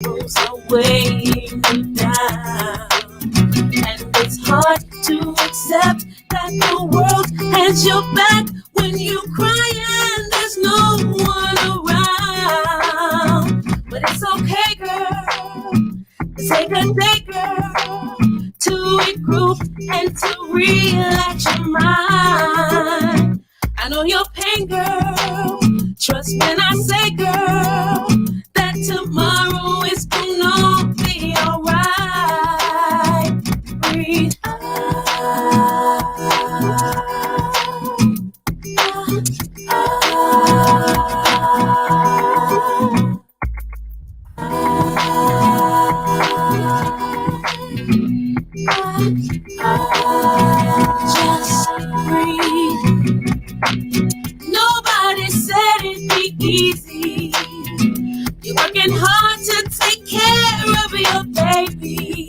Troubles are weighing you down, and it's hard to accept that the world has your back when you cry and there's no one around. But it's okay, girl. Take a day, girl, to regroup and to relax your mind. I know your pain, girl. Trust when I say, girl, that tomorrow is gonna be alright. Breathe just breathe. Nobody said it'd be easy. You're working hard to take care of your babies.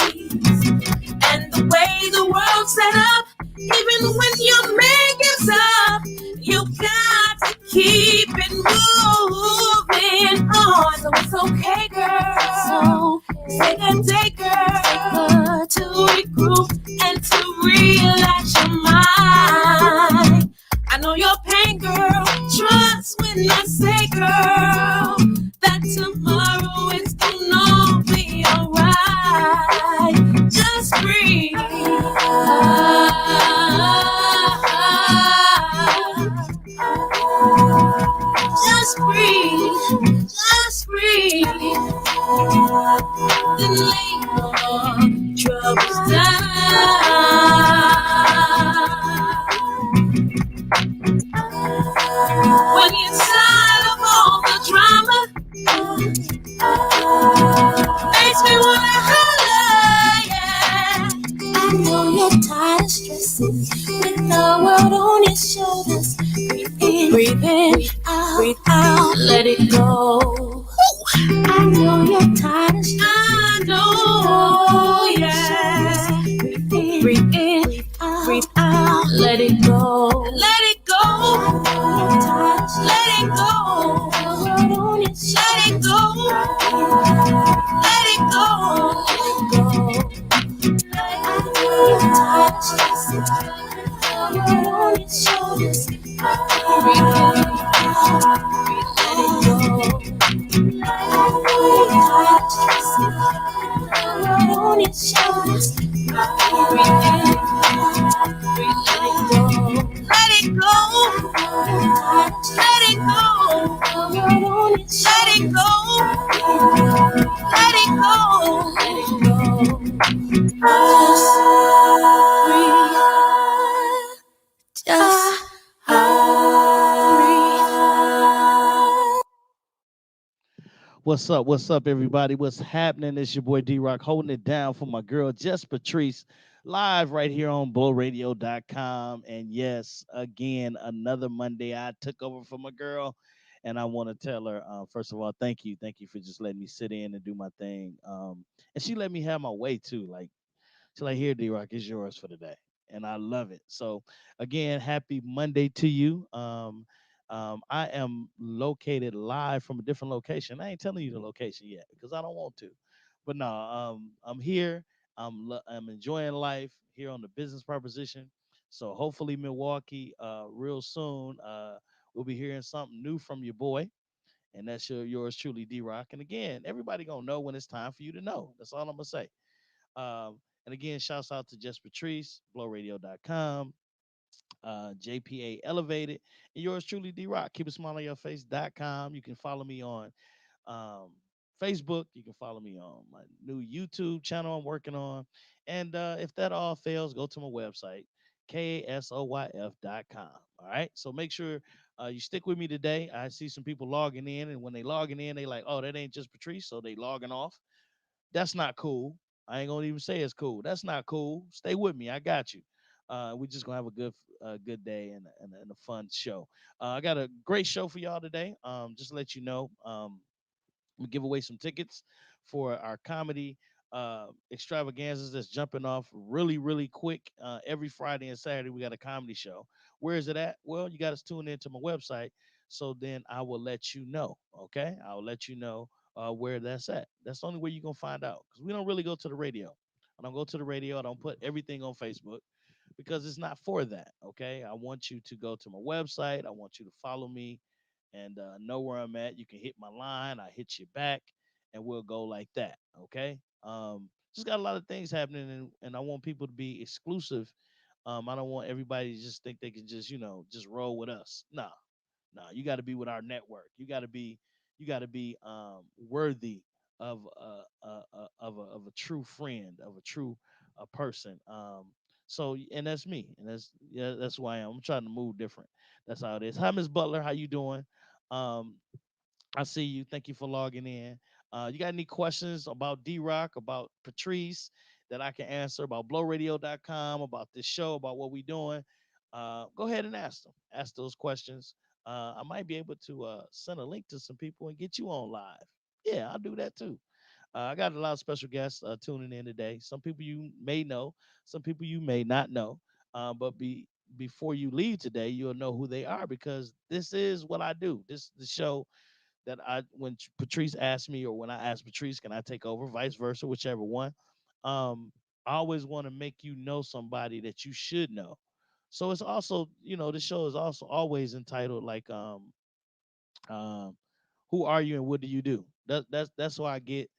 And the way the world's set up, even when your man gives up, you got to keep it moving on. So it's okay, girl. So take a day, girl, to regroup and to relax your mind. I know your pain, girl. Trust when I say, girl, that tomorrow is gonna be alright. Just breathe. Just breathe. Just breathe. Then lay your troubles down. When you're tired of all the drama, makes me wanna holler, yeah. I know you're tired of stressing with the world on your shoulders. Breathe in, breathe out, let it go. I know you're tired of stressing. I know, yeah. Breathe in, breathe out, let it go. Let it go. Let it go. Let it go. Let it go. I know you're tired of stressing. You're on your shoulders. Breathe in, let it go. I know you're tired of stressing. You're on your shoulders. Breathe in, let it go. Let it go. Let it go. Let it go. Let it go. Let it go. Just breathe. Just What's up? What's up, everybody? What's happening? It's your boy D-Rock holding it down for my girl, JustPatrice, live right here on blowradio.com. And yes, again, another Monday I took over for my girl. And I want to tell her, first of all, thank you. Thank you for just letting me sit in and do my thing. And she let me have my way too. Like, she's like, here, D-Rock, is yours for the day. And I love it. So, again, happy Monday to you. I am located live from a different location. I ain't telling you the location yet because I don't want to. But no, I'm here. I'm enjoying life here on the business proposition. So hopefully Milwaukee, real soon, we'll be hearing something new from your boy. And that's yours truly, D-Rock. And again, everybody gonna know when it's time for you to know. That's all I'm gonna say. And again, shouts out to Just Patrice, blowradio.com, JPA Elevated, and yours truly, D Rock. Keep a smile on your face.com. You can follow me on um, Facebook. You can follow me on my new YouTube channel I'm working on. And if that all fails, go to my website, kasoyf.com. All right. So make sure you stick with me today. I see some people logging in, and when they logging in, they like, oh, that ain't just Patrice. So they logging off. That's not cool. I ain't gonna even say it's cool. That's not cool. Stay with me. I got you. We're just gonna have a good day and a fun show. I got a great show for y'all today. Just to let you know, we give away some tickets for our comedy extravaganzas that's jumping off really quick. Every Friday and Saturday we got a comedy show. Where is it at? Well, you got to tune into my website, so then I will let you know. Okay, I'll let you know where that's at. That's the only way you're gonna find out because we don't really go to the radio. I don't go to the radio. I don't put everything on Facebook because it's not for that. Okay, I want you to go to my website. I want you to follow me and know where I'm at. You can hit my line. I hit you back, and we'll go like that. Okay. Just got a lot of things happening, and I want people to be exclusive. I don't want everybody to just think they can just just roll with us. Nah, no, you got to be with our network. You got to be worthy of a true friend, of a true person. So and that's me, and that's who I am. I'm trying to move different. That's how it is. Hi, Miss Butler. How you doing? Um, I see you. Thank you for logging in. You got any questions about D-Rock, about Patrice that I can answer, about blowradio.com, about this show, about what we doing? Go ahead and ask them. Ask those questions. I might be able to send a link to some people and get you on live. Yeah, I'll do that too. I got a lot of special guests tuning in today. Some people you may know, some people you may not know. But before you leave today, you'll know who they are because this is what I do. This is the show that when Patrice asked me or when I asked Patrice, can I take over, vice versa, whichever one. I always want to make you know somebody that you should know. So it's also, the show is also always entitled like um who are you and what do you do? That's how I get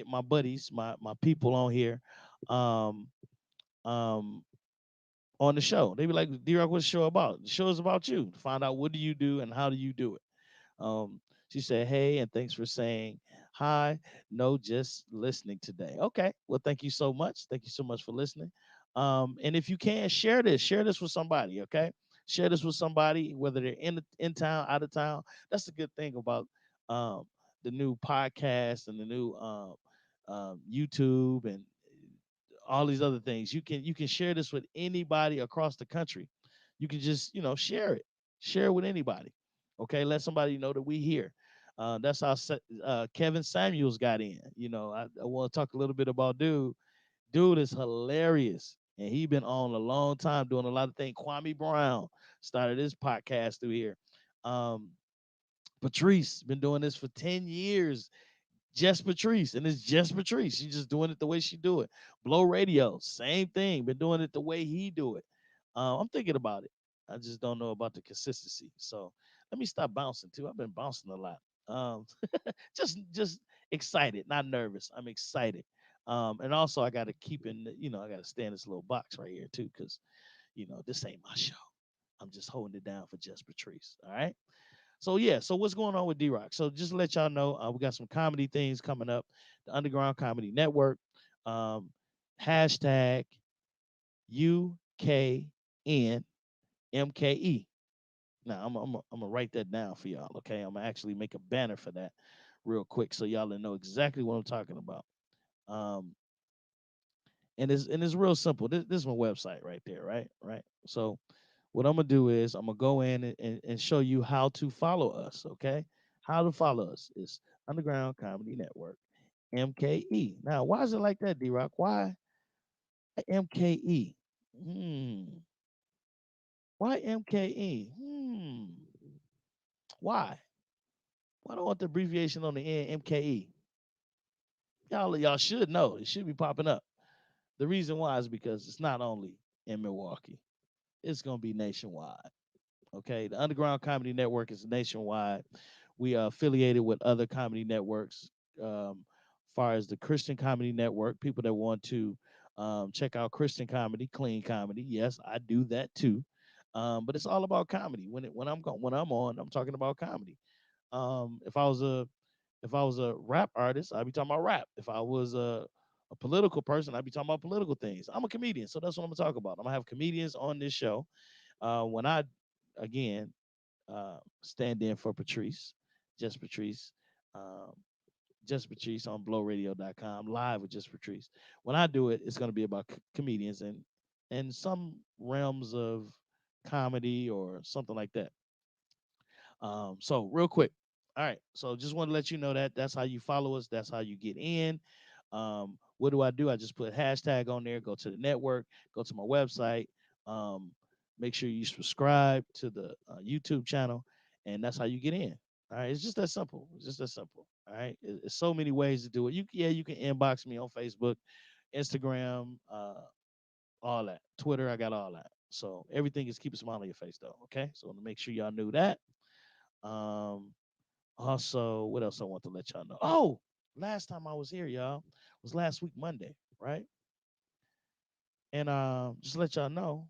my buddies, my people on here um um on the show. They be like, D-Rock, what's the show about? The show is about you. To find out what do you do and how do you do it. Um, she said, "Hey, and thanks for saying hi. No, just listening today." Okay. Well, thank you so much. Thank you so much for listening. And if you can share this with somebody. Okay, share this with somebody, whether they're in town, out of town. That's the good thing about um, the new podcast and the new YouTube and all these other things. You can share this with anybody across the country. You can just share it with anybody. Okay, let somebody know that we here. That's how Kevin Samuels got in. I want to talk a little bit about dude. Dude is hilarious, and he been on a long time doing a lot of things. Kwame Brown started his podcast through here. Um, Patrice been doing this for 10 years. JustPatrice, and it's JustPatrice. She's just doing it the way she do it. Blow Radio, same thing. Been doing it the way he do it. I'm thinking about it. I just don't know about the consistency. So let me stop bouncing too. I've been bouncing a lot. Um, just excited, not nervous. I'm excited. And also I got to keep I got to stay in this little box right here too, because this ain't my show. I'm just holding it down for JustPatrice. All right. So yeah, so what's going on with D-Rock? So just to let y'all know, we got some comedy things coming up. The Underground Comedy Network, um, hashtag UKNMKE. Now I'm gonna write that down for y'all. Okay, I'm gonna actually make a banner for that real quick so y'all know exactly what I'm talking about. Um, and it's real simple. This is my website right there, right? Right. So what I'm gonna do is I'm gonna go in and show you how to follow us. Okay, how to follow us is Underground Comedy Network, MKE. Now, why is it like that, D-Rock? Why MKE? Hmm. Why MKE? Hmm. Why? Why do I want the abbreviation on the end, MKE? Y'all should know. It should be popping up. The reason why is because it's not only in Milwaukee. It's gonna be nationwide. Okay, the Underground Comedy Network is nationwide. We are affiliated with other comedy networks. Far as the Christian Comedy Network, people that want to check out Christian comedy, clean comedy. Yes, I do that too. But it's all about comedy. When I'm on, I'm talking about comedy. If I was a rap artist, I'd be talking about rap. If I was a political person, I'd be talking about political things. I'm a comedian, so that's what I'm gonna talk about. I'm gonna have comedians on this show. When I again stand in for Patrice, JustPatrice, um, JustPatrice on blowradio.com, live with JustPatrice. When I do it, it's going to be about comedians and some realms of comedy or something like that. So real quick. All right. So just want to let you know that that's how you follow us. That's how you get in. What do? I just put hashtag on there. Go to the network. Go to my website. Um, make sure you subscribe to the YouTube channel, and that's how you get in. All right, it's just that simple. It's just that simple. All right, it's so many ways to do it. You can inbox me on Facebook, Instagram, all that. Twitter, I got all that. So everything is keep a smile on your face though. Okay, so to make sure y'all knew that. Um, Also, what else I want to let y'all know? Oh, last time I was here, y'all, was last week Monday, right? And just to let y'all know,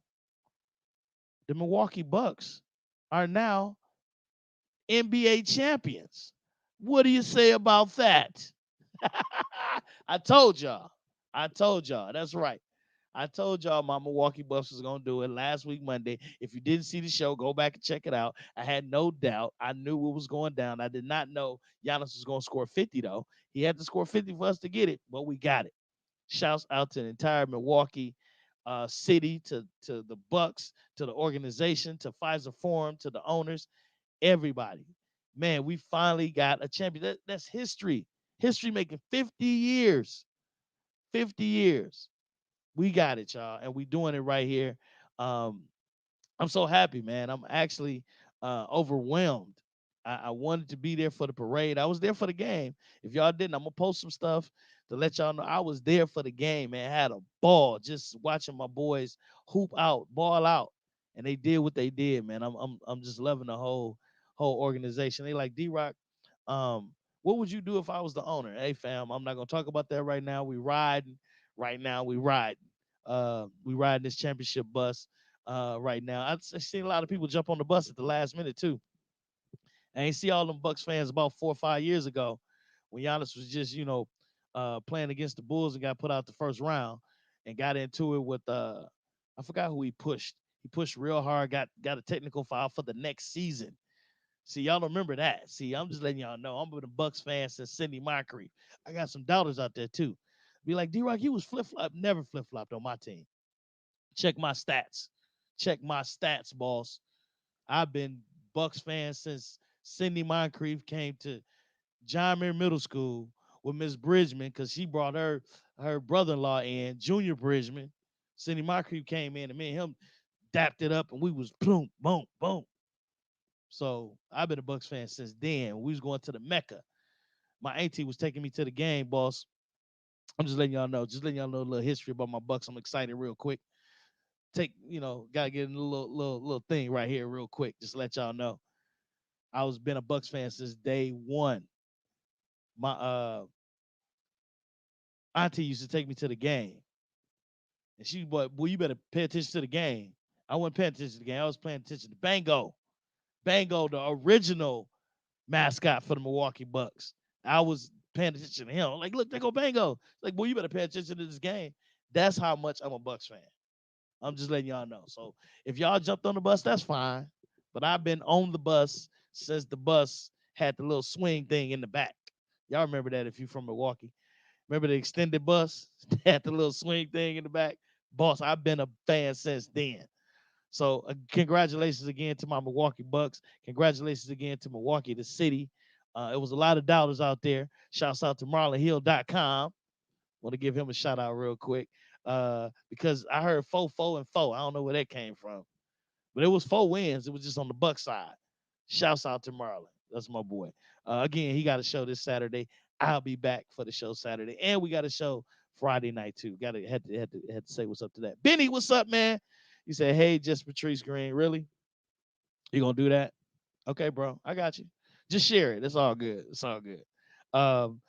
the Milwaukee Bucks are now NBA champions. What do you say about that? I told y'all. I told y'all. That's right. I told y'all my Milwaukee Bucks was gonna do it last week Monday. If you didn't see the show, go back and check it out. I had no doubt. I knew what was going down. I did not know Giannis was gonna score 50 though. He had to score 50 for us to get it, but we got it. Shouts out to the entire Milwaukee city, to the Bucks, to the organization, to Pfizer Forum, to the owners, everybody. Man, we finally got a champion. That's history. History making 50 years. 50 years. We got it, y'all, and we doing it right here. Um, I'm so happy, man. I'm actually overwhelmed. I wanted to be there for the parade. I was there for the game. If y'all didn't, I'm gonna post some stuff to let y'all know I was there for the game, man. I had a ball just watching my boys hoop out, ball out, and they did what they did, man. I'm just loving the whole organization. They like D-Rock. Um, what would you do if I was the owner? Hey, fam, I'm not gonna talk about that right now. We riding right now. We riding. We riding this championship bus right now. I've seen a lot of people jump on the bus at the last minute too. I ain't see all them Bucks fans about 4 or 5 years ago when Giannis was just playing against the Bulls and got put out the first round and got into it with I forgot who he pushed. He pushed real hard, got a technical foul for the next season. See, y'all don't remember that. See, I'm just letting y'all know. I'm been a Bucks fan since Cindy Moncrief. I got some doubters out there too. Be like, D-Rock, you was flip flop, never flip flopped on my team. Check my stats. Check my stats, boss. I've been Bucks fan since Cindy Moncrief came to John Muir Middle School with Miss Bridgman because she brought her brother-in-law in, Junior Bridgman. Cindy Moncrief came in and me and him dapped it up and we was boom, boom, boom. So I've been a Bucks fan since then. We was going to the Mecca. My auntie was taking me to the game, boss. I'm just letting y'all know. Just letting y'all know a little history about my Bucks. I'm excited real quick. Gotta get a little thing right here real quick. Just to let y'all know. I was been a Bucks fan since day one. My auntie used to take me to the game, and she, boy, you better pay attention to the game. I wasn't paying attention to the game. I was paying attention to Bango, Bango, the original mascot for the Milwaukee Bucks. I was paying attention to him. Like, look, there go Bango. Like, boy, you better pay attention to this game. That's how much I'm a Bucks fan. I'm just letting y'all know. So if y'all jumped on the bus, that's fine. But I've been on the bus since the bus had the little swing thing in the back. Y'all remember that if you're from Milwaukee. Remember the extended bus? Had the little swing thing in the back. Boss, I've been a fan since then. So congratulations again to my Milwaukee Bucks. Congratulations again to Milwaukee, the city. It was a lot of dollars out there. Shouts out to marlonhill.com. Want to give him a shout out real quick because I heard 4-4-4. I don't know where that came from, but it was 4 wins. It was just on the Buck side. Shouts out to Marlon. That's my boy. Again, he got a show this Saturday. I'll be back for the show Saturday, and we got a show Friday night too. Got to had to say what's up to that. Benny, what's up, man? You said, hey, JustPatrice Green. Really? You gonna do that? Okay, bro. I got you. Just share it. It's all good. It's all good. Um,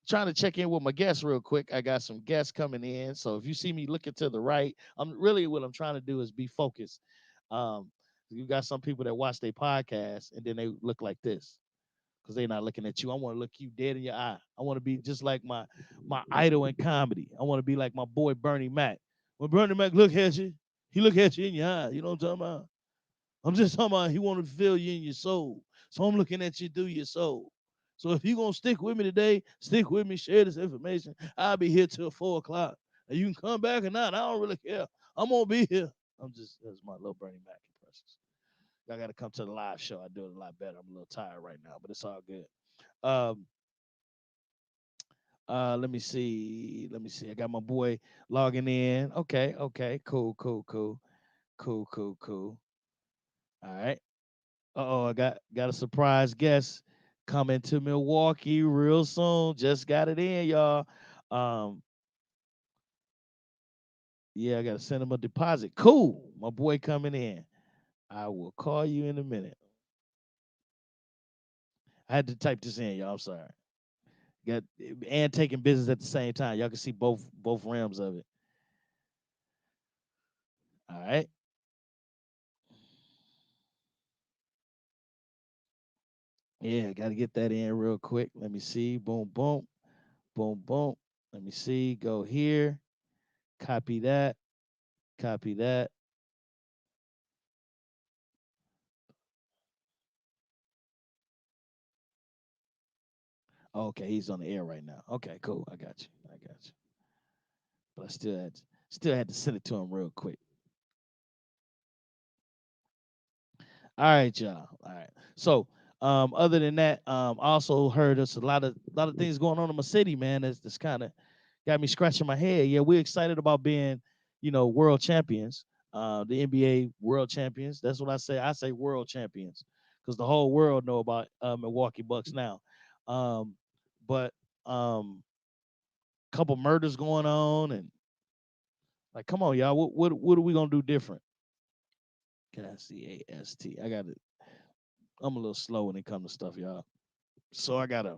Trying to check in with my guests real quick. I got some guests coming in. So if you see me looking to the right, I'm really what I'm trying to do is be focused. Um, you got some people that watch their podcast and then they look like this because they're not looking at you. I want to look you dead in your eye. I want to be just like my idol in comedy. I want to be like my boy Bernie Mac. When Bernie Mac look at you, he look at you in your eye. You know what I'm talking about? I'm just talking about he want to feel you in your soul. So I'm looking at you through your soul. So if you gonna stick with me today, stick with me, share this information. I'll be here till 4 o'clock. And you can come back or not. I don't really care. I'm gonna be here. That's my little Bernie Mac impressions. Y'all gotta come to the live show. I do it a lot better. I'm a little tired right now, but it's all good. Um Let me see. Let me see. I got my boy logging in. Okay, okay, cool, cool, cool, cool. All right. Uh oh, I got a surprise guest. Coming to Milwaukee real soon. Just got it in, y'all. Um, yeah, I gotta send him a deposit. Cool. My boy coming in. I will call you in a minute. I had to type this in, y'all. I'm sorry. Got and taking business at the same time. Y'all can see both realms of it. All right. Yeah, gotta get that in real quick. Let me see. Boom, boom, boom, boom. Let me see. Go here. Copy that. Copy that. Okay, he's on the air right now. Okay, cool. I got you. I got you. But I still had to send it to him real quick. All right, y'all. All right. So, other than that, I also heard there's a lot of things going on in my city, man. That's kind of got me scratching my head. Yeah, we're excited about being, world champions. The NBA world champions. That's what I say. I say world champions because the whole world know about Milwaukee Bucks now. Um, but couple murders going on, and like, come on, y'all. What are we gonna do different? CAST. I got it. I'm a little slow when it comes to stuff, y'all. So I gotta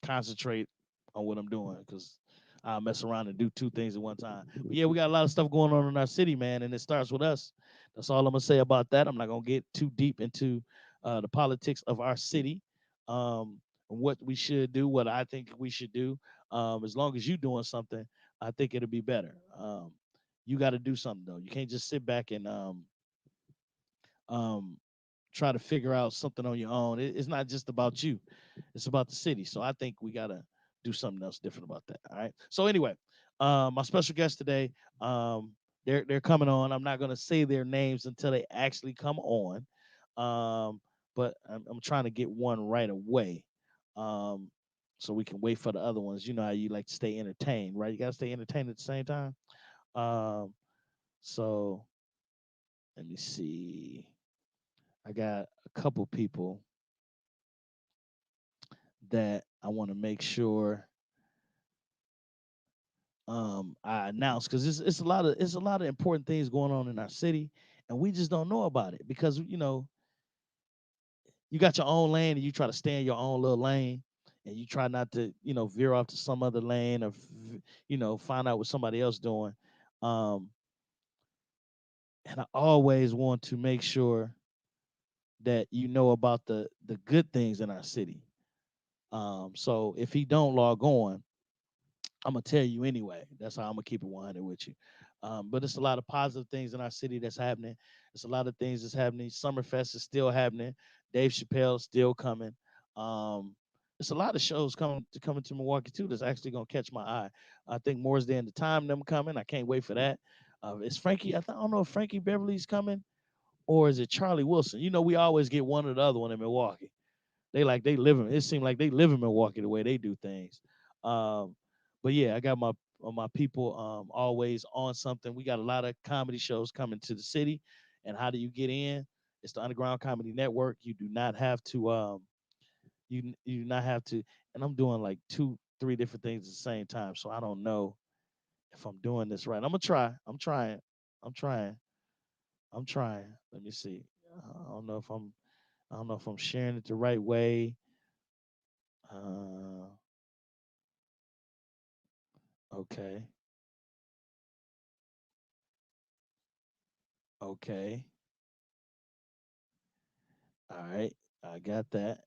concentrate on what I'm doing because I mess around and do two things at one time. But yeah, we got a lot of stuff going on in our city, man, and it starts with us. That's all I'm gonna say about that. I'm not gonna get too deep into the politics of our city, and what we should do, what I think we should do. As long as you're doing something, I think it'll be better. You got to do something though. You can't just sit back and um, try to figure out something on your own. It's not just about you; it's about the city. So I think we gotta do something else different about that. All right. So anyway, my special guest today, they're coming on. I'm not gonna say their names until they actually come on, but I'm trying to get one right away. Um, so we can wait for the other ones. You know how you like to stay entertained, right? You gotta stay entertained at the same time. Um, so let me see. I got a couple people that I want to make sure I announce because it's a lot of important things going on in our city, and we just don't know about it because you got your own lane and you try to stay in your own little lane, and you try not to veer off to some other lane or find out what somebody else doing. Um, and I always want to make sure that you know about the good things in our city. So if he don't log on, I'm gonna tell you anyway. That's how I'm gonna keep it 100 with you. But it's a lot of positive things in our city that's happening. It's a lot of things that's happening. Summerfest is still happening. Dave Chappelle's still coming. Um, it's a lot of shows coming to Milwaukee too. That's actually gonna catch my eye. I think Moore's Day and the Time them coming. I can't wait for that. Is Frankie? I don't know if Frankie Beverly's coming or is it Charlie Wilson. We always get one or the other one in Milwaukee. They live in. It seems like they live in Milwaukee the way they do things. Um, but yeah, I got my people always on something. We got a lot of comedy shows coming to the city, and how do you get in? It's the Underground Comedy Network. You do not have to you do not have to. And I'm doing like two, three different things at the same time, so I don't know if I'm doing this right. I'm gonna try. I'm trying. I'm trying. I'm trying. Let me see. I don't know if I'm. I don't know if I'm sharing it the right way. Uh, okay. Okay. All right. I got that.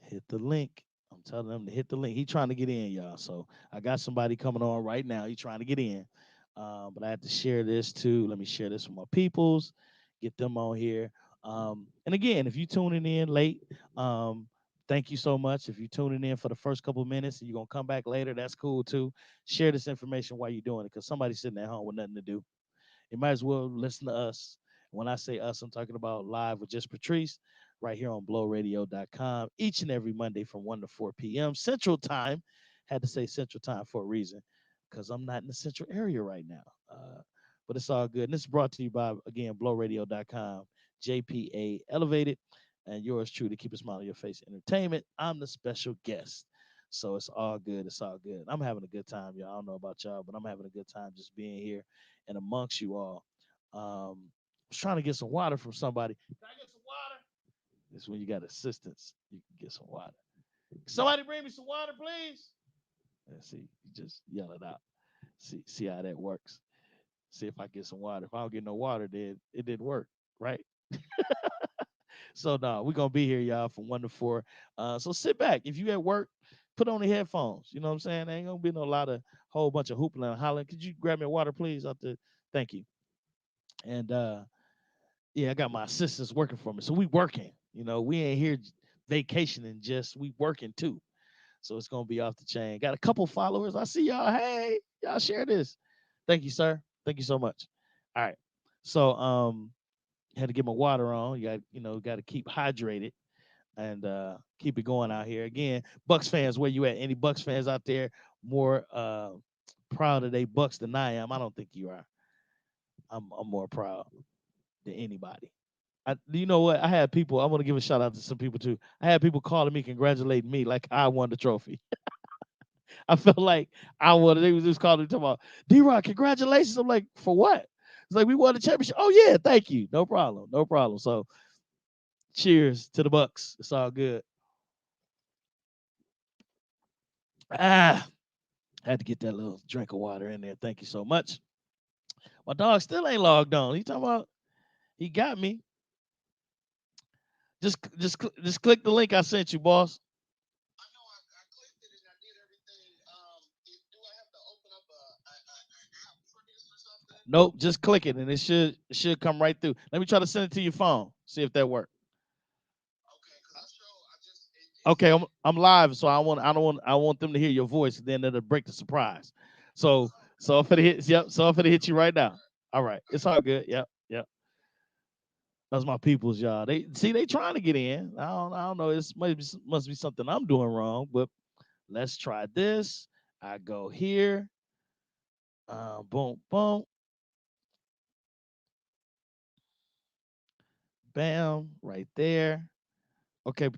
Hit the link. I'm telling them to hit the link. He trying to get in, y'all. So I got somebody coming on right now. He trying to get in. But I have to share this too. Let me share this with my peoples. Get them on here. And again, if you tuning in late, um, thank you so much. If you tuning in for the first couple of minutes and you're gonna come back later, that's cool too. Share this information while you're doing it, because somebody's sitting at home with nothing to do. You might as well listen to us. When I say us, I'm talking about live with Just Patrice right here on blowradio.com each and every Monday from 1 to 4 p.m. Central Time. Had to say Central Time for a reason because I'm not in the central area right now. But it's all good. And this is brought to you by, again, blowradio.com. JPA Elevated, and yours truly, Keep a Smile on Your Face Entertainment. I'm the special guest. So it's all good. It's all good. I'm having a good time, y'all. I don't know about y'all, but I'm having a good time just being here and amongst you all. I was trying to get some water from somebody. Can I get some water? This is when you got assistance. You can get some water. Somebody bring me some water, please. Let's see. You just yell it out. See how that works. See if I get some water. If I don't get no water, then it didn't work, right? So no, we're gonna be here, y'all, from 1 to 4. So sit back. If you at work, put on the headphones. You know what I'm saying? There ain't gonna be no lot of whole bunch of hooping and hollering. Could you grab me a water, please? Out the Thank you. And yeah, I got my assistants working for me. So we working. We ain't here vacationing, just we working too. So it's gonna be off the chain. Got a couple followers. I see y'all. Hey, y'all share this. Thank you, sir. Thank you so much. All right. So had to get my water on. Got to keep hydrated and keep it going out here. Again, Bucks fans, where you at? Any Bucks fans out there more proud of they Bucks than I am? I don't think you are. I'm more proud than anybody. You know what? I had people. I want to give a shout out to some people too. I had people calling me, congratulating me like I won the trophy. I felt like I won. They was just calling me talking about D-Rock, congratulations. I'm like, for what? It's like we won the championship. Oh yeah, thank you. No problem. No problem. So cheers to the Bucks. It's all good. Ah, had to get that little drink of water in there. Thank you so much. My dog still ain't logged on. He talking about he got me. Just click the link I sent you, boss. Nope, just click it and it should come right through. Let me try to send it to your phone. See if that works. Okay, I'm live, so I want them to hear your voice, and then it'll break the surprise. So if it hits, yep. So if it hits you right now, all right, it's all good. Yep, yep. That's my peoples, y'all. They trying to get in. I don't know. It's must be something I'm doing wrong, but let's try this. I go here. Boom, boom, bam, right there. Okay,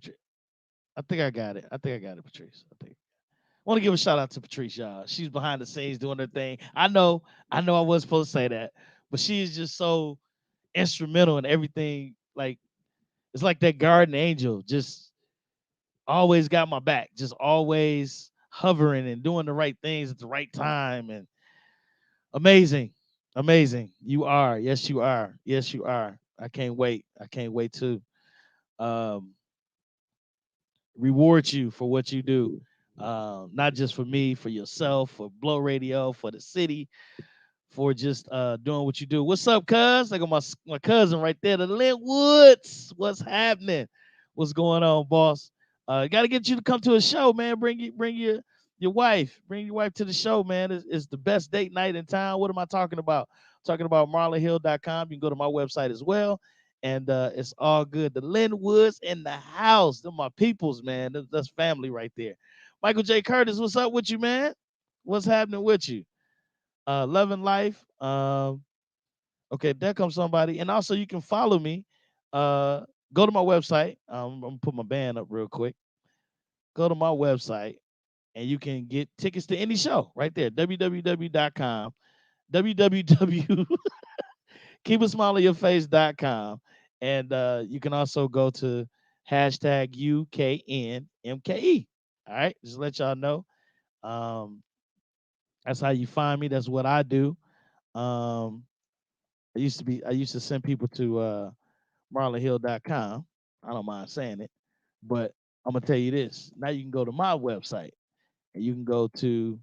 I think I got it. I think I got it, Patrice. I think. I want to give a shout out to Patrice, y'all. She's behind the scenes doing her thing. I know I wasn't supposed to say that, but she is just so instrumental in everything. Like it's like that guardian angel, just always got my back, just always hovering and doing the right things at the right time. And amazing, amazing. You are, yes, you are, yes, you are. I can't wait. I can't wait to um, reward you for what you do. Not just for me, for yourself, for Blow Radio, for the city, for just doing what you do. What's up, cuz? I got my cousin right there, the Lynn Woods. What's happening? What's going on, boss? Got to get you to come to a show, man. Bring your wife. Bring your wife to the show, man. It's the best date night in town. What am I talking about? I'm talking about marlonhill.com. You can go to my website as well. And it's all good. The Lynn Woods in the house. They're my peoples, man. That's family right there. Michael J. Curtis, what's up with you, man? What's happening with you? Loving Life. Okay, there comes somebody. And also you can follow me. Uh, go to my website. I'm gonna put my band up real quick. Go to my website and you can get tickets to any show right there. www.com. www keep a smile on your face.com. And you can also go to hashtag UKNMKE. All right, just let y'all know. Um, that's how you find me. That's what I do. Um, I used to send people to marlonhill.com. I don't mind saying it, but I'm gonna tell you this. Now you can go to my website and you can go to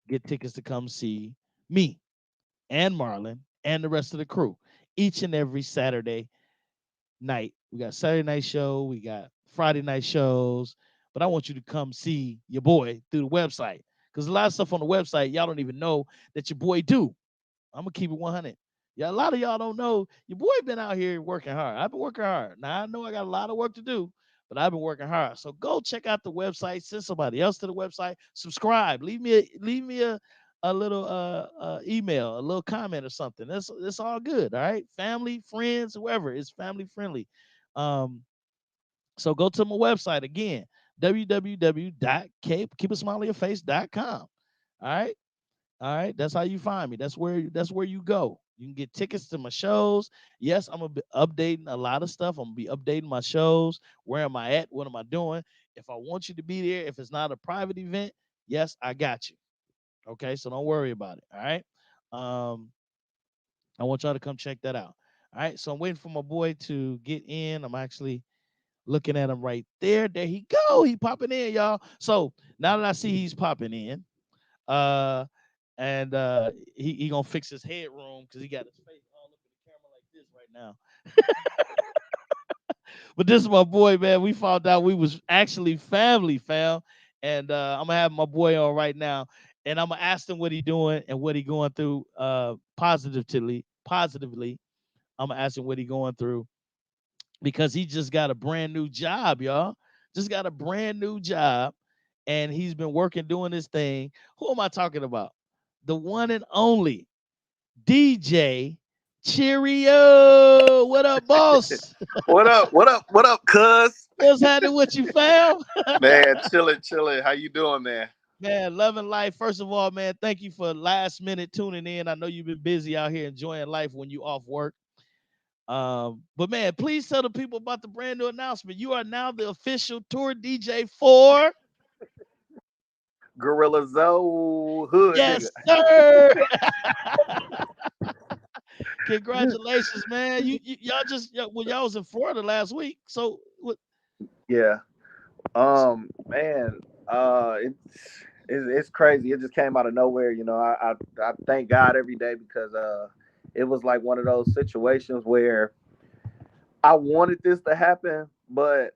get tickets to come see me and Marlon and the rest of the crew each and every Saturday night. We got Saturday night show, we got Friday night shows, but I want you to come see your boy through the website because a lot of stuff on the website y'all don't even know that your boy do. I'm gonna keep it 100. Yeah, a lot of y'all don't know your boy been out here working hard. I've been working hard. Now I know I got a lot of work to do, but I've been working hard. So go check out the website. Send somebody else to the website. Subscribe. Leave me a email, a little comment or something. That's all good. All right. Family, friends, whoever. It's family friendly. Um, so go to my website again, www.keepasmileonyourface.com. All right. All right, that's how you find me. That's where you go. You can get tickets to my shows. Yes, I'm gonna be updating a lot of stuff. I'm gonna be updating my shows. Where am I at? What am I doing? If I want you to be there, if it's not a private event, yes, I got you. Okay, so don't worry about it. All right. Um, I want y'all to come check that out. All right. So I'm waiting for my boy to get in. I'm actually looking at him right there. There he go. He popping in, y'all. So now that I see he's popping in, uh and he gonna fix his headroom because he got his face all up in the camera like this right now. But this is my boy, man. We found out we was actually family, fam. And I'm gonna have my boy on right now, and I'm gonna ask him what he doing and what he going through positively. I'm gonna ask him what he going through because he just got a brand new job, y'all. Just got a brand new job, and he's been working doing this thing. Who am I talking about? The one and only DJ Cheerio. What up, boss? What up? What up? What up, cuz? What's happening with you, fam? Man, chilling, chilling. How you doing, man? Man, loving life. First of all, man, thank you for last minute tuning in. I know you've been busy out here enjoying life when you off work. But man, please tell the people about the brand new announcement. You are now the official tour DJ for Gorilla Zoe hood nigga. Yes, sir. Congratulations, man. Y'all just well, y'all was in Florida last week. So what Yeah. Man, it's crazy. It just came out of nowhere. I thank God every day because it was like one of those situations where I wanted this to happen, but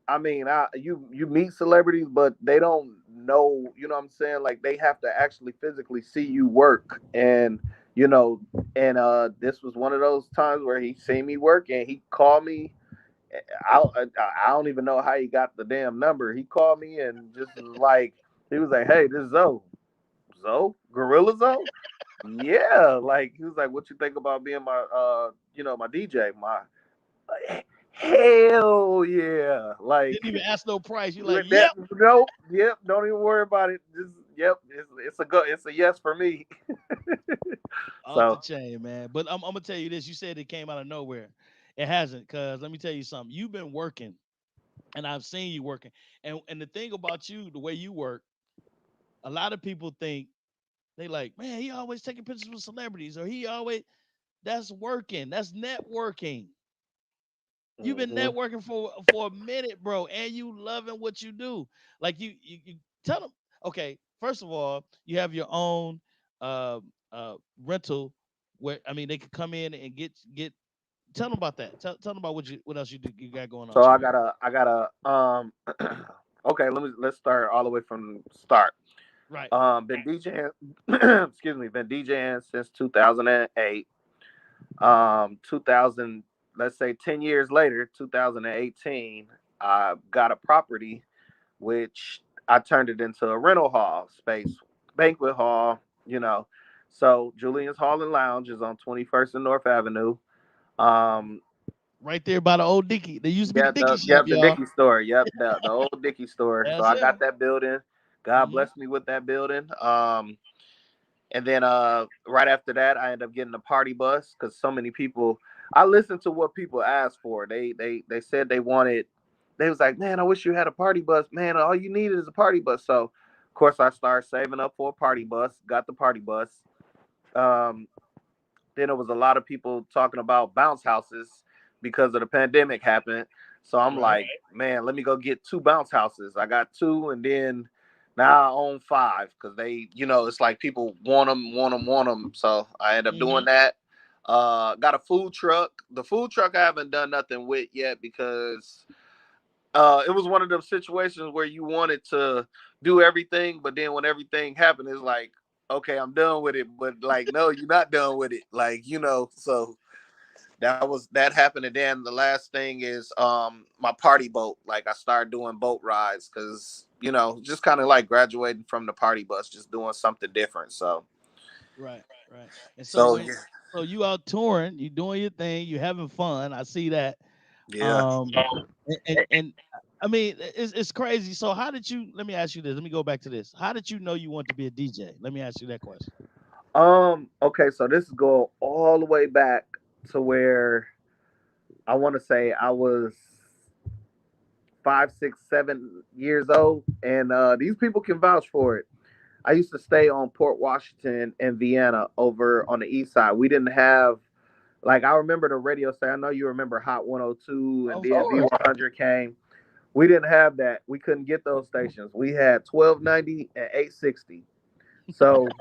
I mean, you meet celebrities, but they don't know. You know what I'm saying? Like they have to actually physically see you work, and you know, and this was one of those times where he seen me work, and he called me. I don't even know how he got the damn number. He called me and just was like, he was like, "Hey, this is Zoe, Gorilla Zoe." Yeah, like he was like, "What you think about being my my DJ?" My hell yeah, like. didn't even ask no price. You're like, With that, yep, nope, yep. Don't even worry about it. Just yep. It's a go. It's a yes for me. off the So chain, man. But I'm gonna tell you this. You said it came out of nowhere. It hasn't, cause let me tell you something. You've been working, and I've seen you working. And the thing about you, the way you work, a lot of people think they like, man, he always taking pictures with celebrities, or he always that's working. That's networking. You've been mhm. networking for a minute, bro, and you loving what you do. Like you tell them, okay. First of all, you have your own uh, rental where I mean they could come in and get. Tell them about that. Tell them about what else you got going on, So I Cheerio. gotta. Okay, let's start all the way from the start. Right. Been DJing. Excuse me. Been DJing since 2008. 2000. Let's say 10 years later, 2018. I got a property which I turned it into a rental hall space, banquet hall, you know. So Julian's Hall and Lounge is on 21st and North Avenue. Um, Right there by the old Dickie. There used to be the yeah, Dickie shop, the y'all. Dickey store. Yep, the old Dickey store. So That's I got him. that building. God Hmm. blessed me with that building. And then right after that, I ended up getting a party bus because so many people. I listened to what people asked for. They said they wanted. They was like, man, I wish you had a party bus. Man, all you needed is a party bus. So, of course, I started saving up for a party bus. Got the party bus. Um, then there was a lot of people talking about bounce houses because of the pandemic happened. So I'm Right. like, man, let me go get two bounce houses. I got two, and then now I own five because they, it's like people want them, want them, want them. So I end up doing Hmm. that. Got a food truck. The food truck I haven't done nothing with yet because it was one of those situations where you wanted to do everything, but then when everything happened, it's like, okay, I'm done with it. But like, no, you're not done with it. Like, so that happened. And then the last thing is my party boat. Like I started doing boat rides because just kind of like graduating from the party bus, just doing something different. Right, right. And so So when yeah, so you out touring, you doing your thing, you having fun. I see that. yeah. Um, and I mean, it's crazy. So how did you? Let me ask you this. Let me go back to this. How did you know you want to be a DJ? Let me ask you that question. Okay, so this is going all the way back to where I want to say I was 5, 6, 7 years old, and these people can vouch for it. I used to stay on Port Washington and Vienna over on the east side. We didn't have like I remember the radio station. I know you remember Hot 102 and Of then course. V100 came. We didn't have that. We couldn't get those stations. We had 1290 and 860. So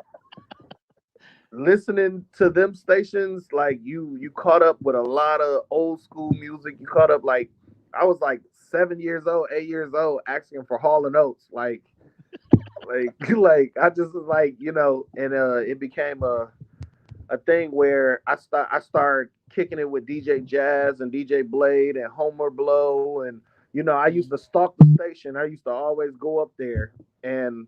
listening to them stations, like you caught up with a lot of old school music. You caught up like I was like 7 years old, 8 years old, asking for Hall and Oates. Like I just was like, and it became a thing where I started kicking it with DJ Jazz and DJ Blade and Homer Blow, and I used Mhm. to stalk the station. I used to always go up there, and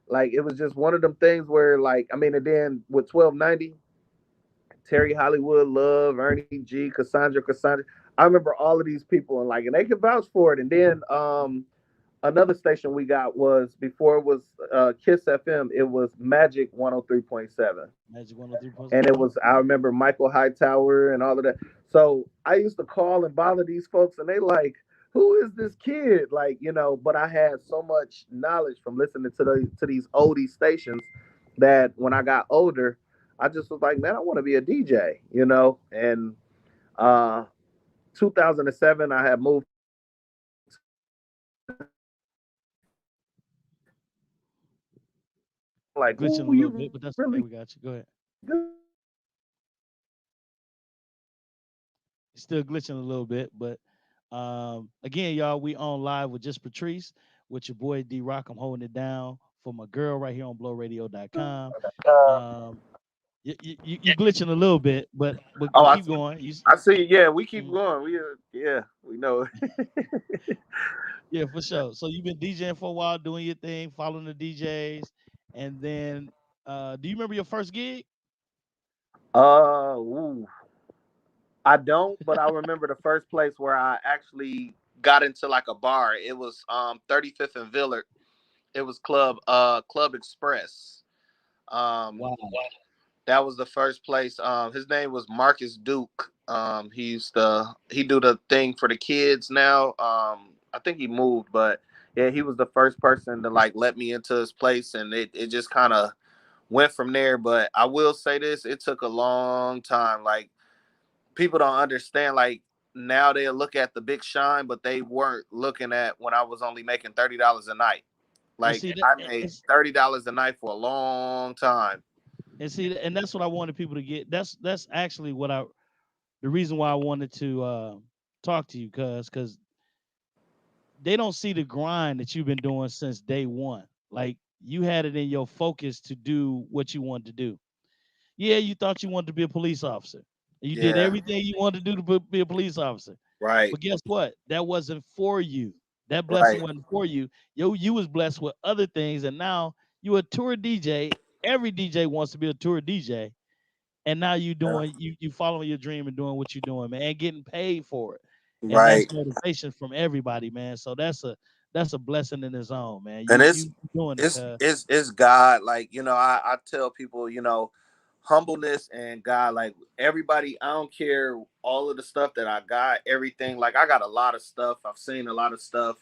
like it was just one of them things where like I mean, and then with 1290, Terry Hollywood, Love, Ernie G, Cassandra. I remember all of these people, and they could vouch for it. And then another station we got was before it was Kiss FM. It was Magic 103.7, Magic 103. and it was I remember Michael Hightower and all of that. So I used to call and bother these folks, and they like, who is this kid? But I had so much knowledge from listening to these oldie stations that when I got older, I just was like, man, I want to be a DJ. And uh 2007, I had moved to You're like, glitching a ooh, little you bit, but that's okay. really We got you. Go ahead. good. You're still glitching a little bit, but again, y'all, we on live with Just Patrice with your boy D-Rock. I'm holding it down for my girl right here on blowradio.com. Um, you glitching a little bit, but Oh, keep going. I see. Yeah, we keep Mhm. going. Yeah, we know. Yeah, for sure. So you've been DJing for a while, doing your thing, following the DJs, and then do you remember your first gig? Ooh, I don't, but I remember the first place where I actually got into like a bar. It was 35th and Villard. It was Club Express. Um, Wow. that was the first place. His name was Marcus Duke. He do the thing for the kids now. I think he moved, but yeah, he was the first person to like let me into his place, and it just kind of went from there. But I will say this: it took a long time. Like people don't understand. Like now they look at the big shine, but they weren't looking at when I was only making $30 a night. And Like see that I made $30 a night for a long time. and that's what I wanted people to get. That's actually what I the reason why I wanted to talk to you, cause they don't see the grind that you've been doing since day one. Like you had it in your focus to do what you wanted to do. Yeah, you thought you wanted to be a police officer. And you did Yeah, everything you wanted to do to be a police officer. right, But guess what? That wasn't for you. That blessing right. wasn't for you. You was blessed with other things, and now you a tour DJ. Every DJ wants to be a tour DJ, and now Yeah. you following your dream and doing what you're doing, man, and getting paid for it. And that's Right. motivation from everybody, man. So that's a blessing in its own, man. And You doing it, cuz. it's God. Like, I tell people, humbleness and God, like everybody, I don't care all of the stuff that I got, everything. Like I got a lot of stuff. I've seen a lot of stuff,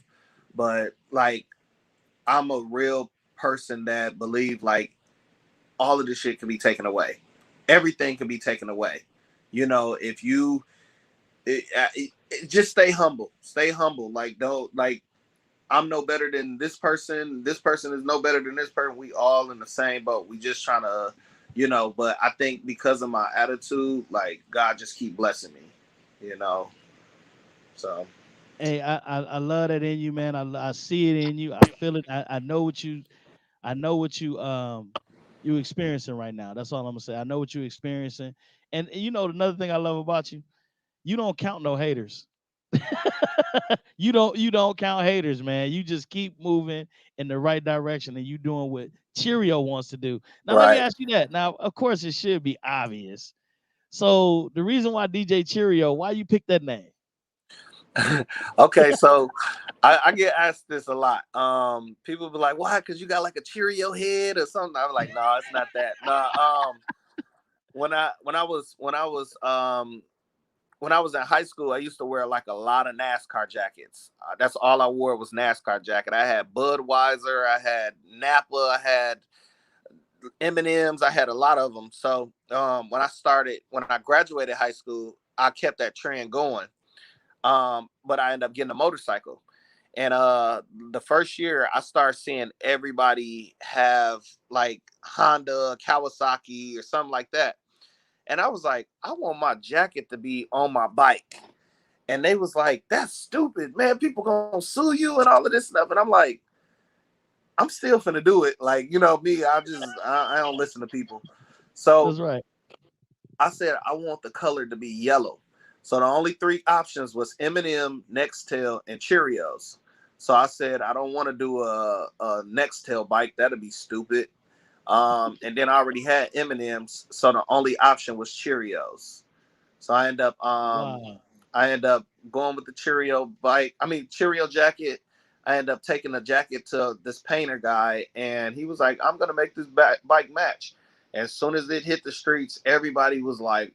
but like I'm a real person that believe like all of this shit can be taken away. Everything can be taken away. If you just stay humble. Stay humble. Like don't like I'm no better than this person. This person is no better than this person. We all in the same boat. We just trying to, But I think because of my attitude, like God just keep blessing me, you know. So Hey, I love that in you, man. I see it in you. I feel it. I know what you experiencing right now. That's all I'm gonna say. I know what you experiencing. And you know another thing I love about you, you don't count no haters. You don't count haters, man. You just keep moving in the right direction, and you doing what Cheerio wants to do. Now let me Right. ask you that. Now, of course, it should be obvious. So the reason why DJ Cheerio, why you pick that name? Okay, so I get asked this a lot. People be like, "Why? Because you got like a Cheerio head or something." I'm like, "No, it's not that." No, when I was in high school, I used to wear like a lot of NASCAR jackets. That's all I wore was NASCAR jacket. I had Budweiser, I had Napa, I had M&Ms. I had a lot of them. So when I graduated high school, I kept that trend going. But I ended up getting a motorcycle. And the first year I started seeing everybody have like Honda, Kawasaki, or something like that. And I was like, I want my jacket to be on my bike. And they was like, that's stupid, man. People gonna sue you and all of this stuff. And I'm like, I'm still finna do it. Like, me, I don't listen to people. So That's right. I said I want the color to be yellow. So the only three options was M&M, Nextel, and Cheerios. So I said I don't want to do a Nextel bike. That'd be stupid. And then I already had M&Ms, so the only option was Cheerios. So Wow. I end up going with the Cheerio jacket. I end up taking the jacket to this painter guy, and he was like, "I'm gonna make this bike match." As soon as it hit the streets, everybody was like,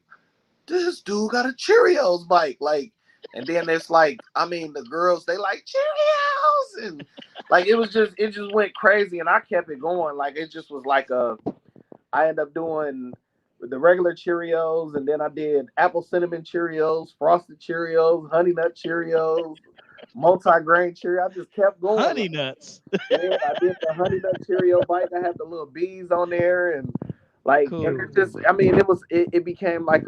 "This dude got a Cheerios bike!" Like, and then it's like, the girls they like Cheerios, and like it just went crazy, and I kept it going. Like it just was like I ended up doing the regular Cheerios, and then I did apple cinnamon Cheerios, frosted Cheerios, honey nut Cheerios, multi-grain Cheerios. I just kept going. Honey Like, nuts. yeah, I did the honey nut Cheerio bite. I had the little bees on there, and and Cool. it just, it became like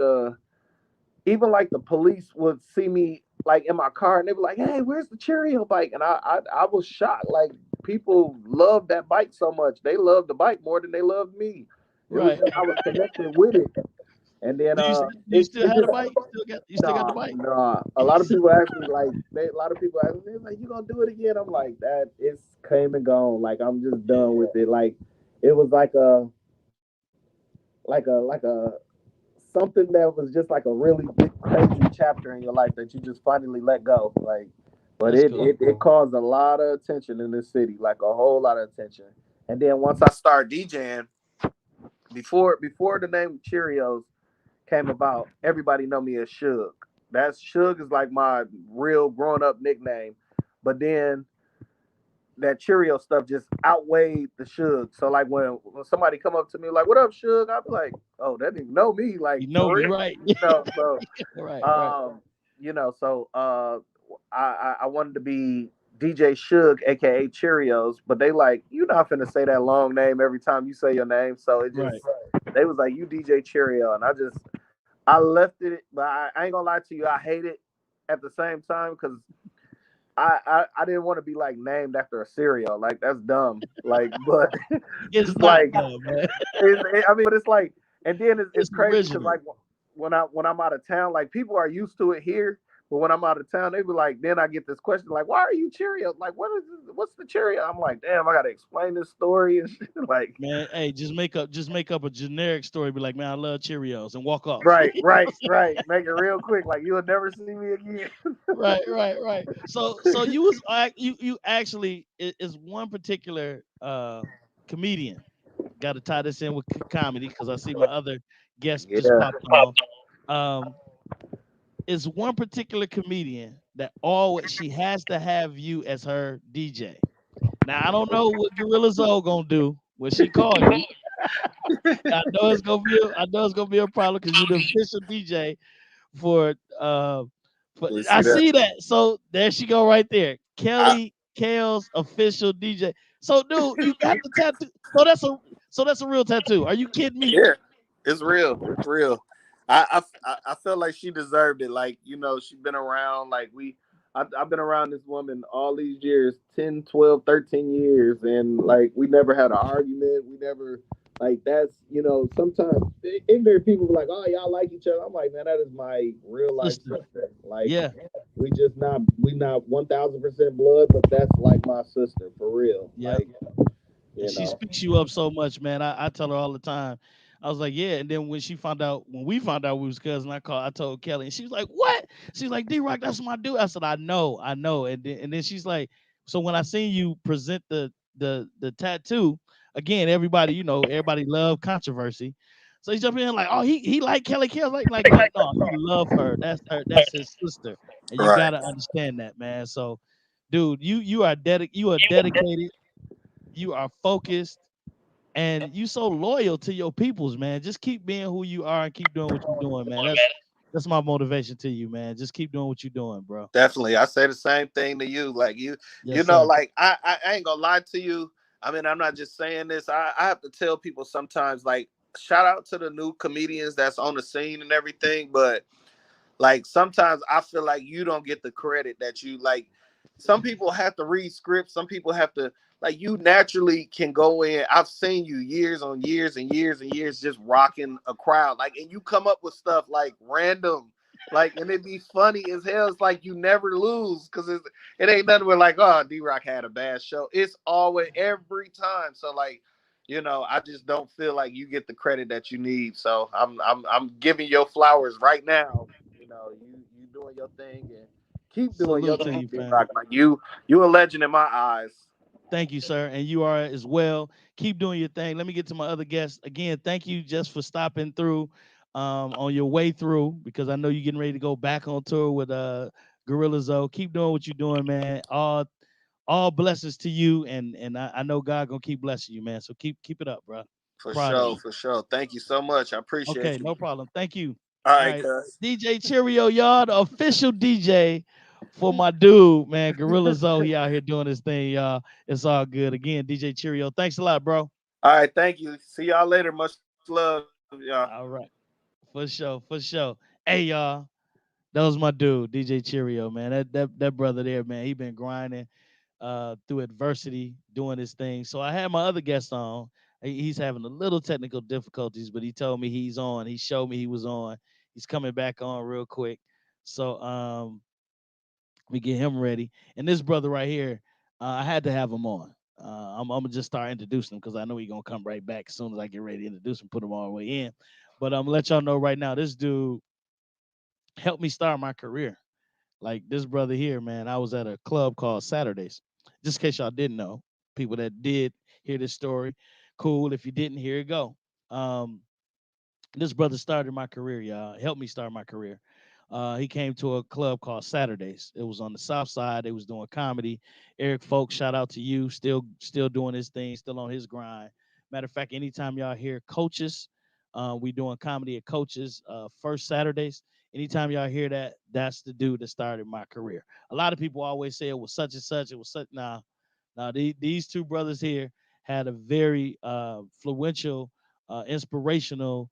even like the police would see me like in my car, and they'd be like, "Hey, where's the Cheerio bike?" And I was shocked. Like people loved that bike so much. They loved the bike more than they loved me. It was Right. just, I was connected with it. And then Do you still it have the just bike? You still got the bike? nah. A lot of people ask me like a lot of people ask me like, "You gonna do it again?" I'm like, that it's came and gone. Like I'm just Yeah. done with it. Like it was like a something that was just like a really big crazy chapter in your life that you just finally let go. Like, but That's it caused a lot of attention in this city, like a whole lot of attention. And then once I started DJing, before the name Cheerios came about, everybody know me as Suge. That's Suge is like my real grown up nickname. But then that Cheerio stuff just outweighed the Suge. So like when somebody come up to me like, "What up, Suge?" I'll be like, "Oh, that didn't know me." Like You know for me, real. right? So Right, right. um, so I wanted to be DJ Suge, aka Cheerios, but they like, "You not finna say that long name every time you say your name." So it just Right. they was like, "You DJ Cheerio," and I left it, but I ain't gonna lie to you, I hate it at the same time because I didn't want to be like named after a cereal. Like that's dumb. Like, but It's it's not like though, man. but it's like, and then it's It's crazy because original. like when I'm out of town, like people are used to it here, but when I'm out of town, they be like, then I get this question like, why are you Cheerios? Like, what's the Cheerio? I'm like, damn, I gotta explain this story and shit. Like, Man, hey, just make up a generic story. Be like, man, I love Cheerios, and walk off. right. Make it real quick. Like you'll never see me again. Right, right, right. So you was you actually is one particular comedian. Got to tie this in with comedy because I see my other guest just Yeah. popped on. Um, is one particular comedian that always she has to have you as her DJ. Now I don't know what Gorilla Zoe gonna do when she call you. I know it's gonna be a problem because you're the official DJ for You I see that? see that. So there she go right there. I, Kelly Kale's official DJ. So dude, you got the tattoo. So that's a real tattoo. Are you kidding me? yeah. It's real. It's real. I felt like she deserved it. Like, she's been around. Like, I've been around this woman all these years, 10, 12, 13 years. And, like, we never had an argument. We never Like that's sometimes ignorant people be like, oh, y'all like each other. I'm like, man, that is my real life Sister. sister. Like Yeah. we not 1,000% blood, but that's like my sister for real. Yeah. Like And you she know, speaks you up so much, man. I tell her all the time. I was like, yeah. And then when we found out we was cousins, I told Kelly, and she was like, what? She's like, D-Rock, that's my dude. I said, I know. And then she's like, so when I seen you present the tattoo, again, everybody love controversy. So he jumped in like, oh, he like Kelly Kelly, like what? No, he love her. That's his sister, and you right? gotta understand that, man. So, dude, you are dedicated, you are focused, and you so loyal to your peoples, man. Just keep being who you are and keep doing what you're doing, man. That's my motivation to you, man. Just keep doing what you're doing, bro. Definitely, I say the same thing to you. Like Yes, sir. like I ain't gonna lie to you. I mean, I'm not just saying this. I have to tell people sometimes, like, shout out to the new comedians that's on the scene and everything, but like sometimes I feel like you don't get the credit that you like. Some people have to read scripts. Some people have to like you naturally can go in. I've seen you years on years and years and years just rocking a crowd. Like and you come up with stuff like random. Like and it'd be funny as hell. It's like you never lose because it ain't nothing where like, oh, D-Rock had a bad show. It's always every time. So like, I just don't feel like you get the credit that you need. So I'm giving your flowers right now. You doing your thing and keep doing your Salute to thing, you, fam. D-Rock. Like you a legend in my eyes. Thank you, sir. And you are as well. Keep doing your thing. Let me get to my other guests. Again, thank you just for stopping through on your way through because I know you're getting ready to go back on tour with Gorilla Zoe. Keep doing what you're doing, man. All blessings to you, and I know God gonna keep blessing you, man. So keep it up, bro. For Proud of sure, you. for sure. Thank you so much. I appreciate Okay, you. no problem. Thank you. All All right, right, cuz. DJ Cheerio, y'all, the official DJ for my dude, man. Gorilla Zoe, he out here doing his thing, y'all. It's all good. Again, DJ Cheerio, thanks a lot, bro. All right, thank you. See y'all later. Much love, y'all. All right, for sure, for sure. Hey, y'all, that was my dude, DJ Cheerio, man. That brother there, man, he been grinding through adversity, doing his thing. So I had my other guest on. He's having a little technical difficulties, but he told me he's on. He showed me he was on. He's coming back on real quick. So we get him ready. And this brother right here, I had to have him on. I'm gonna just start introducing him because I know he's gonna come right back as soon as I get ready to introduce him, put him all the way in. But I'm gonna let y'all know right now, this dude helped me start my career. Like this brother here, man, I was at a club called Saturdays. Just in case y'all didn't know, people that did hear this story, cool. If you didn't, here it go. Um, this brother started my career, y'all. Helped me start my career. He came to a club called Saturdays. It was on the South Side. They was doing comedy. Eric Folks, shout out to you. Still doing his thing. Still on his grind. Matter of fact, anytime y'all hear Coaches, we doing comedy at Coaches first Saturdays. Anytime y'all hear that, that's the dude that started my career. A lot of people always say it was such and such. It was such. Nah, now these two brothers here had a very influential, inspirational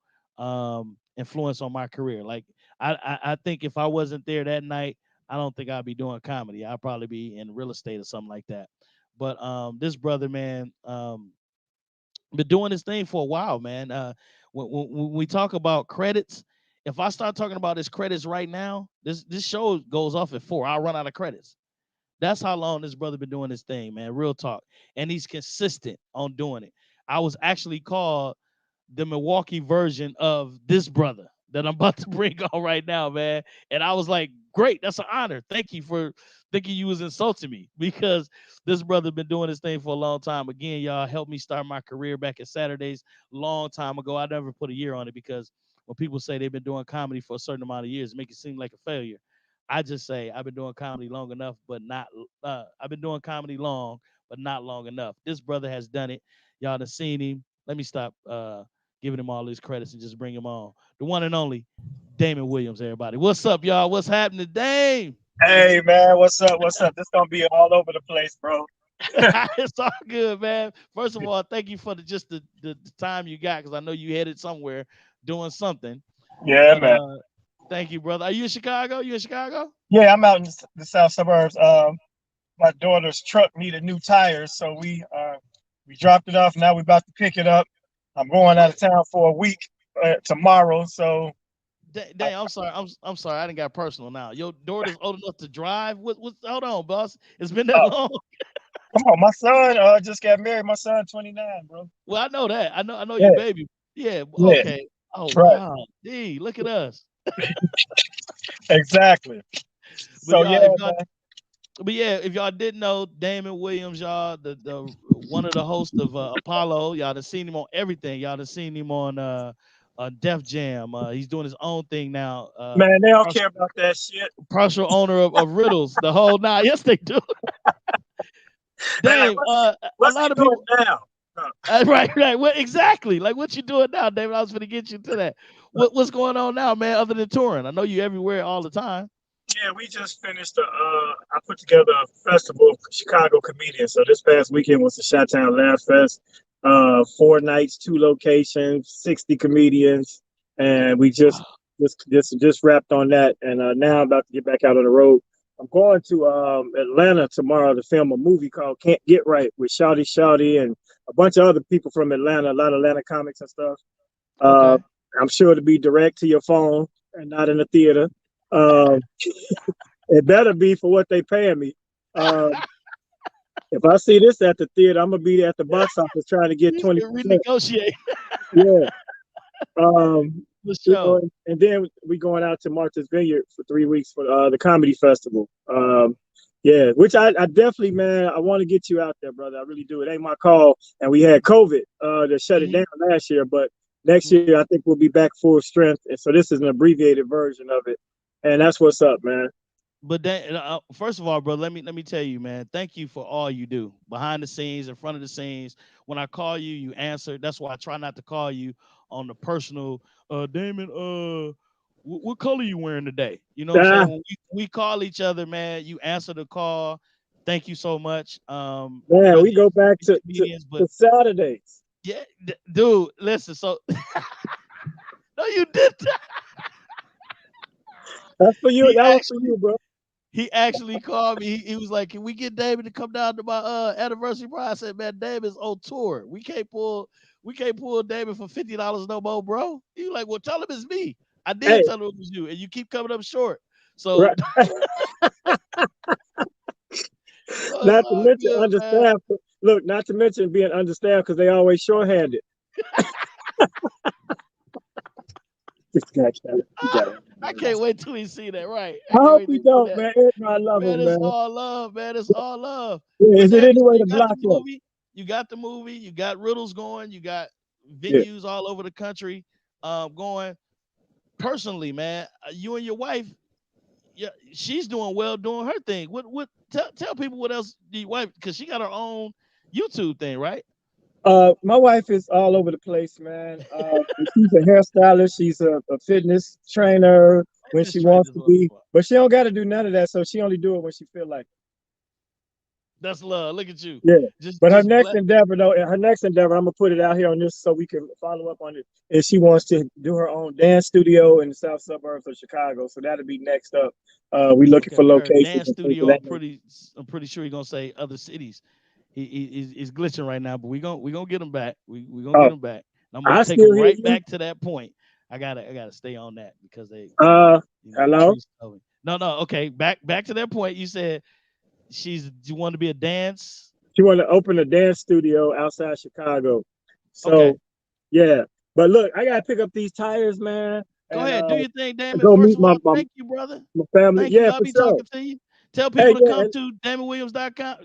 influence on my career. Like I think if I wasn't there that night, I don't think I'd be doing comedy. I'd probably be in real estate or something like that. But this brother, man, been doing this thing for a while, man. When we talk about credits, if I start talking about his credits right now, this show goes off at 4. I'll run out of credits. That's how long this brother been doing this thing, man. Real talk, and he's consistent on doing it. I was actually called the Milwaukee version of this brother that I'm about to bring on right now, man. And I was like, great, that's an honor. Thank you for thinking you was insulting me because this brother been doing this thing for a long time. Again, y'all helped me start my career back at Saturdays long time ago. I never put a year on it because when people say they've been doing comedy for a certain amount of years, it make it seem like a failure. I just say I've been doing comedy long enough, but not. I've been doing comedy long, but not long enough. This brother has done it. Y'all done seen him. Let me stop giving him all these credits and just bring him on. The one and only Damon Williams, everybody. What's up, y'all? What's happening, Dame? Hey man, what's up? What's up? This gonna be all over the place, bro. It's all good, man. First of all, thank you for the time you got because I know you headed somewhere doing something. Yeah, But man. thank you, brother. Are you in Chicago? You in Chicago? Yeah, I'm out in the south suburbs. My daughter's truck needed new tires, so we dropped it off. Now we're about to pick it up. I'm going out What? of town for a week tomorrow. So Dang, I'm sorry. I'm sorry. I didn't got personal now. Your daughter's old enough to drive. What? Hold on, boss. It's been that uh, long. come on, my son just got married. My son 29, bro. Well, I know that. I know your Yeah, baby. Yeah. yeah, Okay. Oh right, wow. D, look at us. exactly. But So y'all, yeah, if y'all, man. but yeah, if y'all didn't know, Damon Williams, y'all, the one of the hosts of Apollo, y'all done seen him on everything. Y'all done seen him on Def Jam. He's doing his own thing now. Man, they don't Partial, care about that shit. partial owner of Riddles, the whole nine. Yes, they do. They like, Dave, a what's he lot of doing people. now? Uh, Right. What exactly? Like what you doing now, David? I was gonna get you to that. What's going on now, man? Other than touring, I know you everywhere all the time. Yeah, we just finished. I put together a festival for Chicago comedians. So this past weekend was the Chi-Town Laugh Fest. 4 nights, 2 locations, 60 comedians, and we just wrapped on that. And now I'm about to get back out on the road. I'm going to Atlanta tomorrow to film a movie called Can't Get Right with Shawty Shawty and a bunch of other people from Atlanta, a lot of Atlanta comics and stuff. Uh, Okay. I'm sure to be direct to your phone and not in the theater. Um, it better be for what they paying me. Um, if I see this at the theater, I'm gonna be at the box office trying to get You said 20%. renegotiate Yeah. Um, for sure. and then we going out to Martha's Vineyard for 3 weeks for the comedy festival. Yeah, which I definitely, man, I want to get you out there, brother. I really do. It ain't my call, and we had COVID to shut it Mhm, down last year, but next year mhm. I think we'll be back full strength. And so this is an abbreviated version of it, and that's what's up, man. But then, first of all, bro, let me tell you, man. Thank you for all you do behind the scenes, in front of the scenes. When I call you, you answer. That's why I try not to call you on the personal. Damon, what color you wearing today? You know what I'm Ah, saying? When we call each other, man, you answer the call. Thank you so much. man, Whether we go back you're to comedians, but to Saturdays. yeah, dude, listen. So no, you did. That's for you. He That was for actually you, bro. He actually called me. He was like, "Can we get David to come down to my anniversary party?" I said, "Man, David's on tour. We can't pull David for $50 no more, bro." He was like, "Well, tell him it's me." I did Hey, tell him it was you, and you keep coming up short. So, right. so it's Not to all mention good, man. understaffed. Look, not to mention being understaffed because they always shorthanded. This guy got it. He got it. I can't wait till he see that. Right? I I can't hope wait he till he see don't, that. man. I love Man, him, it's man. all love, man. It's all love. Yeah, But is it David, any so way you to got the block him? movie, you got riddles going, you got Yeah. venues all over the country going. Personally, man, you and your wife, yeah, she's doing well doing her thing. What tell people what else the wife, because she got her own YouTube thing, right? My wife is all over the place, man. She's a hairstylist. She's a fitness trainer when Fitness she trainer wants is to what I'm be, for. but she don't got to do none of that. So she only do it when she feel like That's love. Look at you. it. Yeah. Just But her just next bless. endeavor, though, her next endeavor, I'm gonna put it out here on this so we can follow up on it. Is she wants to do her own dance studio in the south suburbs of Chicago. So that'll be next up. We looking Okay, for I heard locations dance and things of studio. that I'm nature. pretty I'm pretty sure you're gonna say other cities. He's glitching right now, but we gonna get him back. We gonna Oh, get him back. And I'm gonna I take him still hear right you. back to that point. I gotta stay on that because they, Uh, hello. Patrice told me. No, okay. Back to that point. You said you want to be a dance. She want to open a dance studio outside Chicago. Okay, So yeah, but look, I gotta pick up these tires, man, go and ahead. Do your thing, Damon. go First meet of my, all, my thank you, brother. my family. Thank you. Yeah, I'll for be sure. talking to you. Tell Hey, people to yeah, come and, to DamonWilliams.com,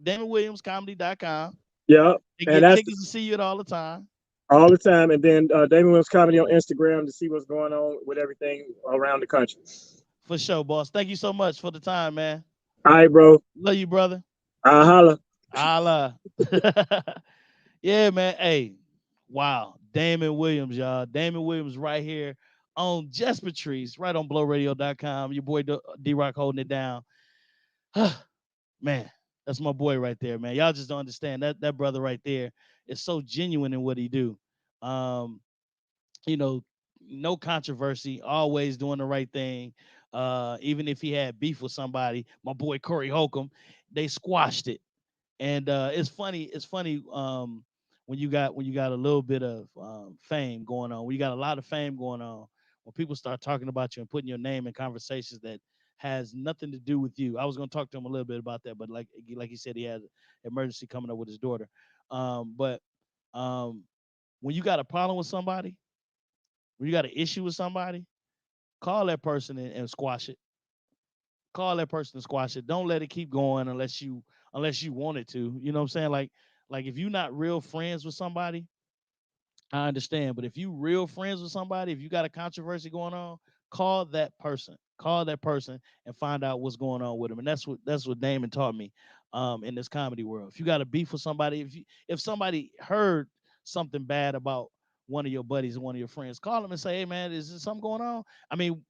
DamonWilliamsComedy.com. yeah, They and get that's tickets to see you at all the time. all the time. And then Damon Williams Comedy on Instagram to see what's going on with everything around the country. For sure, boss. Thank you so much for the time, man. All right, bro. Love you, brother. I'll holla. Allah. Yeah, man. Hey, wow. Damon Williams, y'all. Damon Williams right here on JustPatrice, right on blowradio.com. Your boy D-Rock holding it down. Man, that's my boy right there, man. Y'all just don't understand that brother right there is so genuine in what he do. Um, you know, no controversy, always doing the right thing. Even if he had beef with somebody, my boy Corey Holcomb, they squashed it. And it's funny. when you got a little bit of fame going on, when you got a lot of fame going on, when people start talking about you and putting your name in conversations that has nothing to do with you. I was gonna talk to him a little bit about that, but like he said, he had an emergency coming up with his daughter. But um, when you got a problem with somebody, when you got an issue with somebody, call that person and squash it. Call that person and squash it. Don't let it keep going unless you want it to. You know what I'm saying? Like if you're not real friends with somebody, I understand. But if you real friends with somebody, if you got a controversy going on, call that person. Call that person and find out what's going on with them. And that's what Damon taught me in this comedy world. If you got a beef with somebody, if somebody heard something bad about one of your buddies and one of your friends, call them and say, "Hey man, is there something going on?" I mean,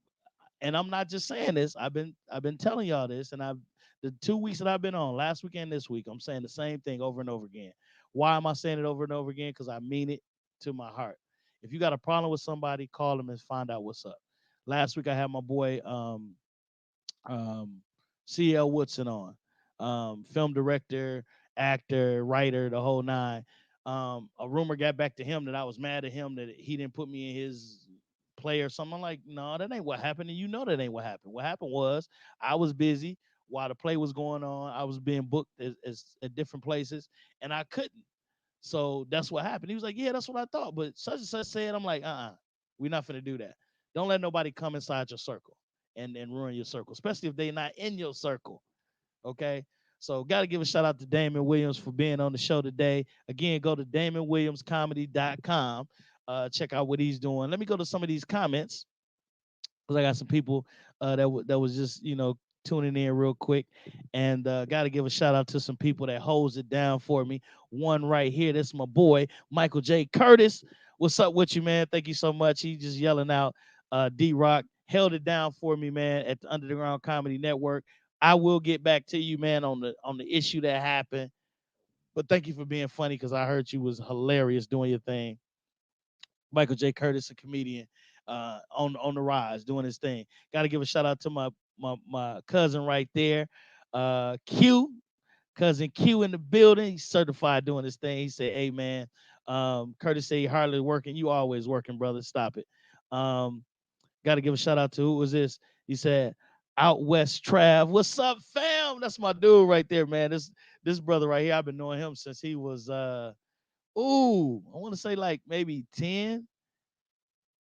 and I'm not just saying this. I've been telling y'all this, and I've the 2 weeks that I've been on, last weekend, this week, I'm saying the same thing over and over again. Why am I saying it over and over again? Because I mean it to my heart. If you got a problem with somebody, call them and find out what's up. Last week I had my boy um, CL Woodson on, film director, actor, writer, the whole nine. A rumor got back to him that I was mad at him that he didn't put me in his play or something. I'm like, no, that ain't what happened, and you know that ain't what happened. What happened was I was busy while the play was going on. I was being booked as at different places, and I couldn't. So that's what happened. He was like, yeah, that's what I thought, but such and such said. I'm like, we're not gonna do that. Don't let nobody come inside your circle and ruin your circle, especially if they're not in your circle. Okay. So got to give a shout out to Damon Williams for being on the show today. Again, go to DamonWilliamsComedy.com. Check out what he's doing. Let me go to some of these comments because I got some people that was just tuning in real quick, and got to give a shout out to some people that holds it down for me. One right here, that's my boy Michael J. Curtis. What's up with you, man? Thank you so much. He just yelling out, D-Rock held it down for me, man, at the Underground Comedy Network. I will get back to you, man, on the issue that happened. But thank you for being funny because I heard you was hilarious doing your thing. Michael J. Curtis, a comedian, on the rise, doing his thing. Got to give a shout out to my cousin right there, Q, cousin Q in the building. He's certified doing his thing. He said, "Hey man, Curtis say he hardly working. You always working, brother. Stop it." Um, Got to give a shout out to who was this? He said, "Out West Trav, what's up, fam?" That's my dude right there, man. This brother right here, I've been knowing him since he was I want to say like maybe 10,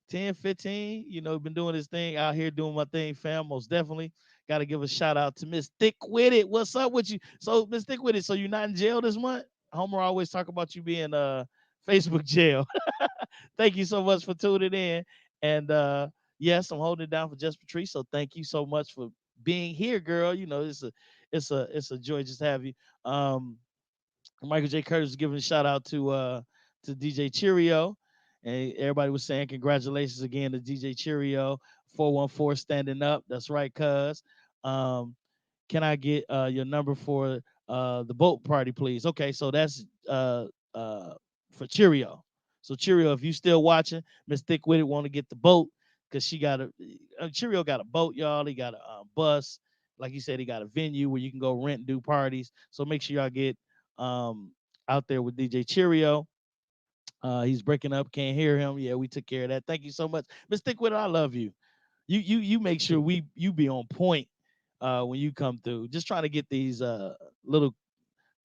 15, been doing this thing out here doing my thing, fam. Most definitely. Got to give a shout out to Miss Thick with it. What's up with you? So, Miss Thick with it. So you're not in jail this month? Homer always talk about you being Facebook jail. Thank you so much for tuning in. And yes, I'm holding it down for JustPatrice. So thank you so much for being here, girl. It's a joy just to have you. Um Michael J. Curtis was giving a shout out to DJ Cheerio. And everybody was saying congratulations again to DJ Cheerio, 414 standing up. That's right, cuz. Um, can I get your number for the boat party, please? Okay, so that's uh, for Cheerio. So Cheerio, if you still watching, Miss Thick with it want to get the boat because she got Cheerio got a boat, y'all. He got a bus. Like you said, he got a venue where you can go rent and do parties. So make sure y'all get um, out there with DJ Cheerio. He's breaking up, can't hear him. Yeah, we took care of that. Thank you so much. Miss Thick with it, I love you. You make sure you be on point when you come through. Just trying to get these little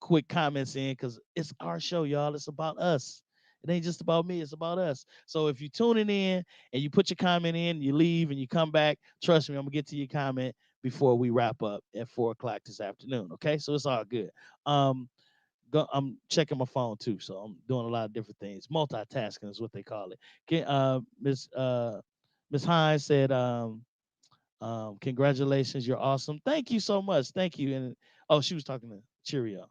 quick comments in because it's our show, y'all. It's about us. It ain't just about me, it's about us. So if you tuning in and you put your comment in, you leave and you come back, trust me, I'm gonna get to your comment before we wrap up at 4 o'clock this afternoon. Okay, so it's all good. Um, I'm checking my phone too, so I'm doing a lot of different things. Multitasking is what they call it. Miss Hines said, "Congratulations, you're awesome. Thank you so much. Thank you." And oh, she was talking to Cheerio.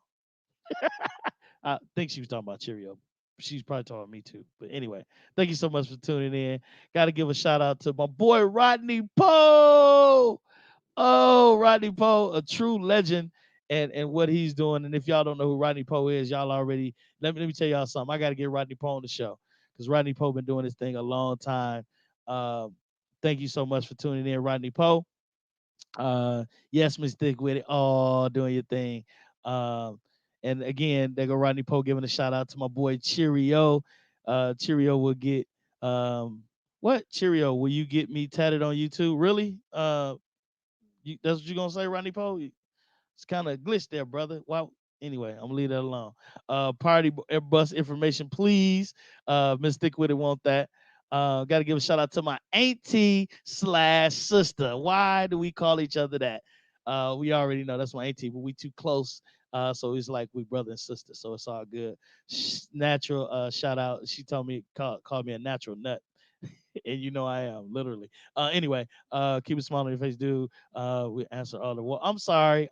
I think she was talking about Cheerio. She's probably talking about me too. But anyway, thank you so much for tuning in. Got to give a shout out to my boy Rodney Poe. Oh, Rodney Poe, a true legend, and what he's doing. And if y'all don't know who Rodney Poe is, y'all already let me tell y'all something. I got to get Rodney Poe on the show because Rodney Poe been doing this thing a long time. Um, thank you so much for tuning in, Rodney Poe. Yes, Miss Thick with it. Oh, doing your thing. Um, And again, there go Rodney Poe giving a shout out to my boy Cheerio. Cheerio will get what Cheerio? Will you get me tatted on YouTube? Really? That's what you gonna say, Rodney Poe? It's kind of glitched there, brother. Wow. Anyway, I'm gonna leave that alone. Party bus information, please. Miss Thick with it want that. Got to give a shout out to my auntie slash sister. Why do we call each other that? We already know that's my auntie, but we too close. So it's like we brother and sister. So it's all good. Natural shout out. She told me called me a natural nut. And you know I am literally. Anyway, keep a smile on your face, dude. We answer all the wall. I'm sorry.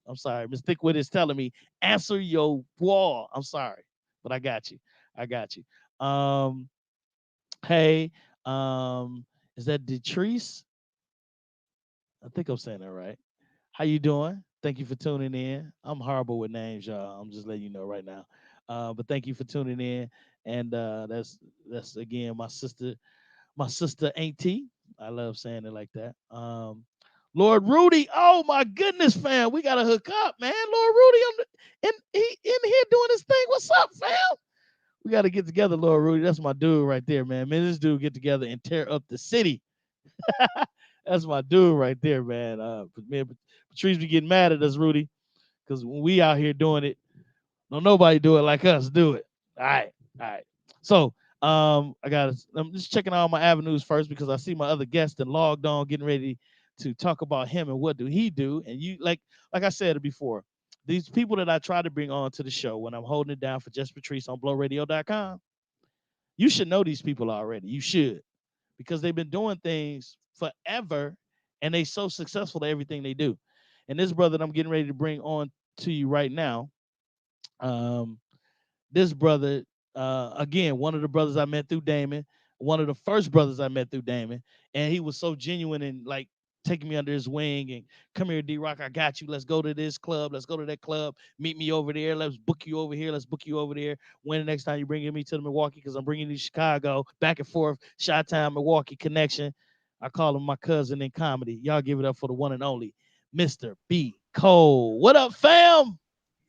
Miss Thickwit is telling me answer your wall. I'm sorry, but I got you. I got you. Hey, is that Detrice? I think I'm saying that right. How you doing? Thank you for tuning in. I'm horrible with names, y'all. I'm just letting you know right now. But thank you for tuning in. And that's again my sister Auntie. I love saying it like that. Lord Rudy, oh my goodness, fam, we gotta hook up, man. Lord Rudy, he in here doing his thing. What's up, fam? We gotta get together, Lord Rudy. That's my dude right there, man. Man, this dude get together and tear up the city. That's my dude right there, man. Man, Patrice be getting mad at us, Rudy, because when we out here doing it, don't nobody do it like us. Do it. All right. So I'm just checking out my avenues first because I see my other guest and logged on, getting ready to talk about him and what do he do. And you like I said before, these people that I try to bring on to the show when I'm holding it down for JustPatrice on blowradio.com, you should know these people already. You should, because they've been doing things forever and they so successful at everything they do. And this brother that I'm getting ready to bring on to you right now, um, this brother, again, one of the brothers I met through Damon, one of the first brothers I met through Damon, and he was so genuine and like taking me under his wing and come here, D-Rock, I got you. Let's go to this club. Let's go to that club. Meet me over there. Let's book you over here. Let's book you over there. When the next time you bringing me to the Milwaukee, because I'm bringing you to Chicago, back and forth, Chi-Town, Milwaukee connection. I call him my cousin in comedy. Y'all give it up for the one and only Mr. B. Cole. What up, fam?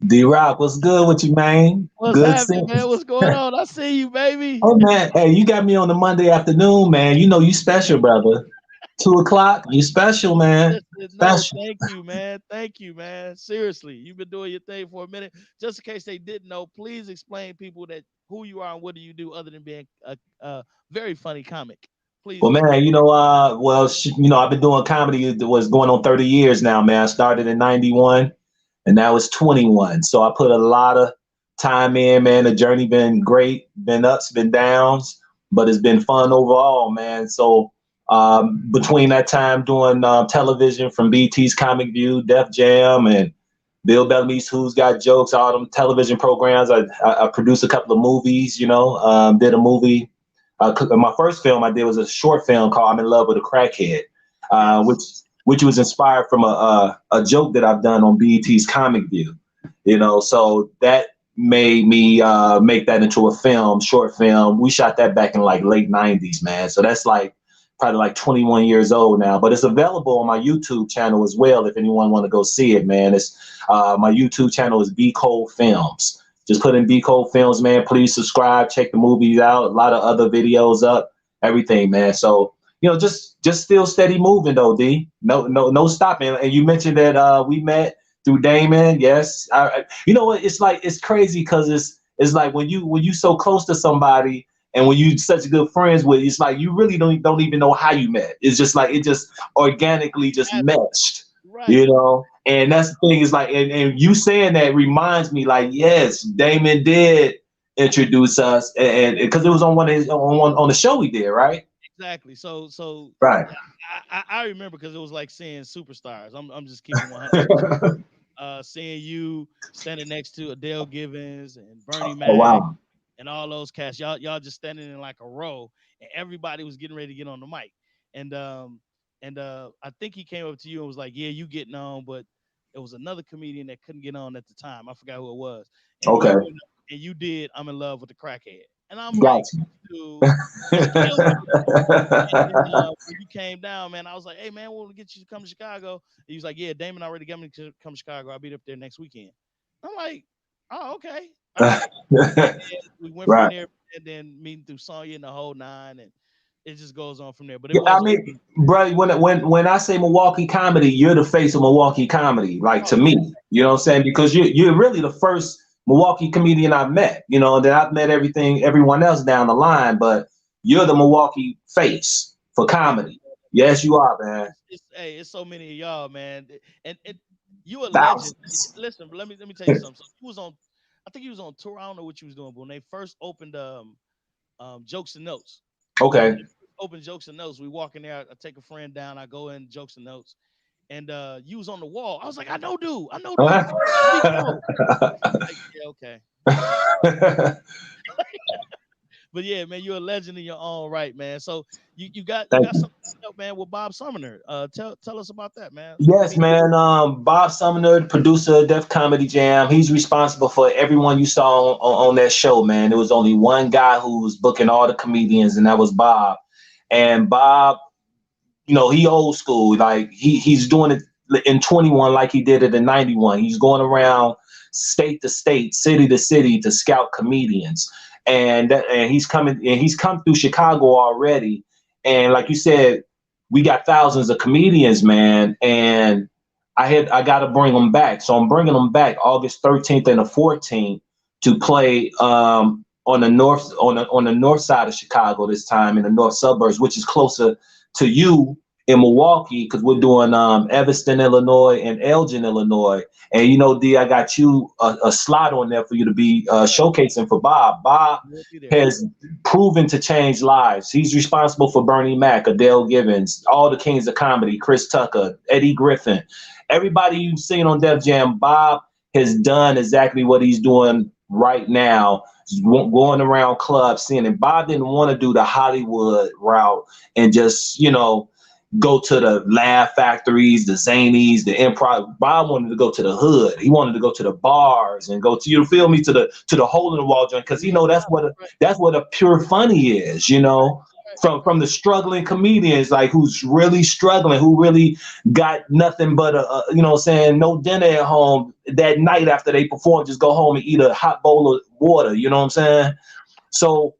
D-Rock, what's good with you, man? What's Good happening, sense. man? What's going on? I see you, baby. Oh man, hey, you got me on the Monday afternoon, man. You know you special, brother. 2 o'clock, you special, man. Listen, no, Special. thank you, man. Thank you, man. Seriously, you've been doing your thing for a minute. Just in case they didn't know, please explain people that who you are and what do you do other than being a very funny comic. Please Well, explain. man, I've been doing comedy. It was going on 30 years now, man. I started in '91, and now it's 21. So I put a lot of time in, man. The journey been great, been ups, been downs, but it's been fun overall, man. So between that time doing television from BT's Comic View, Def Jam, and Bill Bellamy's Who's Got Jokes, all them television programs. I produced a couple of movies, did a movie. My first film I did was a short film called I'm in Love with a Crackhead, which Yes. which was inspired from a joke that I've done on BET's Comic View. So that made me make that into a film, short film. We shot that back in like late '90s, man. So that's like probably like 21 years old now, but it's available on my YouTube channel as well. If anyone want to go see it, man, it's my YouTube channel is B Cole Films. Just put in B Cole Films, man. Please subscribe, check the movies out. A lot of other videos up, everything, man. So just still steady moving though, D. No stopping. And you mentioned that we met through Damon. Yes, you know what? It's like it's crazy because it's like when you so close to somebody and when you such good friends with, it's like you really don't even know how you met. It's just like it just organically just meshed, Right. And that's the thing is like, and you saying that reminds me, like, yes, Damon did introduce us, and because it was on one of his, on the show we did, right? Exactly. So Right. I remember because it was like seeing superstars. I'm just keeping 100 with you. Seeing you standing next to Adele Givens and Bernie Oh Mac wow. and all those cats. Y'all just standing in like a row, and everybody was getting ready to get on the mic. And I think he came up to you and was like, "Yeah, you getting on," but it was another comedian that couldn't get on at the time. I forgot who it was. And Okay. you went up and you did "I'm in Love with the Crackhead," and I'm like, Gotcha. "Dude, is killing it." And then when you came down, man, I was like, "Hey, man, we'll get you to come to Chicago." And he was like, "Yeah, Damon already got me to come to Chicago. I'll be up there next weekend." I'm like, oh, okay, all right. We went from Right. there, and then meeting through Sonya and the whole nine, and it just goes on from there. But it Yeah, I was mean, bro, when I say Milwaukee comedy, you're the face of Milwaukee comedy, like oh, to me. You know what I'm saying? Because you're really the first Milwaukee comedian I've met. You know, that I've met everyone else down the line, but you're the Milwaukee face for thank comedy. you. Yes, you are, man. Hey, it's so many of y'all, man, and you a legend. Thousands. Listen, but let me tell you something. So you was on, I think you was on tour. I don't know what you was doing, but when they first opened Jokes and Notes, when Okay. they first opened Jokes and Notes, we walk in there. I take a friend down. I go in Jokes and Notes, and you was on the wall. I was like, I know dude. Let me go. Like, yeah, okay, all right. But yeah, man, you're a legend in your own right, man. So you Thank got you. something coming up, man, with Bob Sumner. Tell us about that, man. Yes, man. Bob Sumner, producer of Def Comedy Jam, he's responsible for everyone you saw on that show, man. There was only one guy who was booking all the comedians, and that was Bob. And Bob, he old school. Like he's doing it in 21 like he did it in 91. He's going around state to state, city to city to scout comedians. And he's come through Chicago already. And like you said, we got thousands of comedians, man. And I got to bring them back. So I'm bringing them back August 13th and the 14th to play on the north side of Chicago this time in the north suburbs, which is closer to you in Milwaukee, because we're doing Evanston, Illinois, and Elgin, Illinois. And D, I got you a slot on there for you to be showcasing for Bob. Bob We'll be there. has proven to change lives. He's responsible for Bernie Mac, Adele Givens, all the kings of comedy, Chris Tucker, Eddie Griffin. Everybody you've seen on Def Jam, Bob has done exactly what he's doing right now, going around clubs, seeing it. Bob didn't want to do the Hollywood route and just, go to the Laugh Factories, the Zanies, the Improv. Bob wanted to go to the hood. He wanted to go to the bars and go to, you feel me, to the hole in the wall joint, because that's what a pure funny is, from the struggling comedians, like who's really struggling, who really got nothing but no dinner at home that night after they perform, just go home and eat a hot bowl of water, you know what I'm saying? So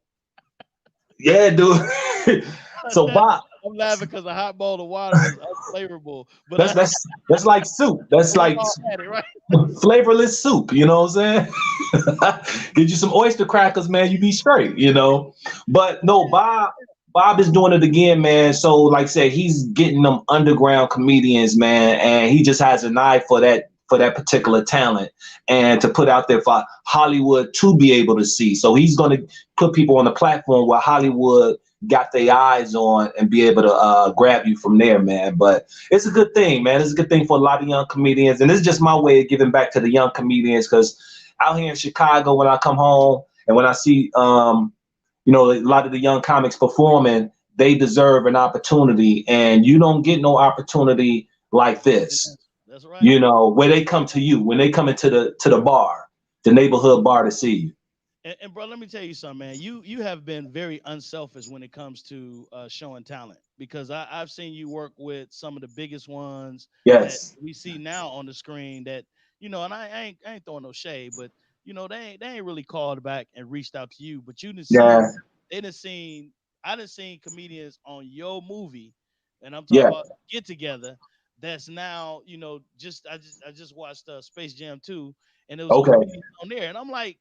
yeah, dude. So Bob, I'm laughing because a hot bowl of water is unflavorable. But that's like soup. That's we like all had it, right? flavorless soup. You know what I'm saying? Get you some oyster crackers, man. You be straight. But no, Bob is doing it again, man. So like I said, he's getting them underground comedians, man, and he just has an eye for that particular talent and to put out there for Hollywood to be able to see. So he's going to put people on the platform where Hollywood got their eyes on and be able to grab you from there, man. But it's a good thing, man. It's a good thing for a lot of young comedians. And this is just my way of giving back to the young comedians, because out here in Chicago, when I come home and when I see, a lot of the young comics performing, they deserve an opportunity. And you don't get no opportunity like this, That's right. where they come to you, when they come into the bar, the neighborhood bar to see you. And bro, let me tell you something, man. You have been very unselfish when it comes to showing talent, because I've seen you work with some of the biggest ones that Yes. we see now on the screen. That and I ain't throwing no shade, but they ain't really called back and reached out to you. But you didn't see Yeah. they done seen I done seen comedians on your movie, and I'm talking Yeah. about Get Together. That's now I just watched Space Jam 2, and there was a Okay. comedian on there, and I'm like,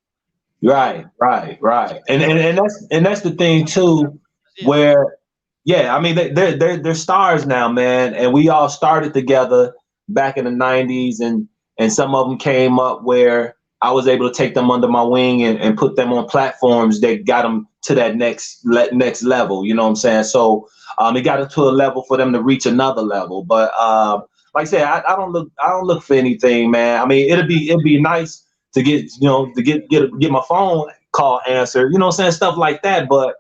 yo, Right. And that's the thing too, yeah, where yeah, I mean they're stars now, man, and we all started together back in the '90s, and some of them came up where I was able to take them under my wing and put them on platforms that got them to that next level. You know what I'm saying? So it got it to a level for them to reach another level. But like I said, I don't look for anything, man. I mean, it'd be nice to get my phone call answered. You know what I'm saying? Stuff like that. But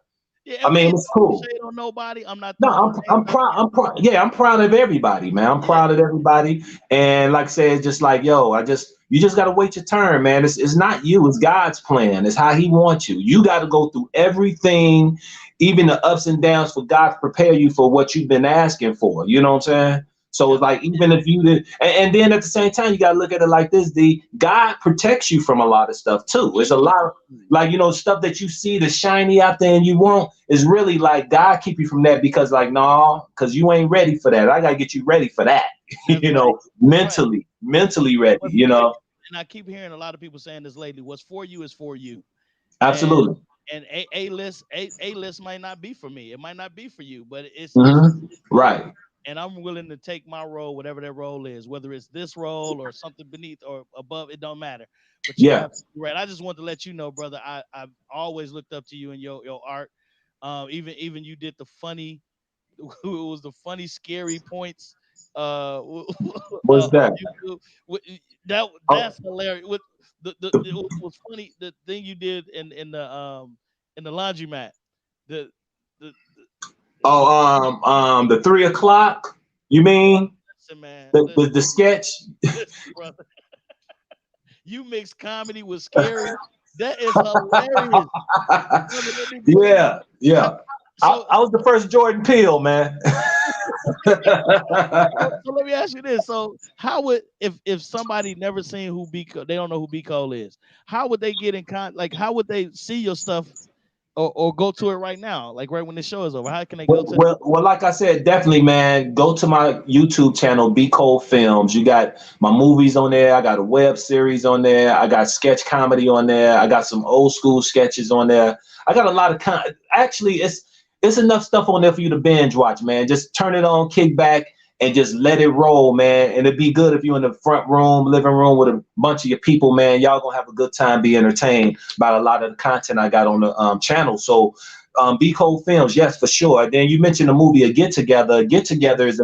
yeah. I And we mean, ain't it's throwing no cool. shade on nobody. I'm not No, throwing no I'm names out proud. Yeah, I'm proud of everybody, man. I'm there. Yeah, proud of everybody. And like I said, it's just like, yo, you just gotta wait your turn, man. It's not you, it's God's plan. It's how He wants you. You got to go through everything, even the ups and downs, for God to prepare you for what you've been asking for. You know what I'm saying? So Yeah. it's like even if you did, and then at the same time, you gotta look at it like this: the God protects you from a lot of stuff too. It's a lot of like stuff that you see the shiny out there and you want is really like God keep you from that because like no, because you ain't ready for that. I gotta get you ready for that. That's right. That's right. Mentally ready. What's for you, and I keep hearing a lot of people saying this lately. What's for you is for you, and Absolutely. A list might not be for me. It might not be for you, but it's for you. Right. And I'm willing to take my role, whatever that role is, whether it's this role or something beneath or above. It don't matter. But you're Yeah. absolutely right. I just want to let you know, brother. I've always looked up to you and your art. Even you did the funny it was the funny, scary points What's on that? YouTube. That Oh, that's hilarious. With it was funny the thing you did in the laundromat. The the, the the 3 o'clock. You mean listen, man, the sketch? listen, brother. You mix comedy with scary. That is hilarious, brother. Let me tell you. Yeah, How, yeah. I, so I was the first Jordan Peele, man. so let me ask you this. So how would if somebody never seen who they don't know who B Cole is, how would they get in like how would they see your stuff or go to it right now? Like right when the show is over. How can they go to Well, like I said, definitely, man. Go to my YouTube channel, Be Cold Films. You got my movies on there. I got a web series on there. I got sketch comedy on there. I got some old school sketches on there. I got a lot of actually, it's enough stuff on there for you to binge watch, man. Just turn it on, kick back, and just let it roll, man. And it'd be good if you're in the front room, living room with a bunch of your people, man. Y'all gonna have a good time, be entertained by a lot of the content I got on the channel. So Be Cold Films, yes, for sure. Then you mentioned the movie A Get Together. Get Together is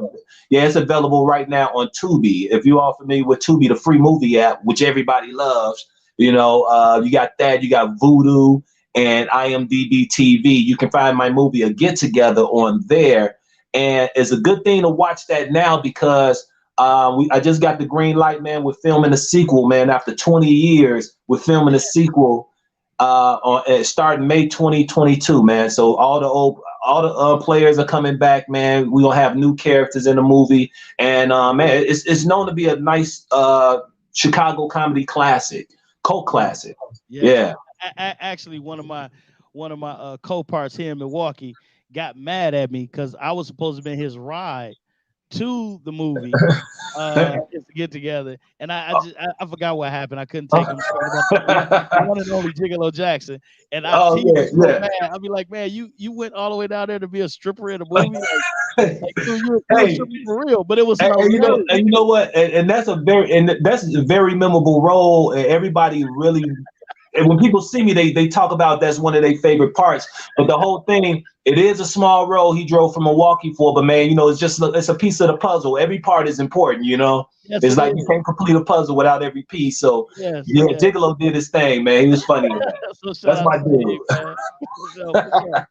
it's available right now on Tubi. If you are familiar with Tubi, the free movie app, which everybody loves, you got that. You got Vudu and IMDb TV. You can find my movie A Get Together on there, and it's a good thing to watch that now because I just got the green light, man. We're filming a sequel, man. After 20 years, we're filming a sequel starting May 2022, man. So all the players are coming back, man. We gonna have new characters in the movie, and man, it's known to be a nice Chicago comedy classic, cult yeah, classic. yeah. Yeah. Actually one of my co-parts here in Milwaukee got mad at me because I was supposed to be his ride to the movie just to get together. And I forgot what happened. I couldn't take him talking about the one and only Gigolo Jackson. And Oh he yeah, was so yeah. mad. I'd be like, man, you went all the way down there to be a stripper in a movie? hey, Like dude, you a stripper for real. But it was hilarious. and you know what, and that's a very memorable role, and everybody really. And when people see me, they talk about that's one of their favorite parts. But the whole thing, it is a small role he drove from Milwaukee for. But man, it's a piece of the puzzle. Every part is important. Yes, It's it like is. you can't complete a puzzle without every piece. So Yes, yeah, yes. Gigolo did his thing, man. He was funny in that. So shout That's out my to Big, dude. man. For sure, for sure.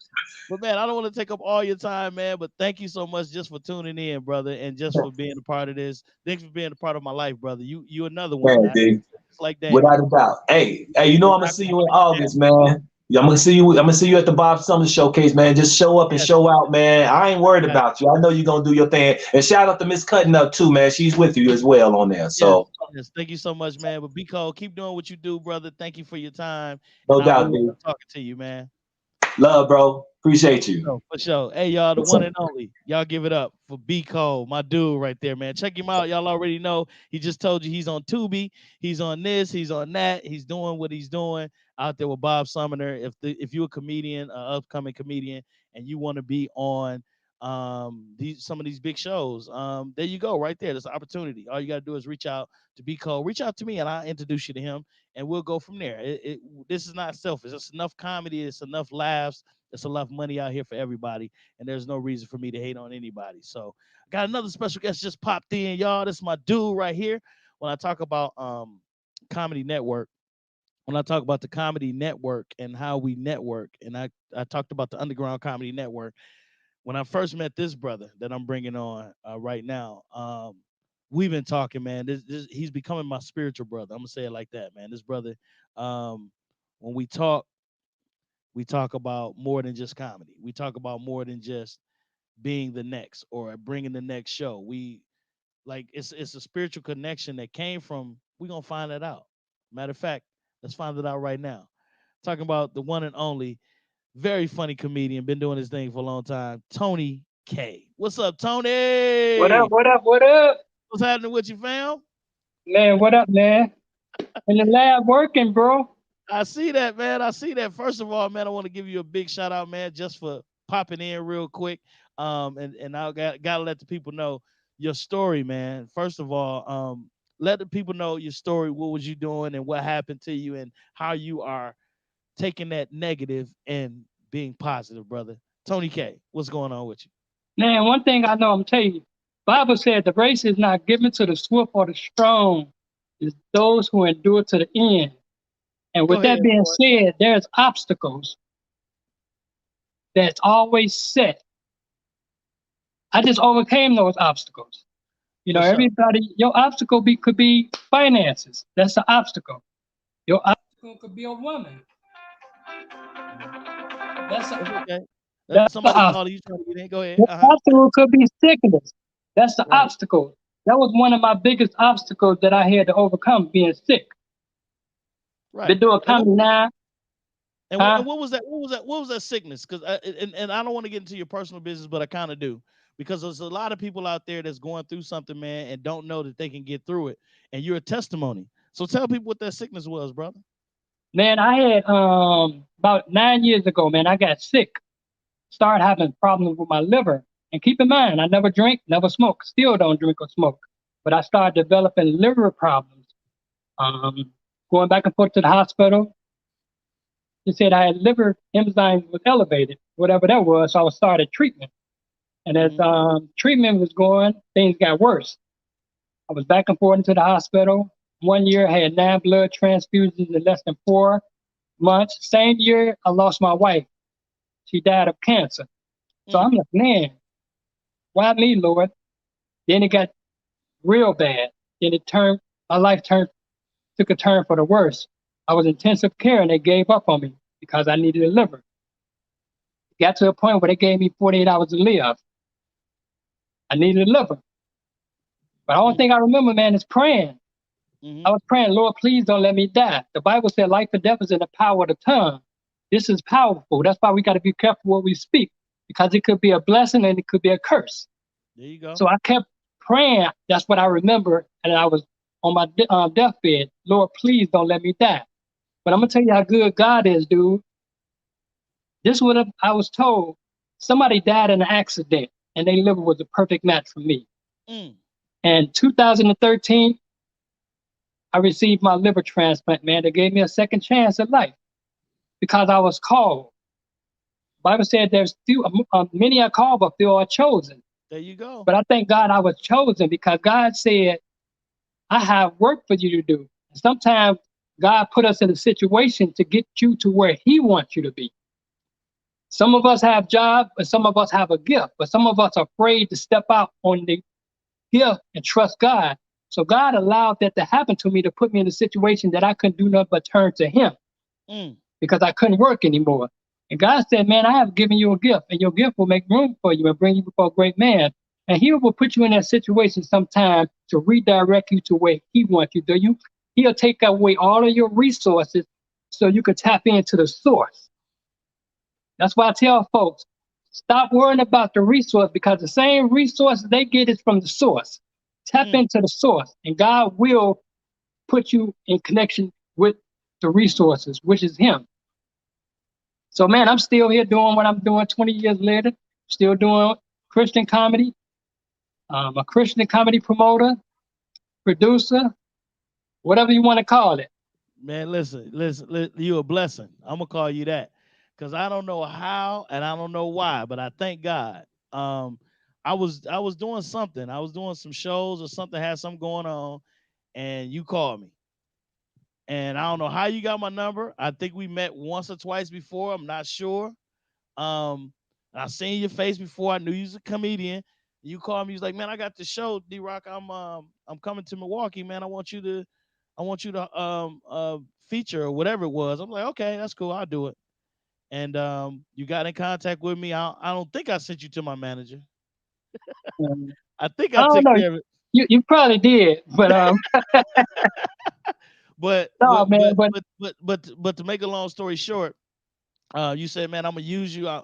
But man, I don't want to take up all your time, man. But thank you so much just for tuning in, brother, and just for being a part of this. Thanks for being a part of my life, brother. You another one, Man, man. dude. Just like Daniel. Without a doubt. Hey, We I'm gonna rock see you out in like a August, man. Yeah, I'm gonna see you at the Bob Summer Showcase, man. Just show up and Yes, show out, man. I ain't worried yes, about you. I know you're gonna do your thing. And shout out to Miss Cutting Up too, man. She's with you as well on there. yes, So yes. Thank you so much, man. But be cold. Keep doing what you do, brother. Thank you for your time, and no I doubt, will dude. love talking to you, man. Love, bro. Appreciate you. Oh, for sure. Hey, y'all, the What's one up? and only. Y'all give it up for B Cole, my dude right there, man. Check him out. Y'all already know. He just told you he's on Tubi. He's on this. He's on that. He's doing what he's doing out there with Bob Summoner. If you're a comedian, an upcoming comedian, and you want to be on some of these big shows, there you go, right there. There's an opportunity. All you gotta do is reach out to B Cole. Reach out to me, and I'll introduce you to him, and we'll go from there. This is not selfish. It's enough comedy. It's enough laughs. There's enough money out here for everybody, and there's no reason for me to hate on anybody. So, I got another special guest just popped in, y'all. This is my dude right here. When I talk about comedy network, when I talk about the comedy network and how we network, and I talked about the underground comedy network. When I first met this brother that I'm bringing on right now, we've been talking, man. He's becoming my spiritual brother. I'm gonna say it like that, man. This brother, um, when we talk about more than just comedy. We talk about more than just being the next or bringing the next show. Like it's a spiritual connection that came from. We're gonna find that out. Matter of fact, let's find it out right now. Talking about the one and only, very funny comedian, been doing his thing for a long time, Tony K. What's up, What up? Tony? What up? What up? What's happening with you, fam? Man, what up, man? In the lab working, bro. I see that, man. I see that. First of all, man, I want to give you a big shout out, man, just for popping in real quick. And I gotta let the people know your story, man. First of all, let the people know your story. What was you doing, and what happened to you, and how you are taking that negative and being positive, brother. Tony K, what's going on with you? Man, one thing I know, I'm telling you, Bible said the race is not given to the swift or the strong, it's those who endure to the end. And Go with that ahead, being boy. said, there's obstacles that's always set. I just overcame those obstacles. You know, What's up? everybody, your obstacle could be finances. That's the obstacle. Your obstacle could be a woman. That's It's a, okay. That's that's the somebody obstacle. calling you trying to get in. Go ahead. The Uh-huh. obstacle could be sickness. That's the Right. obstacle. That was one of my biggest obstacles that I had to overcome, being sick. Been Right. doing And what comedy now, huh? and what was that? What was that? What was that sickness? Because and I don't want to get into your personal business, but I kind of do, because there's a lot of people out there that's going through something, man, and don't know that they can get through it. And you're a testimony. So tell people what that sickness was, brother. Man, I had about 9 years ago, man, I got sick. Started having problems with my liver. And keep in mind, I never drink, never smoke, still don't drink or smoke. But I started developing liver problems. Um, Going back and forth to the hospital, they said I had liver enzymes was elevated, whatever that was. So I started treatment. And as Mm-hmm. treatment was going, things got worse. I was back and forth into the hospital. 1 year, I had 9 blood transfusions in less than 4 months. Same year, I lost my wife. She died of cancer. So Mm. I'm like, man, why me, Lord? Then it got real bad. Then my life took a turn for the worse. I was intensive care and they gave up on me because I needed a liver. It got to a point where they gave me 48 hours to live. I needed a liver. But the only Mm. thing I remember, man, is praying. Mm-hmm. I was praying, Lord, please don't let me die. The Bible said life and death is in the power of the tongue. This is powerful. That's why we got to be careful what we speak, because it could be a blessing and it could be a curse. There you go. So I kept praying. That's what I remember. And I was on my deathbed. Lord, please don't let me die. But I'm going Mm. to tell you how good God is, dude. This is what I was told. Somebody died in an accident and their liver was a perfect match for me. Mm. And 2013, I received my liver transplant, man. They gave me a second chance at life because I was called. The Bible said there's few, many are called, but few are chosen. There you go. But I thank God I was chosen because God said, I have work for you to do. Sometimes God put us in a situation to get you to where He wants you to be. Some of us have jobs, but some of us have a gift, but some of us are afraid to step out on the gift and trust God. So God allowed that to happen to me to put me in a situation that I couldn't do nothing but turn to Him Mm. because I couldn't work anymore. And God said, man, I have given you a gift, and your gift will make room for you and bring you before a great man. And He will put you in that situation sometime to redirect you to where He wants you. He'll take away all of your resources so you can tap into the source. That's why I tell folks, stop worrying about the resource because the same resources they get is from the source. Tap Mm. into the source, and God will put you in connection with the resources, which is Him. So, man, I'm still here doing what I'm doing 20 years later, still doing Christian comedy. I'm a Christian comedy promoter, producer, whatever you want to call it. Man, listen, you a blessing. I'm gonna call you that, because I don't know how and I don't know why, but I thank God. Um, I was doing something. I was doing some shows or something, had something going on, and you called me. And I don't know how you got my number. I think we met once or twice before. I'm not sure. Um, I seen your face before. I knew you was a comedian. You called me. You was like, man, I got the show, D-Rock. I'm coming to Milwaukee, man. I want you to feature or whatever it was. I'm like, okay, that's cool. I'll do it. And you got in contact with me. I don't think I sent you to my manager. Um, I think I I don't took know. care of it. You probably did, but But no, man. but to make a long story short, you said, man, I'm gonna use you. I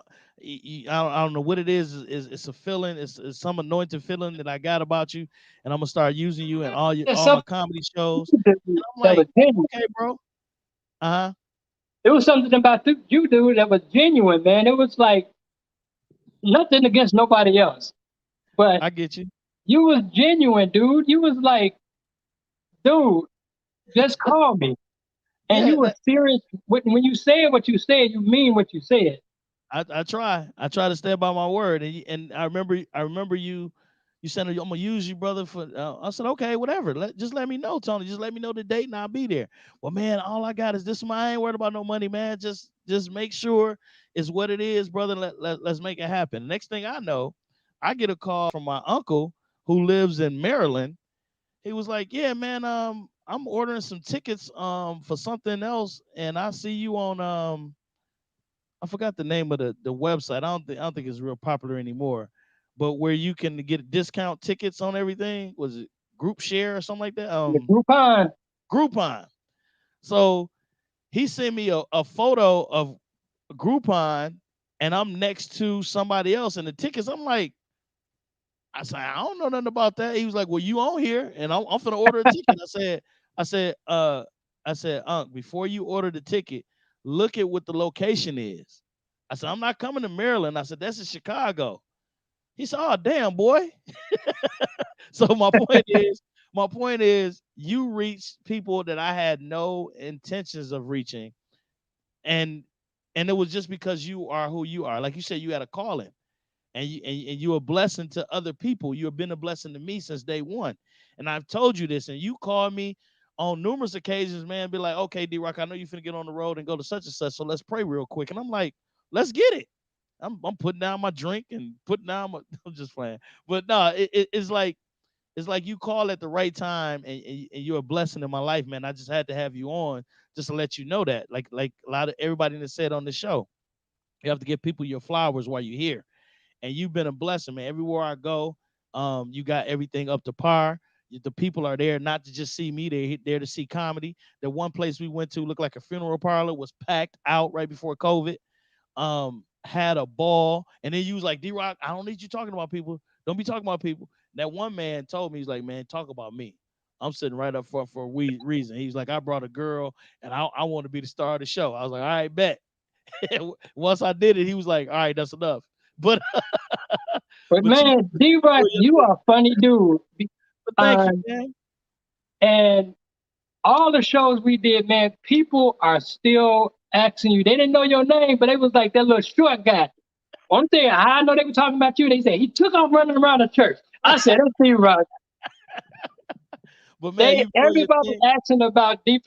don't know what it is. It's a feeling. It's some anointed feeling that I got about you, and I'm gonna start using you in There's all my something comedy shows. that And I'm was like, genuine. okay, bro. Uh huh. There was something about you, dude, that was genuine, man. It was like nothing against nobody else, but I get you. you was genuine, dude. You was like, dude, just call me. And Yeah, you were serious. When you said what you said, you mean what you said. I try. I try to stand by my word. And I remember you said, I'm gonna use you, brother. For I said, okay, whatever. Just let me know, Tony. Just let me know the date, and I'll be there. Well, man, all I got is this. I ain't worried about no money, man. Just make sure it's what it is, brother. Let's make it happen. Next thing I know, I get a call from my uncle who lives in Maryland. He was like, yeah, man, I'm ordering some tickets for something else, and I see you on I forgot the name of the website. I don't think it's real popular anymore, but where you can get discount tickets on everything. Was it Group Share or something like that? The Groupon. Groupon. So he sent me a photo of Groupon, and I'm next to somebody else, and the tickets. I'm like, I said, I don't know nothing about that. He was like, well, you on here, and I'm finna order a ticket. I said, Unc, before you order the ticket, look at what the location is. I said, I'm not coming to Maryland. I said, that's in Chicago. He said, oh, damn, boy. So my point is, you reached people that I had no intentions of reaching, and it was just because you are who you are. Like you said, you had a calling, and you're a blessing to other people. You have been a blessing to me since day one, and I've told you this. And you called me on numerous occasions, man. Be like, okay, D-Rock, I know you finna get on the road and go to such and such, so let's pray real quick. And I'm like, let's get it. I'm putting down my drink and putting down my. I'm just playing, but no, it's like you call at the right time, and you're a blessing in my life, man. I just had to have you on just to let you know that, like a lot of everybody that said on the show, you have to give people your flowers while you're here, and you've been a blessing, man. Everywhere I go, you got everything up to par. The people are there not to just see me; they're there to see comedy. The one place we went to looked like a funeral parlor, was packed out right before COVID. Had a ball, and then you was like, D-Rock, I don't need you talking about people. Don't be talking about people. That one man told me, he's like, man, talk about me. I'm sitting right up for a reason. He's like, I brought a girl, and I want to be the star of the show. I was like, all right, bet. Once I did it, he was like, all right, that's enough. But But but you, man, D-Rock, you are a funny dude. but thank you, man. And all the shows we did, man, people are still asking you. They didn't know your name, but they was like that little short guy. One thing, how I know they were talking about you, they said, he took off running around the church. I said, that's D-Rock. But man, you doing your Everybody thing. asking about deep.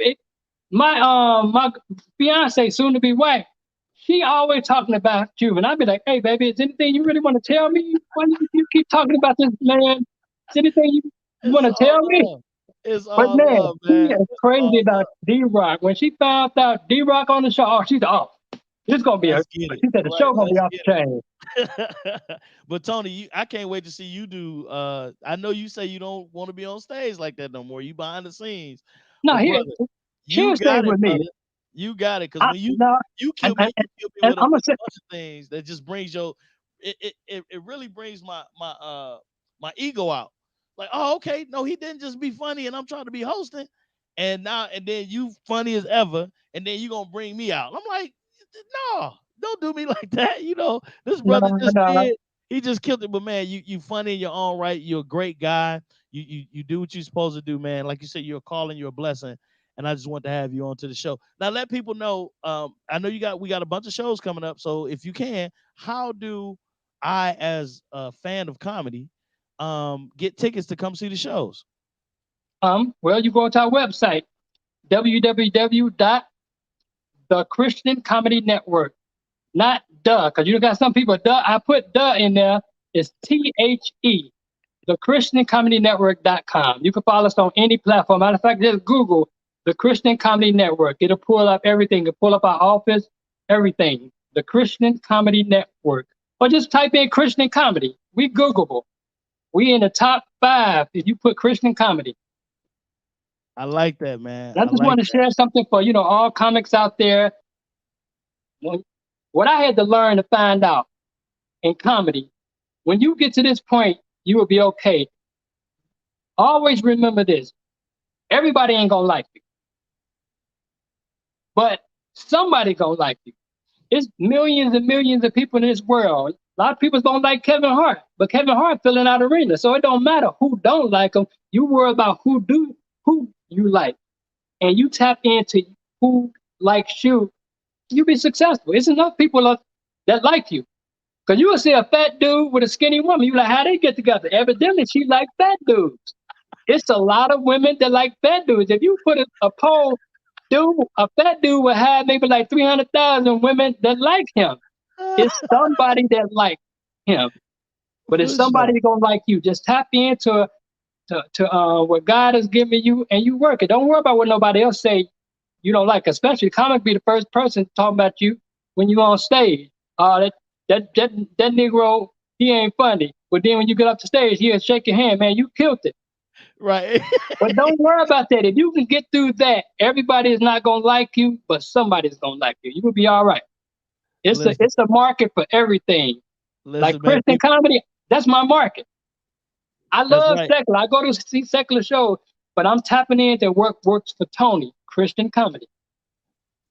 My fiance, soon to be wife, she always talking about you, and I'd be like, "Hey, baby, is anything you really want to tell me? Why you keep talking about this man? Is anything you It's want to all tell me?" love. It's But all man, love, she man. is It's crazy all about love. D-Rock. When she found out D-Rock on the show, oh, she's off. It's gonna be Let's get it. she said the Right, show gonna be let's off get the chain. it. But Tony, I can't wait to see you do. I know you say you don't want to be on stage like that no more. You behind the scenes, No, but brother, she'll you stay got it, with me. brother. You got it. Because when No, you and, kill me, and, you kill me and with a I'm gonna say, bunch of things that just brings your. It really brings my ego out. Like, oh, okay, no, he didn't just be funny, and I'm trying to be hosting, and then you funny as ever, and then you gonna bring me out. I'm like, no, don't do me like that. This no, brother just no. did. He just killed it. But man, you funny in your own right. You're a great guy. You do what you're supposed to do, man. Like you said, you're a calling, you're a blessing. And I just want to have you on to the show. Now let people know. I know we got a bunch of shows coming up. So if you can, how do I, as a fan of comedy, get tickets to come see the shows? Well, you go to our website, www.thechristiancomedynetwork. Not duh, because you got some people, duh, I put duh in there. It's THE, thechristiancomedynetwork.com. You can follow us on any platform. Matter of fact, just Google the Christian Comedy Network. It'll pull up everything. It'll pull up our office, everything. The Christian Comedy Network. Or just type in Christian comedy. We Googleable. We in the top 5 if you put Christian comedy. I like that, man. And I I just like want to that. share something for, all comics out there. What I had to learn to find out in comedy, when you get to this point, you will be okay. Always remember this. Everybody ain't gonna like you, but somebody gonna like you. It's millions and millions of people in this world. A lot of people don't like Kevin Hart, but Kevin Hart filling out arena. So it don't matter who don't like him. You worry about who you like. And you tap into who likes you, you be successful. It's enough people that like you. Because you will see a fat dude with a skinny woman. You like, how they get together? Evidently, she like fat dudes. It's a lot of women that like fat dudes. If you put a poll, a fat dude will have maybe like 300,000 women that like him. It's somebody that like him. But it's For somebody sure. gonna like you. Just tap into what God has given you and you work it. Don't worry about what nobody else say you don't like. Especially comic be the first person talking about you when you on stage. That Negro, he ain't funny. But then when you get up to stage, he'll shake your hand, man, you killed it. Right. But don't worry about that. If you can get through that, everybody is not gonna like you, but somebody's gonna like you. You will be all right. Listen, It's a market for everything. Like listen, man. Christian comedy, that's my market. I That's love right. secular. I go to see secular shows, but I'm tapping into works for Tony, Christian comedy.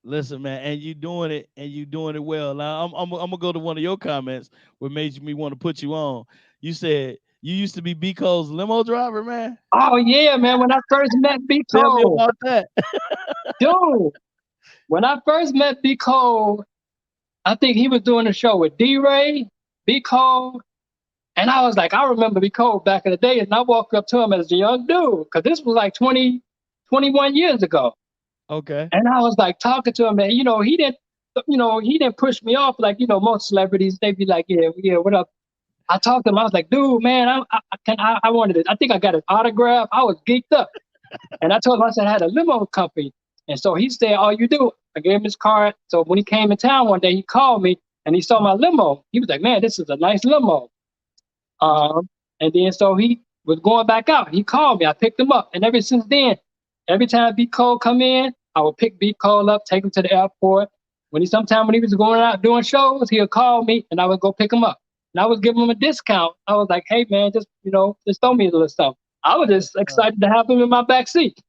Listen, man, and you doing it well. Now, I'm gonna go to one of your comments what made me want to put you on. You said you used to be B Cole's limo driver, man. Oh yeah, man. When I first met B. Tell me Cole, about that. dude, when I first met B. Cole, I think he was doing a show with D-Ray, B. Cole, and I was like, I remember B. Cole back in the day, and I walked up to him as a young dude, because this was like 21 years ago. Okay. And I was like talking to him, and he didn't push me off like most celebrities. They'd be like, yeah, what up? I talked to him. I was like, dude, man, I wanted it. I think I got his autograph. I was geeked up, and I told him I said I had a limo company, and so he said, all you do. I gave him his card. So when he came in town one day, he called me and he saw my limo. He was like, man, this is a nice limo. And then so he was going back out. He called me. I picked him up, and ever since then, every time B Cole come in, I would pick B Cole up, take him to the airport. Sometime when he was going out doing shows, he'll call me, and I would go pick him up. And I was giving him a discount. I was like, hey man, just throw me a little something. I was just excited to have him in my back seat.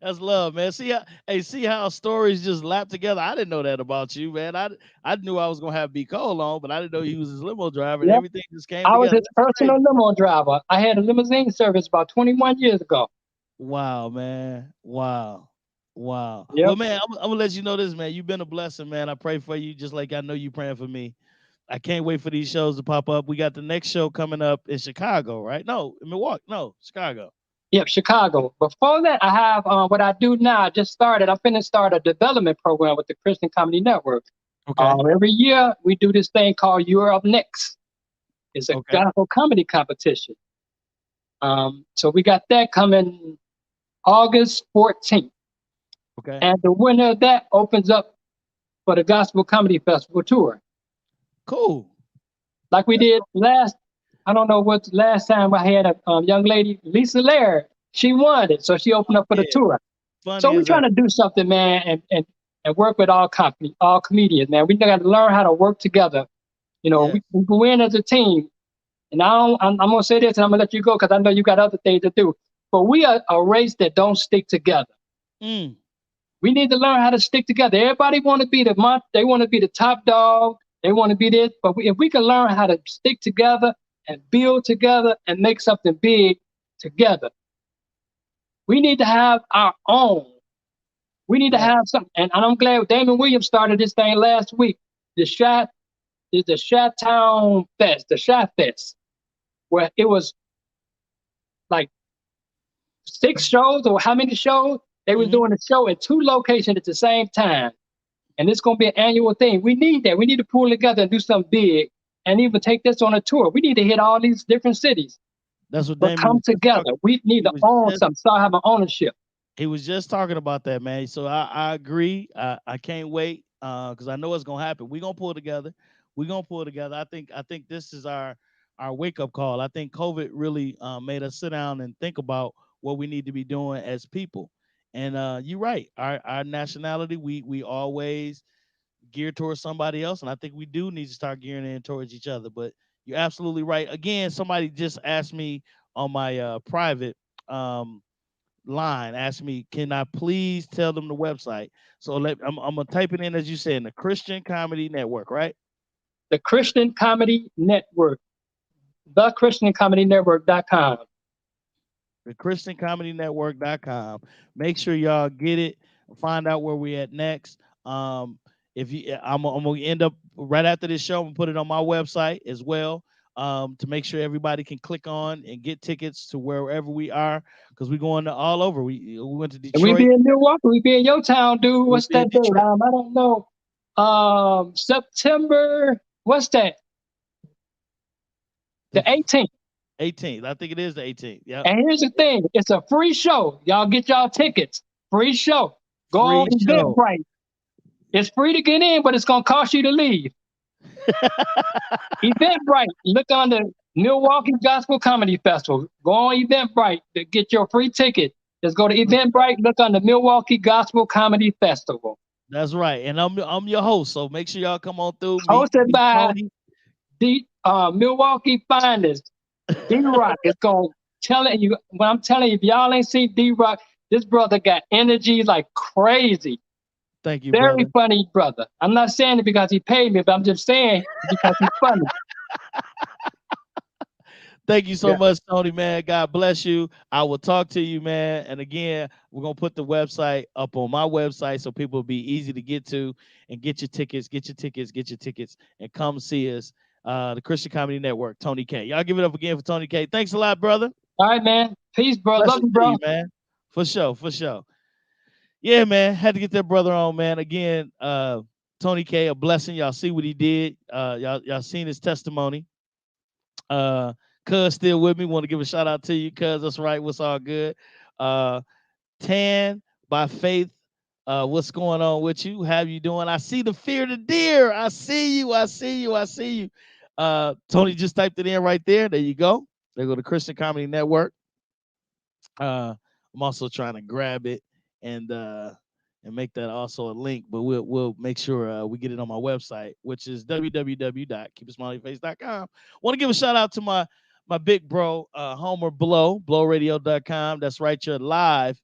That's love, man. See how stories just lap together. I didn't know that about you, man. I knew I was gonna have B Cole on, but I didn't know he was his limo driver, and Yep. everything just came I was together. his That's great. personal limo driver. I had a limousine service about 21 years ago. Wow, man. Wow. Wow. Yep. Well, man, I'm gonna let you know this, man. You've been a blessing, man. I pray for you just like I know you praying for me. I can't wait for these shows to pop up. We got the next show coming up in Chicago, right? No, in Milwaukee. No, Chicago. Yep, Chicago. Before that, I have what I do now. I just started. I'm finna start a development program with the Christian Comedy Network. Okay. Every year we do this thing called You're Up Next. It's a Okay. gospel comedy competition. So we got that coming August 14th. Okay. And the winner of that opens up for the Gospel Comedy Festival tour. Cool. Like we did I don't know what's last time I had a young lady, Lisa Laird. She won it, so she opened up for the tour. Funny So we're as trying that. to do something, man, and work with all comedians, man. We got to learn how to work together. Yes. We can win as a team. And I'm gonna say this, and I'm gonna let you go because I know you got other things to do. But we are a race that don't stick together. Mm. We need to learn how to stick together. Everybody want to be they want to be the top dog. They want to be this. But if we can learn how to stick together and build together and make something big together, we need to have our own. We need to have something. And I'm glad Damon Williams started this thing last week. The Chi-Town Fest, the Chi Fest, where it was like 6 shows or how many shows? They was doing a show at 2 locations at the same time. And it's going to be an annual thing. We need that. We need to pull together and do something big and even take this on a tour. We need to hit all these different cities. That's what But Damon come was just together. talking. We need to own something, start having ownership. He was just talking about that, man. So I agree. I can't wait because I know it's gonna happen. We're gonna pull together. We're gonna pull together. I think this is our our wake up call. I think COVID really made us sit down and think about what we need to be doing as people. And you're right. Our nationality, we always gear towards somebody else, and I think we do need to start gearing in towards each other. But you're absolutely right. Again, somebody just asked me on my private um, line, asked me, can I please tell them the website? So I'm gonna type it in as you said, the Christian Comedy Network, right? The Christian Comedy Network, thechristiancomedynetwork.com. The ChristianComedyNetwork.com. Make sure y'all get it. Find out where we at next. If you, I'm gonna end up right after this show. I'm gonna put it on my website as well. To make sure everybody can click on and get tickets to wherever we are, because we're going to all over. We went to And we be Detroit. in Milwaukee. We be in your town, dude. We'll What's be in that date? Detroit. I don't know. September. What's that? The 18th. 18th. I think it is the 18th. Yeah. And here's the thing: it's a free show. Y'all get y'all tickets. Free show. Go Free on show. Eventbrite. It's free to get in, but it's gonna cost you to leave. Eventbrite. Look on the Milwaukee Gospel Comedy Festival. Go on Eventbrite to get your free ticket. Just go to Eventbrite. Look on the Milwaukee Gospel Comedy Festival. That's right. And I'm your host, so make sure y'all come on through. Hosted by Tony. the Milwaukee finest D-Rock. Is gonna telling you when I'm telling you, if y'all ain't seen D-Rock, this brother got energy like crazy. Thank you, Very brother. funny brother. I'm not saying it because he paid me, but I'm just saying because he's funny. Thank you so Yeah. much, Tony, man. God bless you. I will talk to you, man. And again, we're going to put the website up on my website so people will be easy to get to and get your tickets, and come see us. The Christian Comedy Network, Tony K. Y'all give it up again for Tony K. Thanks a lot, brother. All right, man. Peace, bro. Love Blessings you, to bro. you, man. For sure, for sure. Yeah, man. Had to get that brother on, man. Again, Tony K, a blessing. Y'all see what he did. Y'all seen his testimony. Cuz still with me. Want to give a shout out to you, Cuz. That's right. What's all good? Uh, Tan by Faith. What's going on with you? How you doing? I see the fear the deer. I see you. I see you. I see you. Tony just typed it in right there. There you go. There go the Christian Comedy Network. I'm also trying to grab it and make that also a link, but we'll make sure we get it on my website, which is www.keepasmileyface.com. Want to give a shout out to my big bro, Homer blowradio.com. That's right, you're live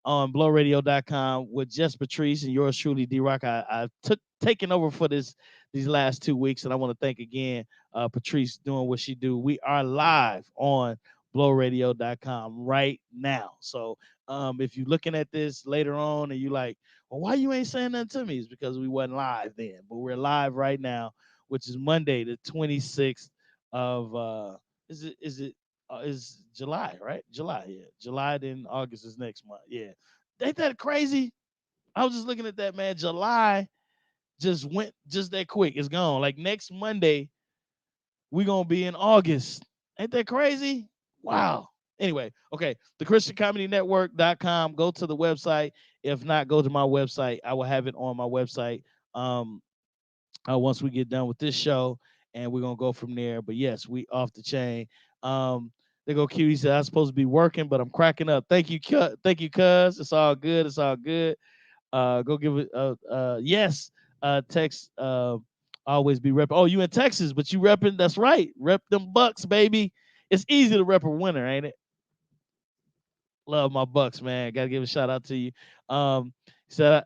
on blowradio.com with JustPatrice and yours truly, D-Rock. I took taken over for these last 2 weeks, and I want to thank again Patrice doing what she do. We are live on blowradio.com right now. So if you're looking at this later on and you like, well, why you ain't saying nothing to me? It's because we wasn't live then, but we're live right now, which is Monday, the 26th of is July, right? July, yeah. July, then August is next month. Yeah. Ain't that crazy? I was just looking at that, man. July just went just that quick. It's gone. Like next Monday, we're gonna be in August. Ain't that crazy? Wow. Anyway, okay. The ChristianComedyNetwork.com. Go to the website. If not, go to my website. I will have it on my website. Once we get done with this show, and we're gonna go from there. But yes, we off the chain. They go Q. He said I'm supposed to be working, but I'm cracking up. Thank you, thank you, cuz. It's all good. It's all good. Go give it. Yes. Text. Always be repping. Oh, you in Texas, but you repping. That's right. Rep them Bucks, baby. It's easy to rep a winner, ain't it? Love my Bucks, man. Gotta give a shout out to you. Said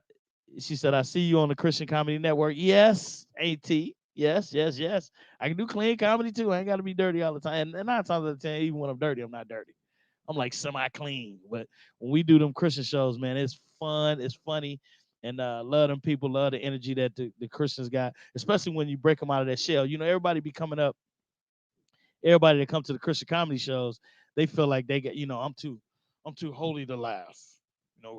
she said, I see you on the Christian Comedy Network. Yes, AT. Yes, yes, yes. I can do clean comedy too. I ain't got to be dirty all the time. And 9 times out of 10, even when I'm dirty, I'm not dirty. I'm like semi-clean. But when we do them Christian shows, man, it's fun. It's funny. And love them people, love the energy that the Christians got, especially when you break them out of that shell. You know, everybody be coming up, everybody that come to the Christian comedy shows, they feel like they get, I'm too holy to laugh.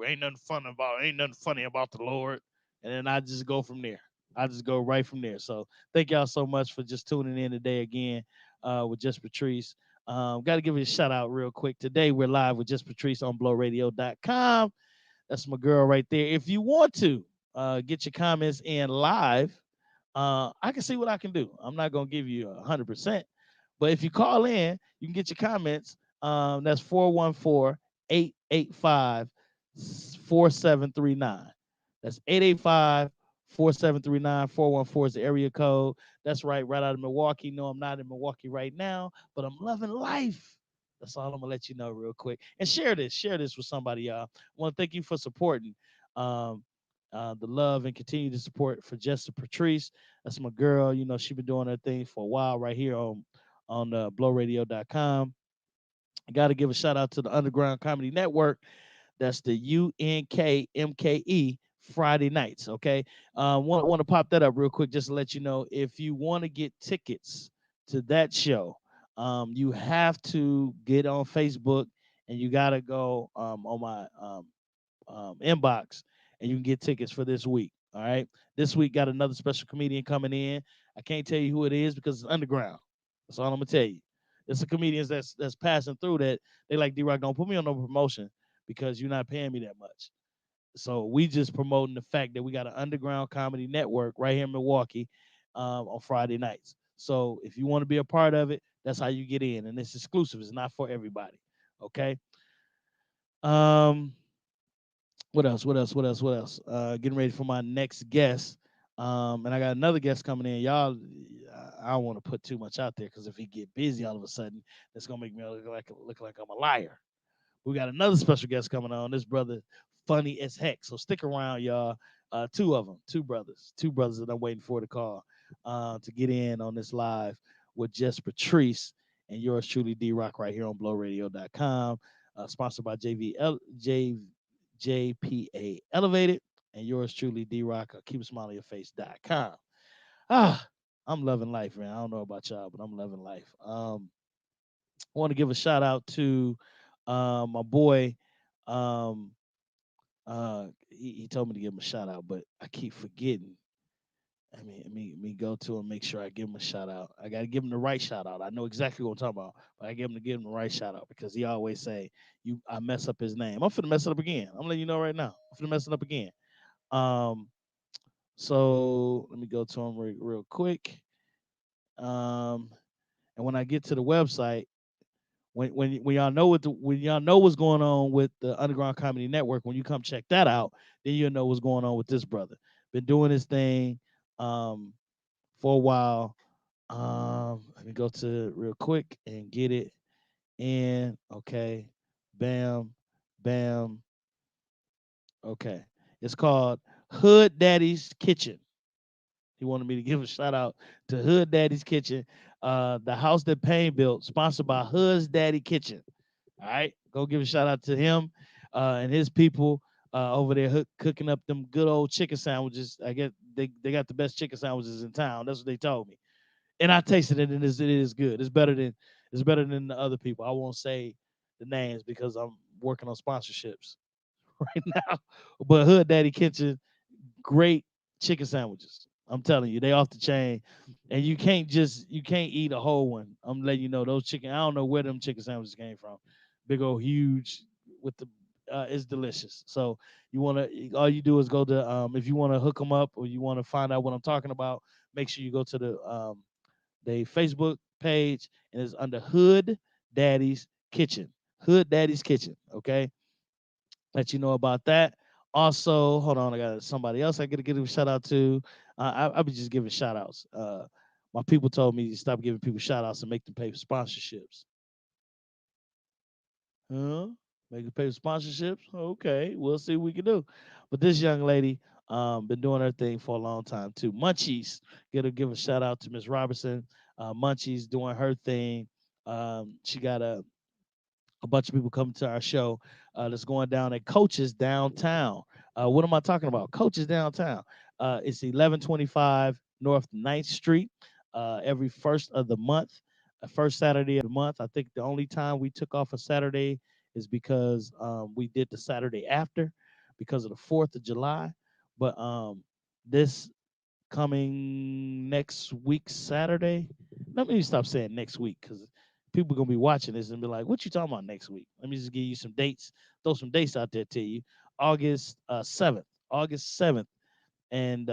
Ain't nothing funny about the Lord. And then I just go from there. I just go right from there. So thank y'all so much for just tuning in today again with Just Patrice. Got to give it a shout out real quick. Today we're live with Just Patrice on blowradio.com. That's my girl right there. If you want to get your comments in live, I can see what I can do. I'm not gonna give you 100%, But if you call in, you can get your comments. That's 414-885-4739. That's 885-4739. 414 is the area code. That's right out of Milwaukee. No, I'm not in Milwaukee right now, but I'm loving life. That's all I'm gonna let you know real quick. And share this with somebody, y'all. I want to thank you for supporting um, the love and continue to support for JustPatrice. That's my girl. You know, she been doing her thing for a while right here on blowradio.com. I got to give a shout out to the Underground Comedy Network. That's the UNKMKE Friday nights. Okay. Want to pop that up real quick just to let you know if you want to get tickets to that show, you have to get on Facebook and you got to go on my inbox and you can get tickets for this week. All right. This week got another special comedian coming in. I can't tell you who it is because it's underground. That's all I'm gonna tell you. It's the comedians that's passing through that they like D-Rock. Don't put me on no promotion because you're not paying me that much. So we just promoting the fact that we got an underground comedy network right here in Milwaukee on Friday nights. So if you want to be a part of it, that's how you get in, and it's exclusive. It's not for everybody. Okay. Um, what else? What else? What else? What else? Getting ready for my next guest. And I got another guest coming in. Y'all, I don't want to put too much out there because if he get busy all of a sudden, that's gonna make me look like I'm a liar. We got another special guest coming on. This brother, funny as heck. So stick around, y'all. Two of them, two brothers that I'm waiting for to call to get in on this live with JustPatrice and yours truly, D-Rock, right here on blowradio.com. Sponsored by JPA Elevated and yours truly, D-Rock, keep a smile on your face.com. Ah, I'm loving life, man. I don't know about y'all, but I'm loving life. I want to give a shout out to my boy. Um, he told me to give him a shout out, but I keep forgetting. Me go to him, make sure I give him a shout out. I gotta give him the right shout out. I know exactly what I'm talking about, but I give him the right shout out because he always say I mess up his name. I'm finna mess it up again. I'm letting you know right now. I'm finna mess it up again. Um, so let me go to him real quick. Um, and when I get to the website, when y'all know when y'all know what's going on with the Underground Comedy Network, when you come check that out, then you'll know what's going on with this brother. Been doing his thing for a while. Let me go to it real quick and get it in. Okay, bam, bam. Okay, it's called Hood Daddy's Kitchen. He wanted me to give a shout out to Hood Daddy's Kitchen, the house that Payne built, sponsored by Hood's Daddy Kitchen. All right, go give a shout out to him and his people over there cooking up them good old chicken sandwiches. I guess they got the best chicken sandwiches in town. That's what they told me, and I tasted it, and it is good. It's better than the other people. I won't say the names because I'm working on sponsorships right now. But Hood Daddy Kitchen, great chicken sandwiches. I'm telling you, they off the chain, and you can't eat a whole one. I'm letting you know those chicken. I don't know where them chicken sandwiches came from. Big old huge with the. It's delicious. So all you do is go to if you want to hook them up or you want to find out what I'm talking about, make sure you go to the Facebook page and it's under Hood Daddy's Kitchen. Hood Daddy's Kitchen. Okay, let you know about that. Also, hold on, I got somebody else I gotta give a shout out to. I'll be just giving shout outs. My people told me to stop giving people shout outs and make them pay for sponsorships. Huh? Make them pay for sponsorships? Okay, we'll see what we can do. But this young lady, been doing her thing for a long time too. Munchies, gotta give a shout out to Miss Robertson. Munchies doing her thing. She got a bunch of people coming to our show that's going down at Coach's downtown. What am I talking about? Coach's downtown. It's 1125 North 9th Street every first of the month, first Saturday of the month. I think the only time we took off a Saturday is because we did the Saturday after because of the 4th of July. But this coming next week Saturday. Let me stop saying next week because people are gonna be watching this and be like, "What you talking about next week?" Let me just give you some dates. Throw some dates out there to you. August 7th, and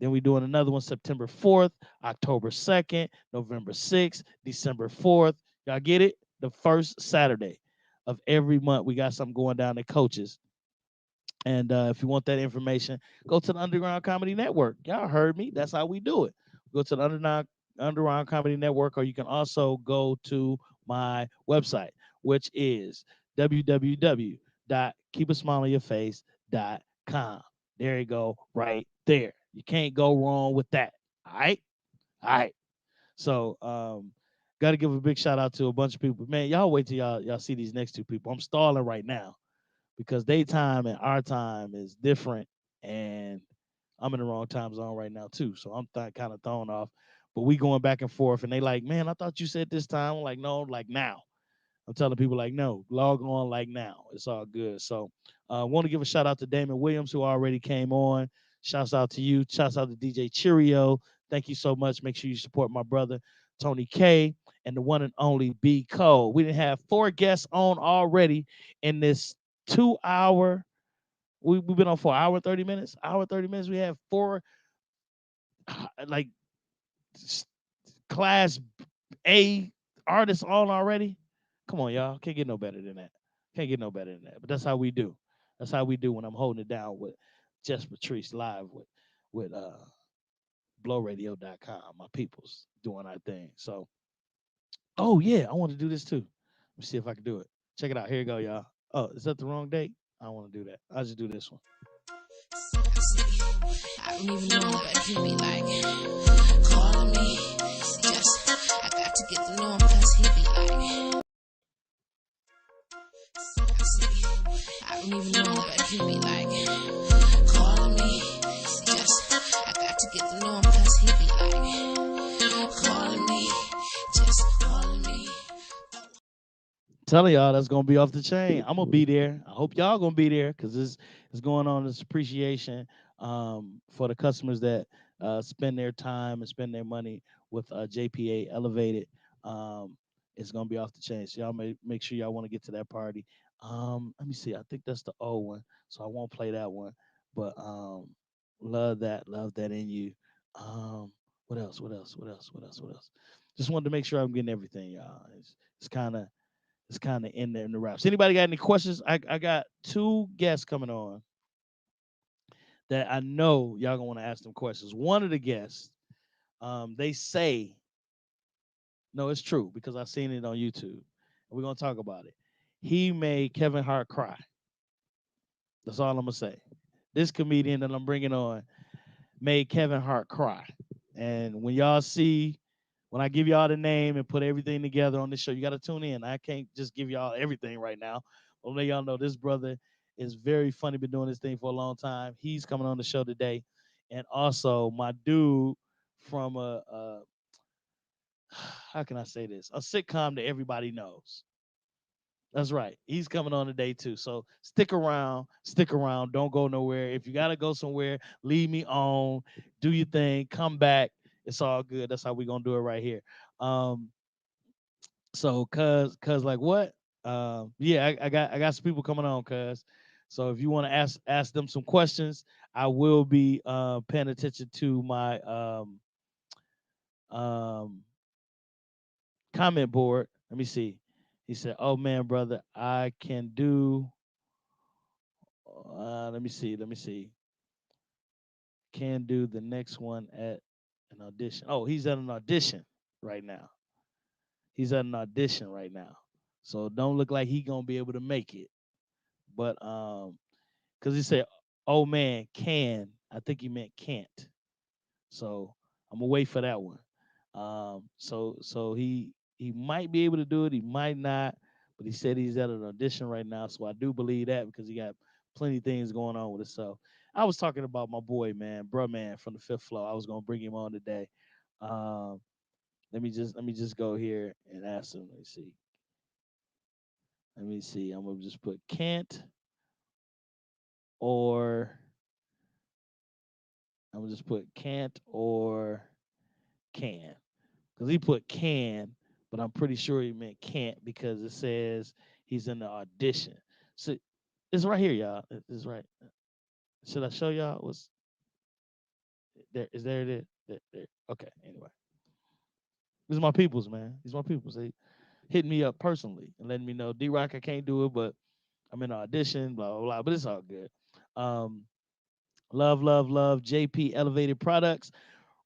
Then we doing another one September 4th, October 2nd, November 6th, December 4th. Y'all get it? The first Saturday of every month, we got something going down at Coaches. And if you want that information, go to the Underground Comedy Network. Y'all heard me. That's how we do it. Go to the Underground Comedy Network, or you can also go to my website, which is www.keepasmileonyourface.com. There you go, right there. You can't go wrong with that. All right? All right. So got to give a big shout out to a bunch of people. Man, y'all wait till y'all see these next two people. I'm stalling right now because their time and our time is different, and I'm in the wrong time zone right now too. So I'm kind of thrown off. But we going back and forth, and they like, man, I thought you said this time. I'm like, no, like now. I'm telling people like, no, log on like now. It's all good. So I want to give a shout out to Damon Williams, who already came on. Shouts out to you. Shouts out to DJ Cheerio. Thank you so much. Make sure you support my brother, Tony K, and the one and only B Cole. We didn't have 4 guests on already in this 2 hour. We've been on for an hour 30 minutes. Hour 30 minutes. We have 4 like class A artists on already. Come on, y'all. Can't get no better than that. Can't get no better than that. But that's how we do. That's how we do when I'm holding it down with JustPatrice live with blowradio.com. My people's doing our thing. So, oh yeah, I want to do this too. Let me see if I can do it. Check it out. Here you go, y'all. Oh, is that the wrong date? I don't want to do that. I'll just do this one. I don't even know if he be like calling me. Just I got to get to know him because he be like. I don't even know if he be like calling me. Just I got to get to know him because he be like calling me. Just calling me. Telling y'all that's gonna be off the chain. I'm gonna be there. I hope y'all gonna be there because this is going on this appreciation for the customers that spend their time and spend their money with JPA Elevated. It's gonna be off the chain. So y'all make sure y'all want to get to that party. Let me see. I think that's the old one, so I won't play that one. But love that in you. What else? What else? What else? What else? What else? Just wanted to make sure I'm getting everything, y'all. It's kind of in there in the wraps. Anybody got any questions? I got 2 guests coming on that I know y'all gonna want to ask them questions. One of the guests, they say, no, it's true because I seen it on YouTube. We're gonna talk about it. He made Kevin Hart cry. That's all I'm gonna say. This comedian that I'm bringing on made Kevin Hart cry. And when y'all see, when I give y'all the name and put everything together on this show, you got to tune in. I can't just give y'all everything right now. I'll let y'all know this brother is very funny, been doing this thing for a long time. He's coming on the show today. And also my dude from how can I say this? A sitcom that everybody knows. That's right. He's coming on today too. So stick around. Stick around. Don't go nowhere. If you gotta go somewhere, leave me on. Do your thing. Come back. It's all good. That's how we gonna do it right here. Um, so cause like what? Yeah, I got some people coming on, cuz. So if you want to ask them some questions, I will be paying attention to my um comment board. Let me see. He said, "Oh man, brother, I can do." Let me see. Let me see. Can do the next one at an audition. Oh, he's at an audition right now. He's at an audition right now. So don't look like he gonna be able to make it. But because he said, "Oh man, can." I think he meant can't. So I'm gonna wait for that one. So he might be able to do it. He might not. But he said he's at an audition right now. So I do believe that because he got plenty of things going on with himself. I was talking about my boy, man, bruh, man, from the fifth floor. I was gonna bring him on today. Um, let me just go here and ask him. Let me see. Let me see. I'm gonna just put can't or I'm gonna just put can't or can. Because he put can, but I'm pretty sure he meant can't because it says he's in the audition. So it's right here, y'all. It's right. Should I show y'all? What's There is there it is. There. Okay. Anyway, these are my peoples, man. These are my peoples. They hitting me up personally and letting me know, D-Rock, I can't do it, but I'm in an audition, blah blah blah. But it's all good. Um, love. JP Elevated Products.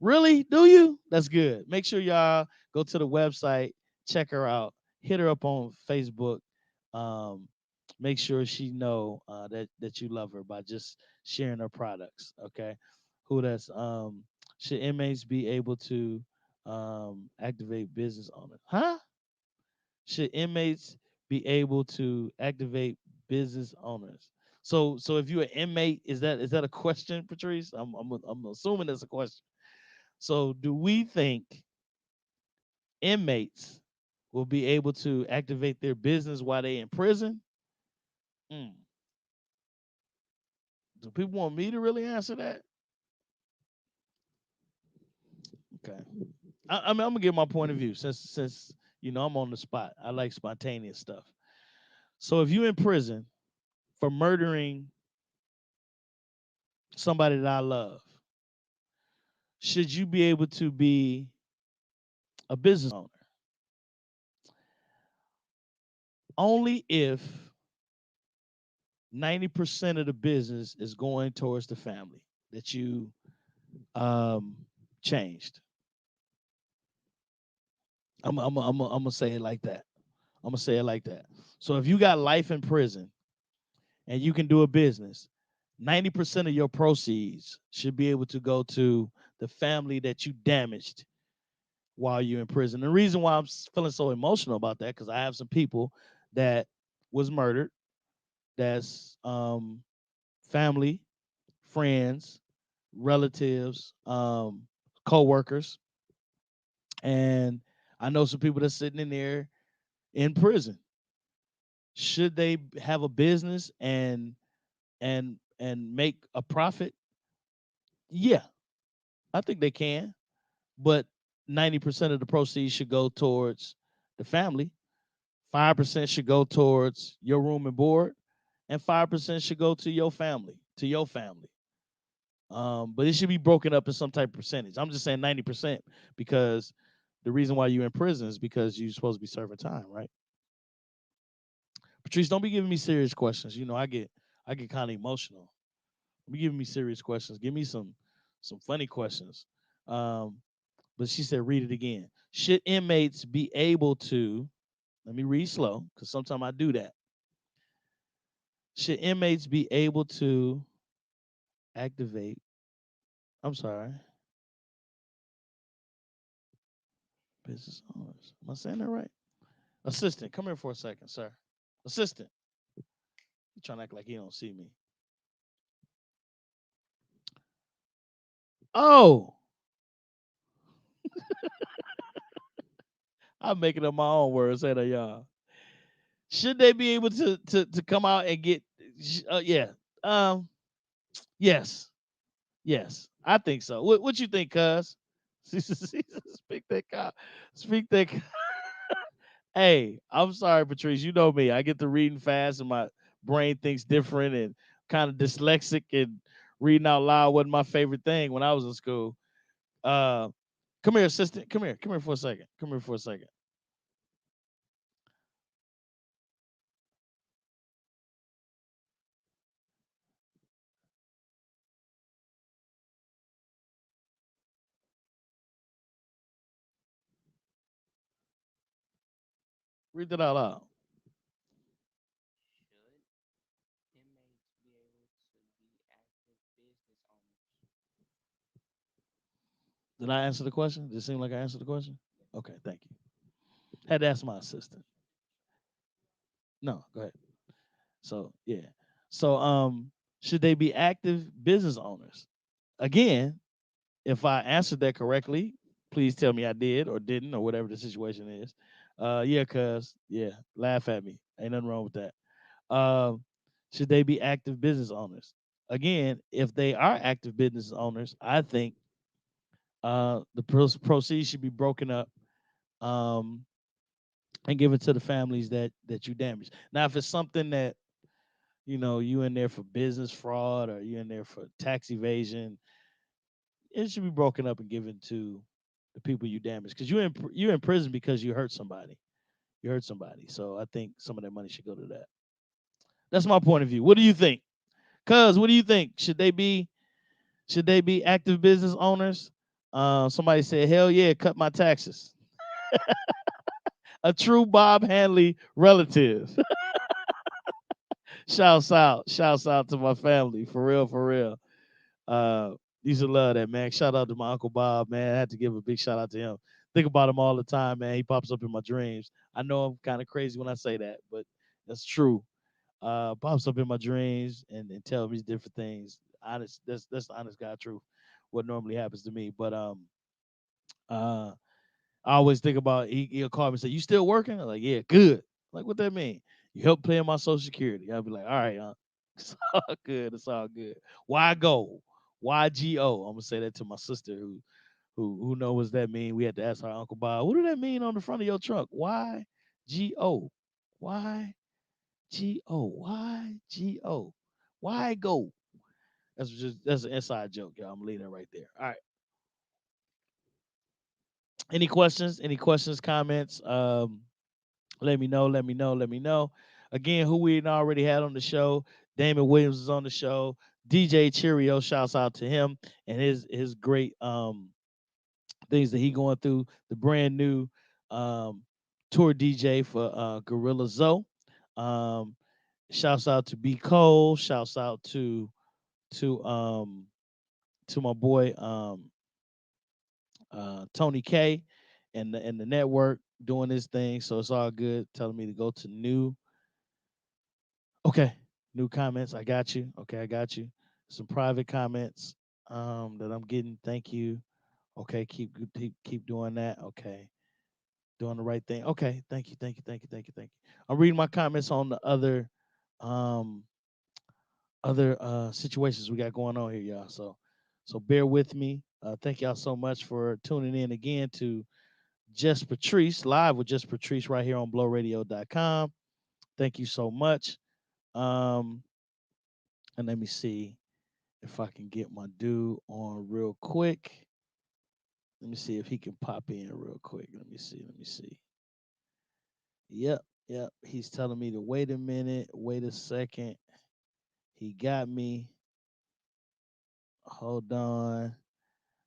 Really? Do you? That's good. Make sure y'all go to the website, check her out, hit her up on Facebook. Um, make sure she know that you love her by just sharing her products. Okay. Who that's should inmates be able to activate business owners? Huh? Should inmates be able to activate business owners? So if you're an inmate, is that a question, Patrice? I'm assuming that's a question. So, do we think inmates will be able to activate their business while they in prison? Mm. Do people want me to really answer that? Okay. I mean, I'm gonna give my point of view since I'm on the spot. I like spontaneous stuff. So, if you're in prison for murdering somebody that I love, should you be able to be a business owner? Only if 90% of the business is going towards the family that you um changed. I'm gonna say it like that. I'm gonna say it like that. So if you got life in prison and you can do a business, 90% of your proceeds should be able to go to the family that you damaged while you're in prison. The reason why I'm feeling so emotional about that because I have some people that was murdered. That's family, friends, relatives, co-workers, and I know some people that's sitting in there in prison. Should they have a business and make a profit? Yeah, I think they can, but 90% of the proceeds should go towards the family. 5% should go towards your room and board, and 5% should go to your family, but it should be broken up in some type of percentage. I'm just saying 90% because the reason why you're in prison is because you're supposed to be serving time, right? Patrice, don't be giving me serious questions. I get kind of emotional. Be giving me serious questions. Give me some funny questions. Um, but she said, read it again. Should inmates be able to? Let me read slow because sometimes I do that. Should inmates be able to activate? I'm sorry, business owners. Am I saying that right? Assistant, come here for a second, sir. Assistant, he trying to act like he don't see me. Oh, I'm making up my own words, ain't I, y'all? Should they be able to come out and get? Yeah. Um. Yes. Yes. I think so. What you think, Cuz? Speak that cow. Speak that. Hey, I'm sorry, Patrice. You know me. I get to reading fast, and my brain thinks different, and kind of dyslexic, and reading out loud wasn't my favorite thing when I was in school. Uh, come here, assistant. Come here. Come here for a second. Come here for a second. Read that out loud. Did I answer the question? Did it seem like I answered the question? Okay, thank you. Had to ask my assistant. No, go ahead. So yeah. So should they be active business owners? Again, if I answered that correctly, please tell me I did or didn't or whatever the situation is. Yeah, cuz yeah, laugh at me. Ain't nothing wrong with that. Um, should they be active business owners? Again, if they are active business owners, I think the proceeds should be broken up um, and given to the families that you damaged. Now, if it's something that you in there for business fraud or you in there for tax evasion, it should be broken up and given to the people you damaged because you're in prison because you hurt somebody. You hurt somebody. So I think some of that money should go to that. That's my point of view. What do you think? Cuz, what do you think? Should they be active business owners? Somebody said, hell yeah, cut my taxes. A true Bob Hanley relative. Shouts out to my family. For real, for real. Uh, used to love that, man. Shout out to my Uncle Bob, man. I had to give a big shout out to him. Think about him all the time, man. He pops up in my dreams. I know I'm kind of crazy when I say that, but that's true. Pops up in my dreams and tell me different things. Honest, that's the honest God truth. What normally happens to me, but uh, I always think about he'll call me and say, "You still working?" I'm like, "Yeah, good." Like, what that mean? You help paying my Social Security. I'll be like, "All right, it's all good. It's all good." Why go? YGO? I'm gonna say that to my sister who know what that mean. We had to ask our Uncle Bob, "What do that mean on the front of your truck?" YGO. YGO. Why go? That's an inside joke, y'all. I'm gonna leave that right there. All right. Any questions? Any questions? Comments? Let me know. Let me know. Let me know. Again, who we already had on the show. Damon Williams is on the show. DJ Cheerio, shouts out to him and his great things that he going through. The brand new um tour DJ for Gorilla Zoe. Um, shouts out to B Cole. Shouts out to um to my boy Tony K and the network doing this thing. So it's all good. Telling me to go to new. Okay, new comments. I got you. Okay, I got you. Some private comments that I'm getting. Thank you. Okay, keep doing that. Okay, doing the right thing. Okay, thank you, thank you, thank you, thank you, thank you. I'm reading my comments on the um other situations we got going on here, y'all. So bear with me. Thank y'all so much for tuning in again to Just Patrice live with Just Patrice right here on blowradio.com. Thank you so much. Um, and let me see if I can get my dude on real quick. Let me see if he can pop in real quick. Let me see. Let me see. Yep, yep. He's telling me to wait a minute, wait a second. He got me. Hold on.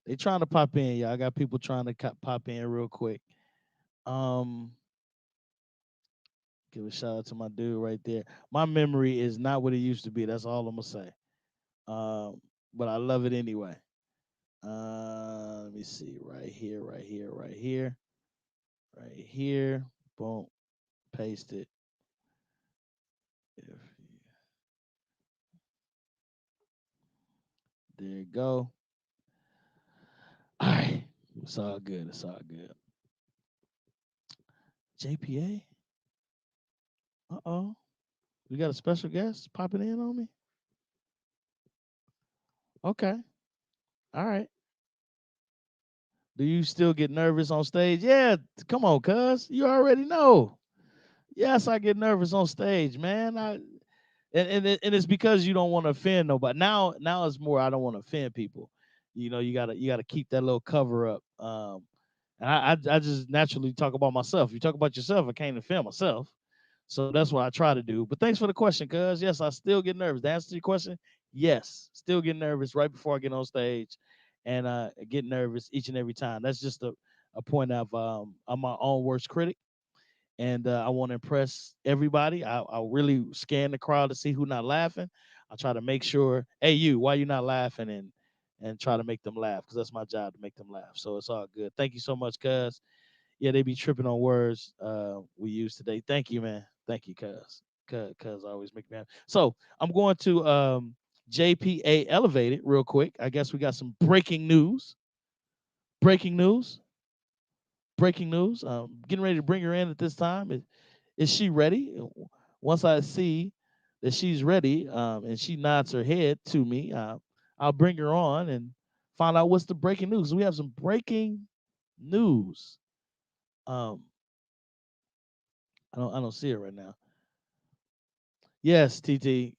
They trying to pop in, y'all. I got people trying to pop in real quick. Um, Give a shout out to my dude right there. My memory is not what it used to be. That's all I'm gonna say. But I love it anyway. Let me see. Right here, right here, right here, right here. Boom. Paste it. If There you go. All right. It's all good. It's all good. JPA? Uh-oh. We got a special guest popping in on me? Okay. All right. Do you still get nervous on stage? Yeah, come on, cuz. You already know. Yes, I get nervous on stage, man. And it's because you don't want to offend nobody. Now it's more I don't want to offend people. You gotta keep that little cover up. And I just naturally talk about myself. You talk about yourself, I can't offend myself. So that's what I try to do. But thanks for the question, cuz. Yes, I still get nervous. To answer your question, yes, still get nervous right before I get on stage, and get nervous each and every time. That's just a point of I'm my own worst critic, and I want to impress everybody. I really scan the crowd to see who not laughing. I try to make sure, hey, you, why you not laughing, and try to make them laugh because that's my job to make them laugh. So it's all good. Thank you so much, cuz. Yeah, they be tripping on words we use today. Thank you, man. Thank you, cuz always make me happy. So I'm going to JPA Elevated real quick. I guess we got some breaking news. Breaking news. Breaking news. Getting ready to bring her in at this time. Is she ready? Once I see that she's ready, and she nods her head to me, I'll bring her on and find out what's the breaking news. We have some breaking news. Um, I don't see it right now. Yes, TT.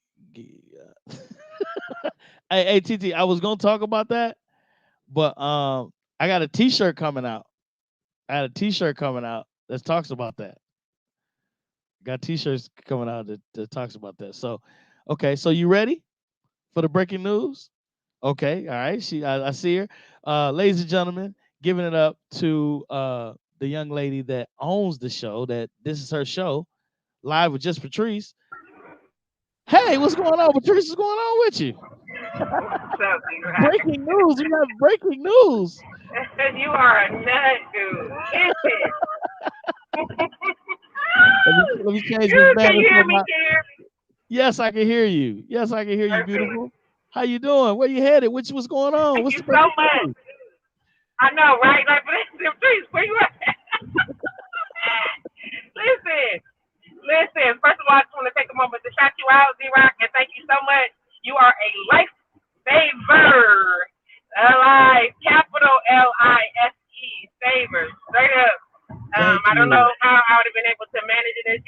Hey, TT. I was gonna talk about that, But I got a T-shirt coming out. I had a T-shirt coming out that talks about that. Got T-shirts coming out that talks about that. So, okay, so you ready for the breaking news? Okay, all right. I see her. Ladies and gentlemen, giving it up to the young lady that owns the show. That this is her show, live with Just Patrice. Hey, what's going on, Patrice? What's going on with you? What's up, D-Rock? Breaking news. We have breaking news. You are a nut, dude. Listen. Let me change this Can banner you hear to me? my. Can you hear me? Yes, I can hear you. Yes, I can hear you, Perfect. beautiful. How you doing? Where you headed? What's going on? Thank What's you the so breaking much. news? I know, right? Like, please, where you at? Listen. First of all, I just want to take a moment to shout you out, D-Rock, and thank you so much. You are a lifesaver. Capital Lise, saver, straight up. Thank I don't you. know how I would have been able to manage it.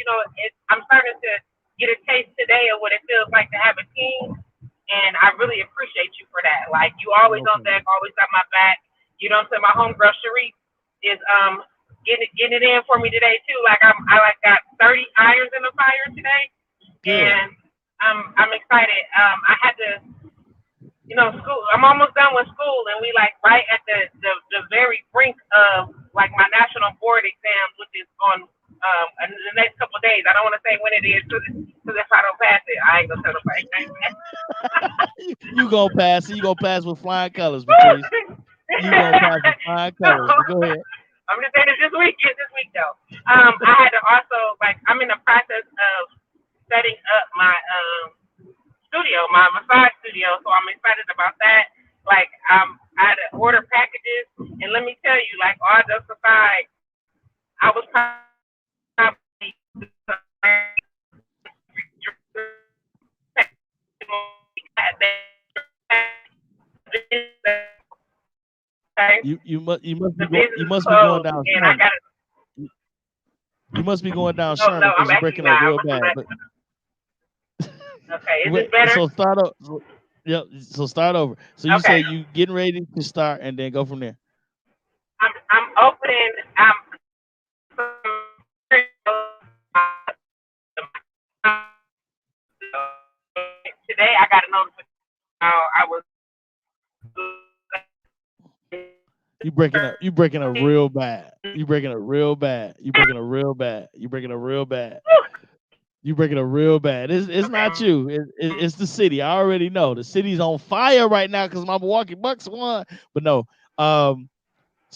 I'm starting to get a taste today of what it feels like to have a team, and I really appreciate you for that. Like, you always on deck, always got my back. You know what I'm saying? My homegirl Sharif is getting it in for me today too. Like, I got 30 irons in the fire today, Good. and I'm excited. I had to, school. I'm almost done with school, and we like right at the very brink of like my national board exams, which is on in the next couple of days. I don't want to say when it is, because if I don't pass it, I ain't gonna tell nobody. You gonna pass it. You gonna pass with flying colors, Patrice. You gonna pass with flying colors. But go ahead. I'm just saying it's this week. It's this week though. I had to also I'm in the process of setting up my studio, my massage studio. So I'm excited about that. Like I had to order packages, and let me tell you, like all jokes aside, I was probably You must be closed, going down and I Sherman. got You must be going down no, Sherman I'm because you're actually breaking up not. real bad. But Okay, is this better? so start over. Yep. So start over. So you Okay, say you getting ready to start and then go from there. I'm opening. Today I got a notification. I was. You breaking up. You breaking up real bad. You breaking up real bad. You breaking up real bad. You breaking up real bad. You breaking up real bad. It's not you. It's the city. I already know the city's on fire right now because my Milwaukee Bucks won. But no. So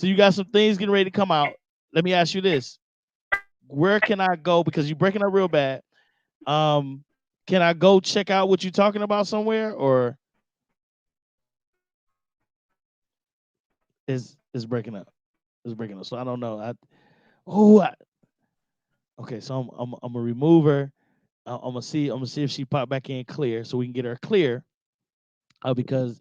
you got some things getting ready to come out. Let me ask you this: where can I go? Because you're breaking up real bad. Can I go check out what you're talking about somewhere, or is breaking up? It's breaking up. So I don't know. Okay. So I'm gonna remove her. I'm gonna see if she pop back in clear, so we can get her clear. Because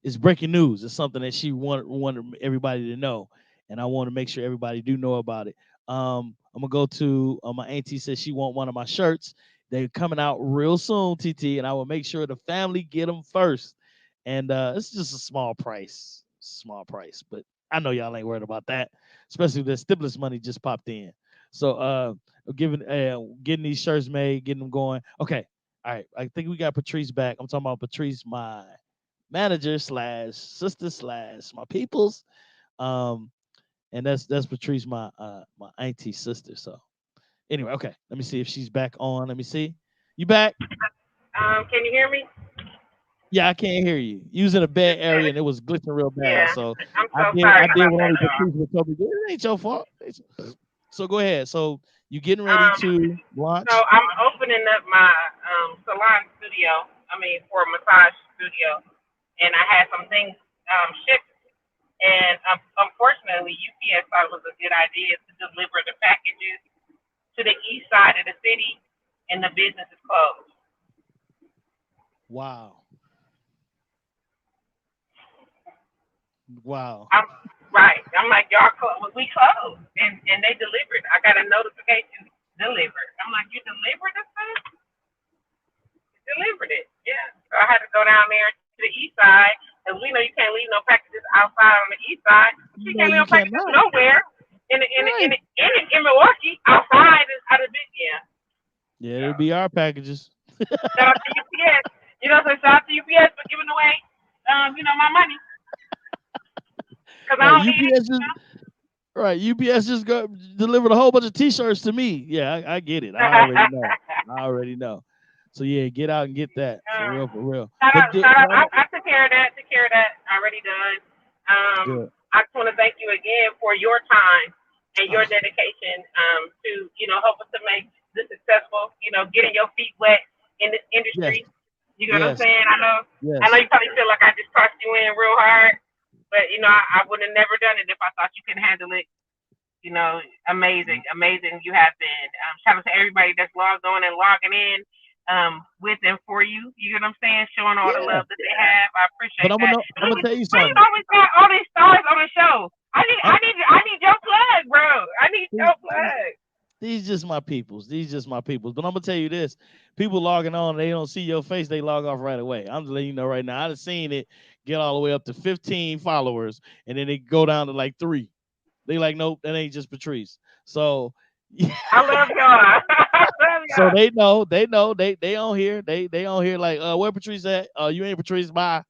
it's breaking news. It's something that she wanted everybody to know, and I want to make sure everybody do know about it. I'm gonna go to my auntie says she want one of my shirts. They're coming out real soon, TT, and I will make sure the family get them first. And it's just a small price, but I know y'all ain't worried about that, especially the stimulus money just popped in. So getting these shirts made, getting them going. Okay, all right. I think we got Patrice back. I'm talking about Patrice, my manager slash sister slash my peoples. And that's Patrice, my auntie sister. So anyway, okay. Let me see if she's back on. Let me see. You back? Can you hear me? Yeah, I can't hear you. You was in a bad area and it was glitching real bad. Yeah. So I'm I so did sorry what about only that, Patrice would tell me. It ain't your fault. So go ahead. So you getting ready to So launch? I'm opening up my salon studio. I mean, for a massage studio, and I had some things shipped. And unfortunately, UPS thought it was a good idea to deliver the packages to the east side of the city, and the business is closed. Wow. Wow. Right. I'm like, y'all we closed, and they delivered. I got a notification delivered. I'm like, you delivered this thing? Delivered it. Yeah. So I had to go down there to the east side, because we know you can't leave no packages outside know you look like it's cannot. nowhere in Milwaukee, outside is out of it. Yeah, it'll be our packages. Shout out to UPS. So shout out to UPS for giving away, my money. Cause I Right, don't need it. UPS just UPS just go delivered a whole bunch of T-shirts to me. Yeah, I get it. I already know. I already know. So yeah, get out and get that for real, for real. Shout But out. I took care of that. Already done. good. I just want to thank you again for your time and your dedication to help us to make this successful. Getting your feet wet in this Yes, industry. You know what I'm yes, saying? I know yes. you probably feel like I just tossed you in real hard, but I would have never done it if I thought you couldn't handle it. Amazing you have been. Shout out to everybody that's logged on and logging in with and for you. You know what I'm saying? Showing all the Yeah. love that they have. I appreciate But I'm that. gonna tell you Why you something. always got all these stars on the show? I need your plug, bro. I need your plug. These just my peoples. But I'm gonna tell you this: people logging on, they don't see your face, they log off right away. I'm just letting you know right now. I've seen it get all the way up to 15 followers, and then they go down to like 3. They like, nope, that ain't just Patrice. So I love y'all. I love so y'all. they know they on here. They on here like, where Patrice at? You ain't Patrice, bye.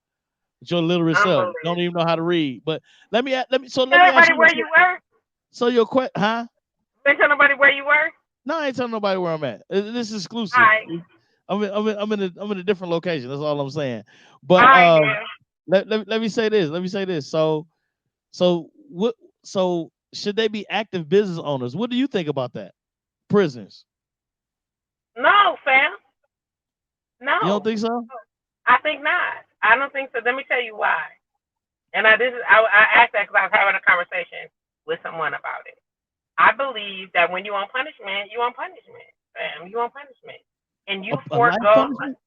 With your literate self. Don't even know how to read. But let me ask Everybody you where this. you were? So your question, huh? Didn't tell nobody where you were? No, I ain't telling nobody where I'm at. This is All exclusive. right. I'm in a different location. That's all I'm saying. All But right, man. let me say this. So what? So should they be active business owners? What do you think about that? Prisoners? No, fam. No. You don't think so? I think not. I don't think so. Let me tell you why. And I asked that because I was having a conversation with someone about it. I believe that when you want punishment, you want punishment, fam. You want punishment, and you A life forego. punishment?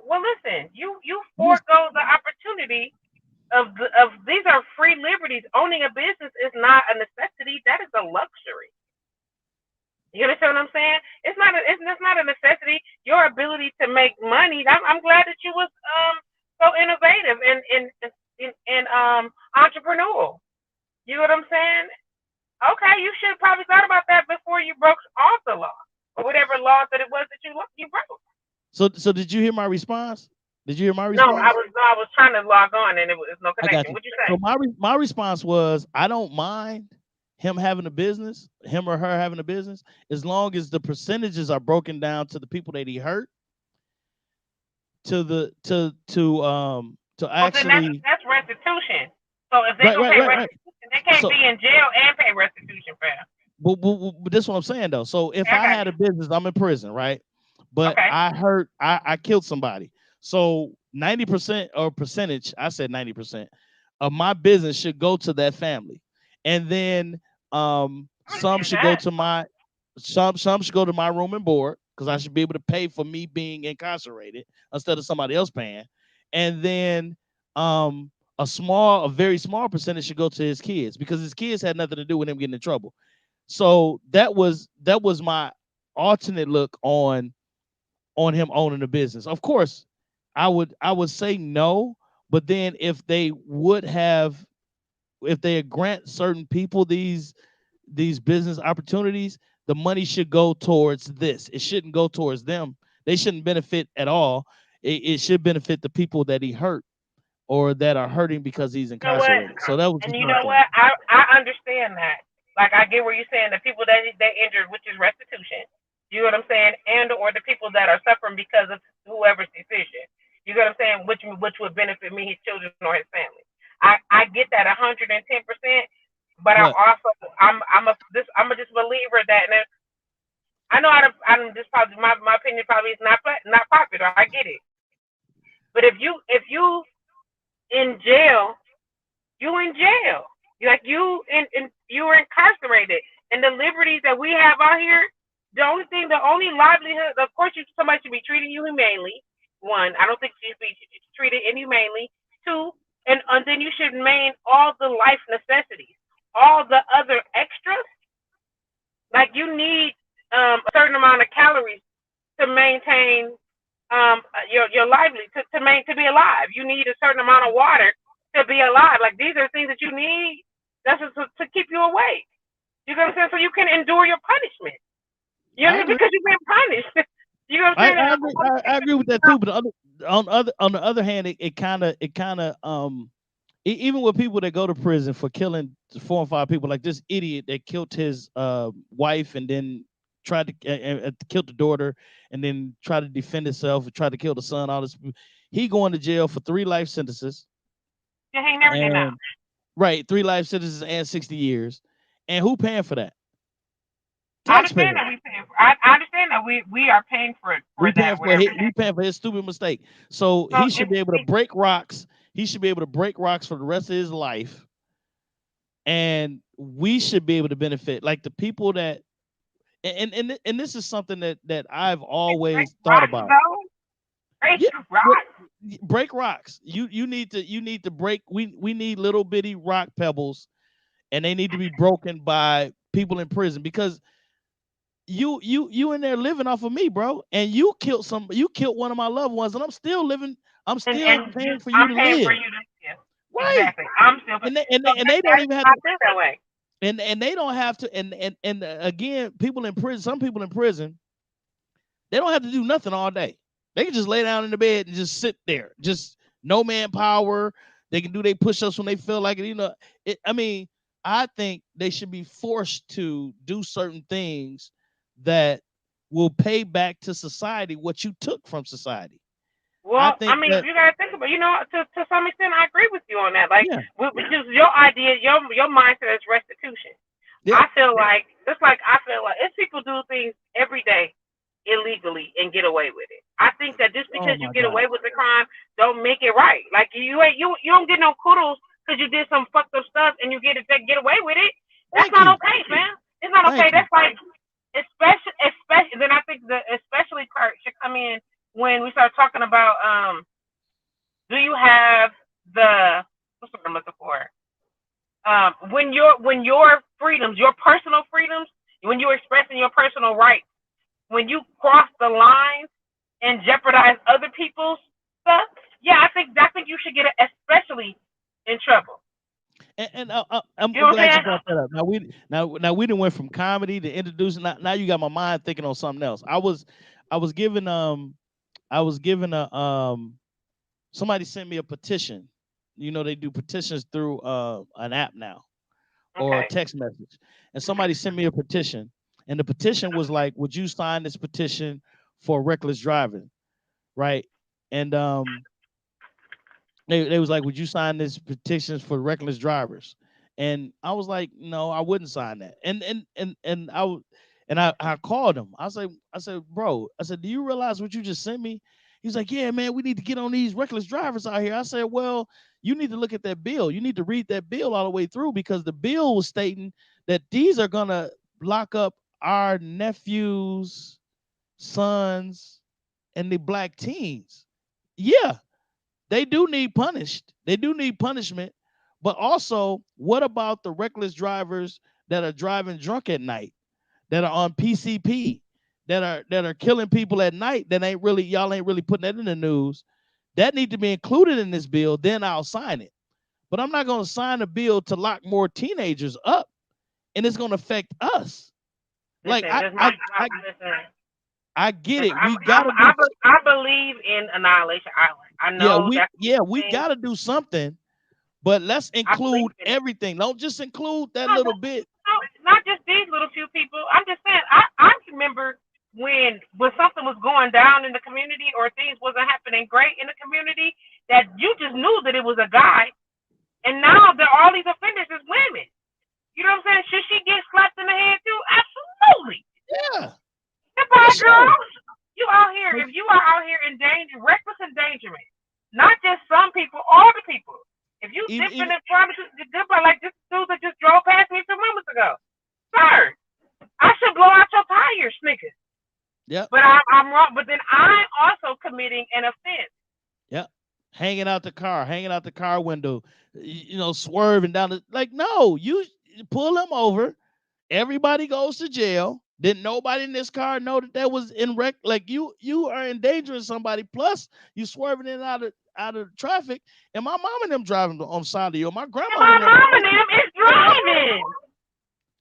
Well, listen, you forego the opportunity of these are free liberties. Owning a business is not a necessity; that is a luxury. You understand what I'm saying? It's not a necessity. Your ability to make money. I'm glad that you was so innovative and entrepreneurial. You know what I'm saying? Okay, you should have probably thought about that before you broke off the law or whatever law that it was that you broke. So did you hear my response? Did you hear my No, response? I was trying to log on and it was no I got connection. you. What'd you say? So my response was, I don't mind him having a business, him or her having a business, as long as the percentages are broken down to the people that he hurt, to actually. That's restitution. So if they gonna pay restitution, they can't be in jail and pay restitution, fam. But this is what I'm saying though. So if I had a business, I'm in prison, right? But I killed somebody. So 90% or percentage, I said 90% of my business should go to that family. And then some should go to my room and board, because I should be able to pay for me being incarcerated instead of somebody else paying. And then a very small percentage should go to his kids, because his kids had nothing to do with him getting in trouble. So that was my alternate look on him owning a business. Of course, I would say no, but then if they grant certain people these business opportunities, the money should go towards this. It shouldn't go towards them. They shouldn't benefit at all. It should benefit the people that he hurt or that are hurting because he's incarcerated. So that was. And you know what? I understand that. Like, I get where you're saying the people that injured, which is restitution. You know what I'm saying? And or the people that are suffering because of whoever's decision. You know what I'm saying? Which would benefit me, his children, or his family. I get that 110%. But I'm a just believer that, and I know I'm just probably my opinion probably is not popular. I get it. But if you in jail, you in jail. You were incarcerated, and the liberties that we have out here. The only livelihood, of course, somebody should be treating you humanely. 1, I don't think you should be treated inhumanely. 2, and then you should maintain all the life necessities, all the other extras. Like, you need a certain amount of calories to maintain your livelihood, to be alive. You need a certain amount of water to be alive. Like, these are things that you need That's just to keep you awake. You know what I'm saying? So you can endure your punishment. You know what I mean? Because you've been punished. You know what I'm saying? I agree with that too. But on the other hand, it kind of even with people that go to prison for killing 4 or 5 people, like this idiot that killed his wife and then tried to kill the daughter and then tried to defend himself and tried to kill the son. All this, he going to jail for 3 life sentences. Yeah, he ain't never did that. Right, 3 life sentences and 60 years. And who paying for that? I understand that we paying for. I understand that we are paying for it. We paying for his stupid mistake. So he should be able to break rocks. He should be able to break rocks for the rest of his life. And we should be able to benefit, like the people that, and this is something that I've always thought about. Break rocks. You need to break. We need little bitty rock pebbles, and they need to be broken by people in prison, because you in there living off of me, bro, and you killed one of my loved ones, and I'm still living. I'm still paying for you to live. Right. Exactly. I'm still and they don't even have to that way. And they don't have to, and again, people in prison, some people in prison, they don't have to do nothing all day. They can just lay down in the bed and just sit there, just no manpower. They can do their push-ups when they feel like it. You know, I mean, I think they should be forced to do certain things that will pay back to society what you took from society. Well, I mean, you gotta think about, to some extent, I agree with you on that. Like, which is your idea, your mindset is restitution. Yeah. I feel like if people do things every day illegally and get away with it, I think that just because you get away with the crime, don't make it right. Like you don't get no kudos because you did some fucked up stuff and you get away with it. That's not okay, man. It's not okay. That's like, especially. Then I think the especially part should come in when we start talking about, do you have what's the word I'm looking for? When your freedoms, your personal freedoms, when you're expressing your personal rights, when you cross the line and jeopardize other people's stuff, yeah, I think you should get especially in trouble. And I'm glad you brought that up. Now we done went from comedy to introducing. Now you got my mind thinking on something else. I was given somebody sent me a petition. You know, they do petitions through an app now, or a text message. And somebody sent me a petition, and the petition was like, "Would you sign this petition for reckless driving?" Right? And they was like, "Would you sign this petitions for reckless drivers?" And I was like, "No, I wouldn't sign that." And I called him. I said, "Bro," I said, "Do you realize what you just sent me?" He's like, "Yeah, man, we need to get on these reckless drivers out here." I said, "Well, you need to look at that bill. You need to read that bill all the way through, because the bill was stating that these are gonna lock up our nephews, sons, and the black teens. Yeah, they do need punished. They do need punishment. But also, what about the reckless drivers that are driving drunk at night, that are on PCP, that are killing people at night, that y'all ain't really putting that in the news? That need to be included in this bill, then I'll sign it. But I'm not going to sign a bill to lock more teenagers up, and it's going to affect us. Like, I get it. We gotta. I believe in Annihilation Island. I know. We gotta do something, but let's include everything. Don't just include that little bit. No, not just these little few people. I'm just saying. I remember when something was going down in the community, or things wasn't happening great in the community, that you just knew that it was a guy, and now all these offenders is women. You know what I'm saying? Should she get slapped in the head too? Absolutely. Yeah. Goodbye, girl. You out here, if you are out here in danger, reckless endangerment, not just some people, all the people. If you dipping in front of goodbye, like this dude that just drove past me 2 moments ago, sir, I should blow out your tires, nigga. Yeah. But I'm wrong. But then I'm also committing an offense. Yeah. Hanging out the car window, swerving down no, you pull them over. Everybody goes to jail. Didn't nobody in this car know that was in wreck? Like you are endangering somebody. Plus, you swerving in and out of traffic, and my mom and them driving on the side of you. My grandma My and them. mom and them is driving.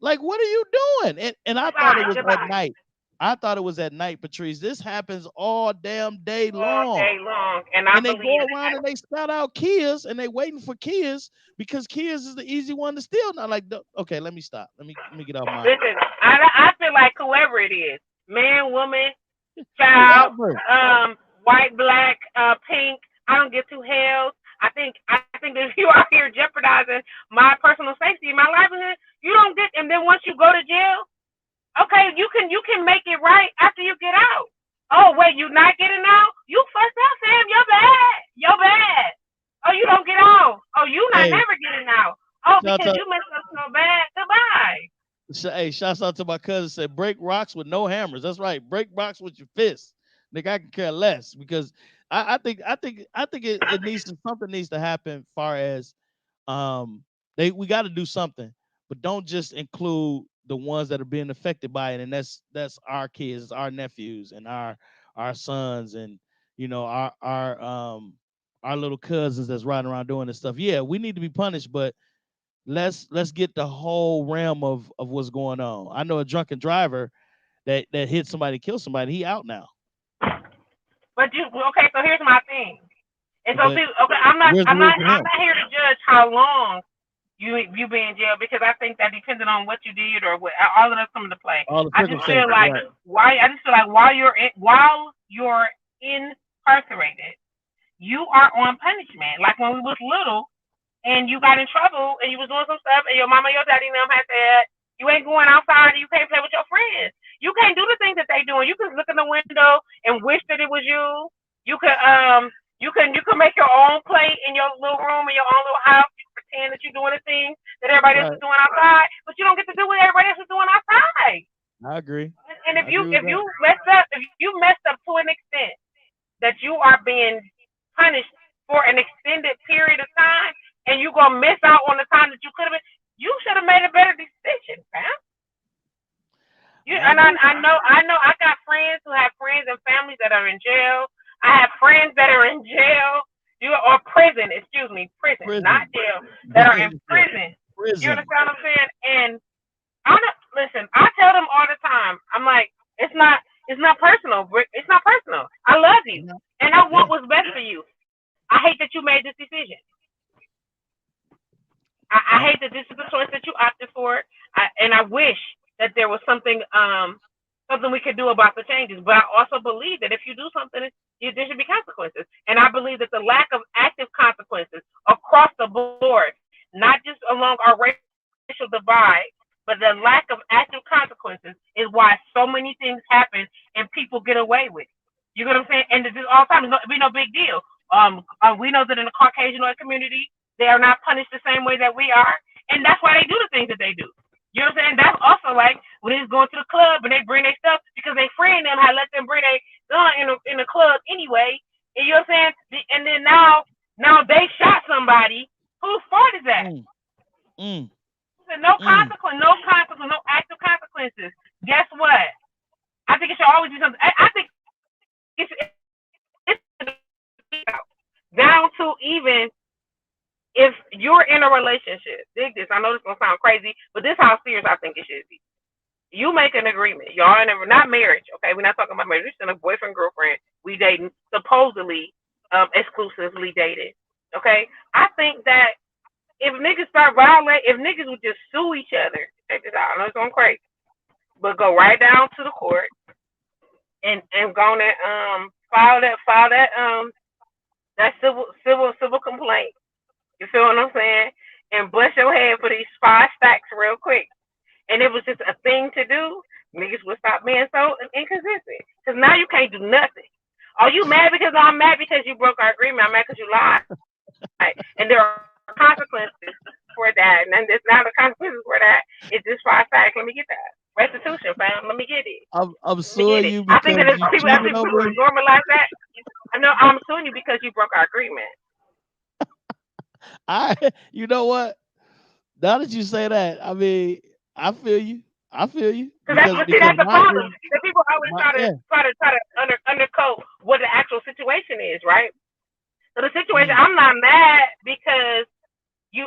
Like, what are you doing? And I thought it was at Goodbye. night. I thought it was at night, Patrice. This happens all damn day All long. day long, and I And they believe go around and they spout out Kias, and they waiting for Kias because Kias is the easy one to steal. Now, like, okay, let me stop. Let me get off my. Listen, I feel like whoever it is, man, woman, child, Whoever. white, black, pink, I don't give two hells. I think if you are here jeopardizing my personal safety, my livelihood, you don't get. And then once you go to jail, okay, you can make it right after you get out. Oh wait, you not getting out? You fucked up, Sam. You're bad. You're bad. Oh, you don't get out. Oh, you not Hey, never getting out. Oh, shout because out, you messed up so bad. Goodbye. hey, shouts out to my cousin. Said break rocks with no hammers. That's right. Break rocks with your fists. Nigga, I can care less because I think it needs to, something needs to happen. Far as we got to do something, but don't just include the ones that are being affected by it, and that's our kids, our nephews, and our sons, and our little cousins that's riding around doing this stuff. Yeah, we need to be punished, but let's get the whole realm of what's going on. I know a drunken driver that hit somebody, killed somebody. He out now. But okay? So here's my thing. And so But see, okay, I'm not where's the I'm rule not for I'm him? not here to judge how long you be in jail because I think that depending on what you did or what all of that come into play. All the I just feel circumstances, like right? while you're incarcerated, you are on punishment. Like when we was little and you got in trouble and you was doing some stuff and your mama, your daddy, and them had said you ain't going outside and you can't play with your friends. You can't do the things that they doing. You can look in the window and wish that it was you. You could you can make your own plate in your little room in your own little house. You pretend that you're doing the things that everybody else Right. is doing outside, but you don't get to do what everybody else is doing outside. I agree. And if I you agree with if you that. messed up to an extent that you are being punished for an extended period of time, and you gonna miss out on the time that you could have been, you should have made a better decision, fam. I And agree. I know I got friends who have friends and families that are in jail. I have friends that are in jail, or prison, excuse me, prison, not Prison. jail, that are in Yeah. prison. You Prison. understand what I'm saying? And I don't listen, I tell them all the time, I'm like, it's not personal, Brick. It's not personal. I love you. Yeah. And I Yeah. want what's best for you. I hate that you made this decision. I I, hate that this is the choice that you opted for. And I wish that there was something we could do about the changes. But I also believe that if you do something, there should be consequences. And I believe that the lack of active consequences across the board, not just along our racial divide, but the lack of active consequences is why so many things happen and people get away with it. You know what I'm saying? And this all the time, it'd be no big deal. We know that in the Caucasianoid community, they are not punished the same way that we are, and that's why they do the things that they do. You know what I'm saying? That's also like when he's going to the club and they bring their stuff because they friend them had let them bring their gun in the club anyway. And you know what I'm saying? And then now they shot somebody. Whose fault is that? mm, mm, So no mm. consequence, no active consequences. Guess what? I think it should always be something. I think it's down to even if you're in a relationship. Dig this. I know this is gonna sound crazy, but this is how serious I think it should be. You make an agreement. Y'all in a not marriage, okay? We're not talking about marriage. We're just in a boyfriend girlfriend. We dating supposedly exclusively dated. Okay? I think that if niggas start violating, if niggas would just sue each other, check this out. I know it's going crazy, but go right down to the court and go and file that civil complaint. You feel what I'm saying? And bust your head for these 5 stacks real quick. And it was just a thing to do. Niggas would stop being so inconsistent. Because now you can't do nothing. Are you mad because I'm mad because you broke our agreement? I'm mad because you lied. And there are consequences for that. And then now the consequences for that is this 5 stacks. Let me get that. Restitution, fam. Let me get it. I'm suing you I think because that you people cheated on me. normalize that. I know I'm suing you because you broke our agreement. You know what? Now that you say that, I mean, I feel you. I feel you That's because the my problem. The people always my try yeah. to undercoat what the actual situation is, right? So the situation, I'm not mad because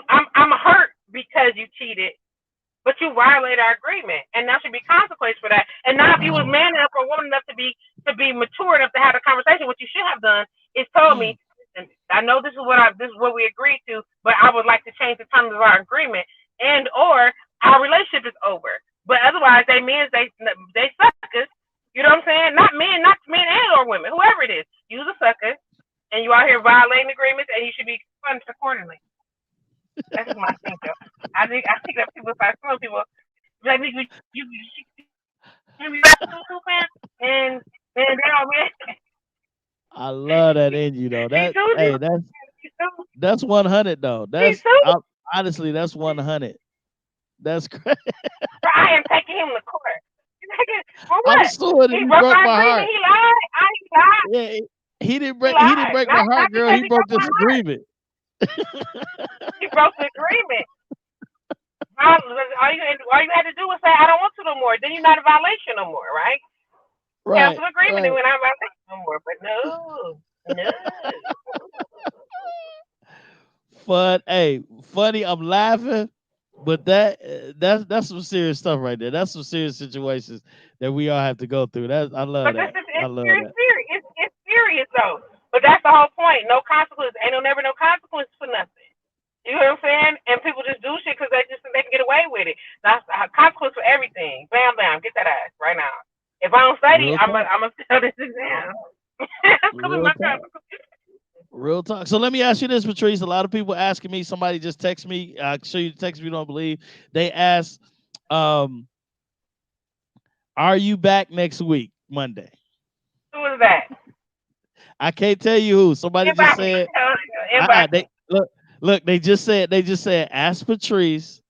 I'm hurt because you cheated, but you violated our agreement, and there should be consequence for that. And now, if you was man enough or woman enough to be mature enough to have a conversation, what you should have done is told me, and I know this is what we agreed to, but I would like to change the terms of our agreement, and or our relationship is over. But otherwise, they suckers. You know what I'm saying? Not men and or women, whoever it is. You's a sucker, and you out here violating agreements, and you should be punished accordingly. That's just my thing, though. I think that people start telling people, like, you and they don't man. I love that in you though. That's 100 though. Honestly, that's 100. That's great. I am taking him to court. For I'm what? suing him. He He broke broke my my agreement. heart. He lied. I ain't lied. Yeah, he didn't break my Not heart, girl. because He broke this broke my heart. agreement. He broke the agreement. All you had to do was say, I don't want to no more. Then you're not a violation no more, right? Right. Cancel agreement, Right. then we're not a violation no more. But no. Funny. I'm laughing, but that's some serious stuff right there. That's some serious situations that we all have to go through. I love that. I love that. It's serious though. But that's the whole point. No consequence. Never no consequence for nothing. You know what I'm saying? And people just do shit because they can get away with it. That's a consequence for everything. Bam, bam. Get that ass right now. If I don't study, I'm gonna fail this exam. Real talk. So let me ask you this, Patrice. A lot of people asking me. Somebody just text me. I'll show you the text if you don't believe. They asked, "Are you back next week, Monday?" Who is that? I can't tell you who. Somebody just said. Look. They just said. Ask Patrice,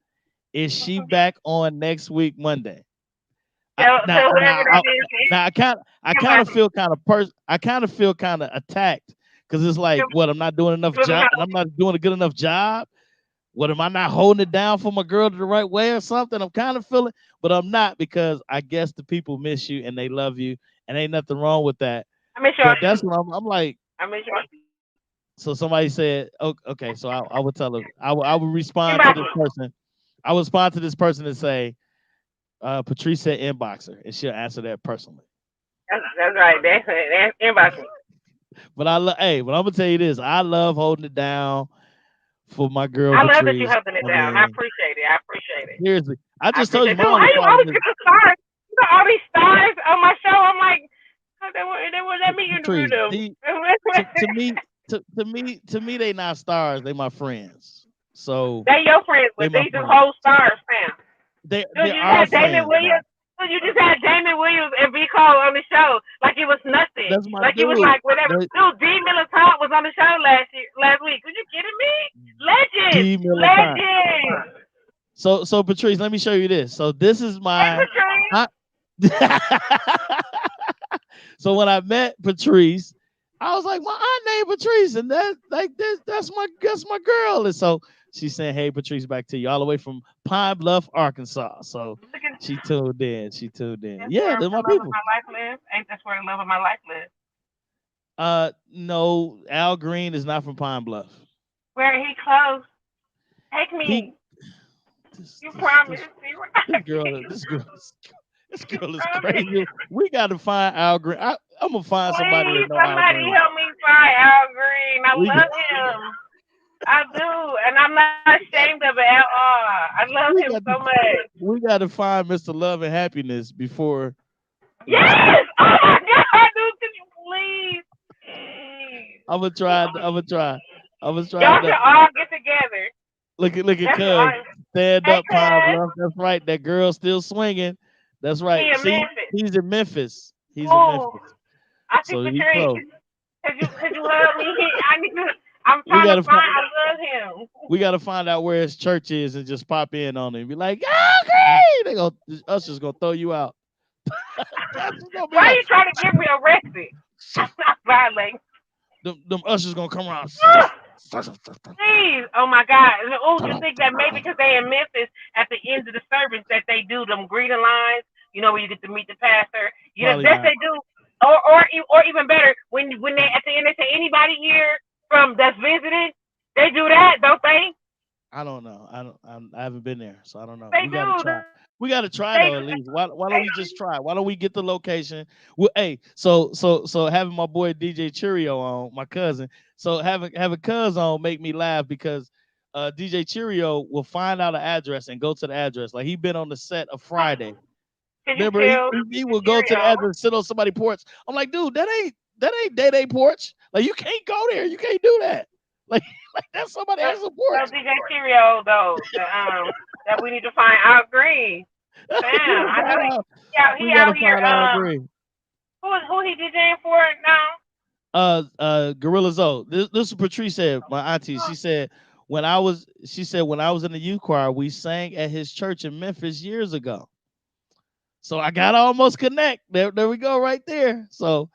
is she back on next week, Monday? Now I kind of feel kind of attacked because it's like, what, I'm not doing enough job, and I'm not doing a good enough job. What, am I not holding it down for my girl the right way or something? I'm kind of feeling, but I'm not, because I guess the people miss you and they love you, and ain't nothing wrong with that. I miss you. But that's what I'm like. I miss you. So somebody said, oh, okay, so I would tell her, I would respond to this person. I would respond to this person and say, Patrice said inbox her, and she'll answer that personally. That's right. That's inbox me. But but I'm gonna tell you this: I love holding it down for my girl. I Patrice. love that you holding it down. I appreciate it. Seriously, I just told you. Why you always get the stars? You got all these stars on my show. I'm like, they won't let me interview them. To me, they not stars. They my friends. So they your friends, but these are whole stars, fam. They are friends. You just had Damon Williams and B. Cole on the show like it was nothing. Like dude. It was like whatever. Dude, D. Militant was on the show last week. Are you kidding me? Legend. So Patrice, let me show you this. So this is my. So when I met Patrice, I was like, my aunt named Patrice, and that's my girl. And so she's saying, hey, Patrice, back to you, all the way from Pine Bluff, Arkansas. So she tuned in. Yeah, they're my people. My life lives. Ain't that where the love of my life lives? No, Al Green is not from Pine Bluff. Where he close? Take me. You promised. This girl is crazy. We got to find Al Green. I'm gonna find somebody that know Al Green. Somebody help me find Al Green. I love him. I do, and I'm not ashamed of it at all. I love him so much. We got to find Mr. Love and Happiness before. Yes! Oh my God, dude, can you please? I'm gonna try. Y'all should all get together. Look at Cuz. Stand up, Pine Bluff. That's right. That girl's still swinging. That's right. He's in Memphis. I see Patrice. Could you love me? I'm trying to find. I love him. We gotta find out where his church is and just pop in on him. Be like, okay. Usher's gonna throw you out. Why are you trying to get me arrested? I'm not violating. Them ushers gonna come around. Please, oh my God! Oh, you think that maybe because they in Memphis at the end of the service that they do them greeting lines? You know, where you get to meet the pastor. You know, that they do, or even better when they at the end they say anybody here. from that's visiting? They do that, don't they? I don't know. I haven't been there, so I don't know. They We got to do. try. We got to try They though at least. Why don't we they just try? Why don't we get the location? Well, hey, so having my boy DJ Cheerio on, my cousin. So having cuz on make me laugh because DJ Cheerio will find out an address and go to the address. Like he been on the set of Friday. can you Remember, tell he the will go to the Cheerio? address, sit on somebody's porch. I'm like, dude, that ain't Day porch. Like you can't go there. You can't do that. Like like that's somebody Tell, else's tell porch. DJ Cheerio though that we need to find Al Green. we Damn, gotta I know find out. he We gotta out here. find out Green. Who he DJing for now? Gorilla Zoe. This is Patrice said, my auntie. She said when I was in the youth choir, we sang at his church in Memphis years ago. So I got to almost connect. There we go, right there. So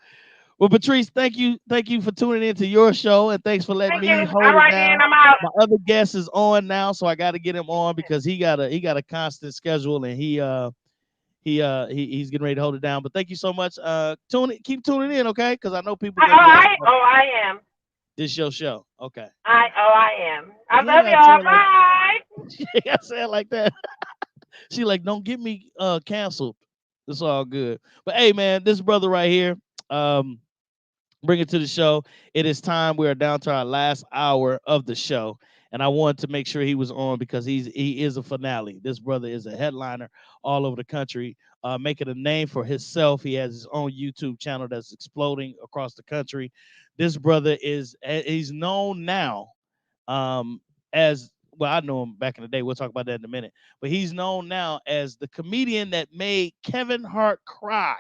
well, Patrice, thank you for tuning into your show, and thanks for letting Thank you. me All hold it right then, down. I'm out. My other guest is on now, so I got to get him on because he got a constant schedule, and he's getting ready to hold it down. But thank you so much. Keep tuning in, okay? Because I know people gonna be like, I am. this your show, okay? I am. I You ain't love gotta say y'all. it like Bye. she ain't gotta say it like that. She like, don't get me canceled. It's all good. But hey, man, this brother right here, um, bring it to the show. It is time. We are down to our last hour of the show, and I wanted to make sure he was on because he is a finale. This brother is a headliner all over the country, making a name for himself. He has his own YouTube channel that's exploding across the country. This brother he's known now as well. I know him back in the day. We'll talk about that in a minute. But he's known now as the comedian that made Kevin Hart cry.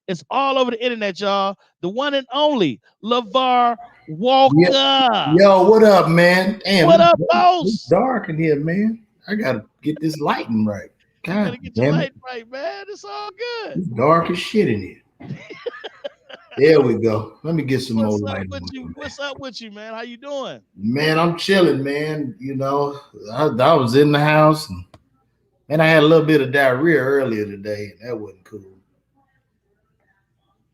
It's all over the internet, y'all. The one and only LeVar Walker. Yo, what up, man? Damn, What up, it's boss? dark in here, man. I gotta get this lighting right. You God gotta get your damn light it. right, man. It's all good. It's dark as shit in here. There we go. Let me get some more What's up light with on you? it, What's up with you, man? How you doing? man. I'm chilling, man. You know, I was in the house and I had a little bit of diarrhea earlier today, and that wasn't cool.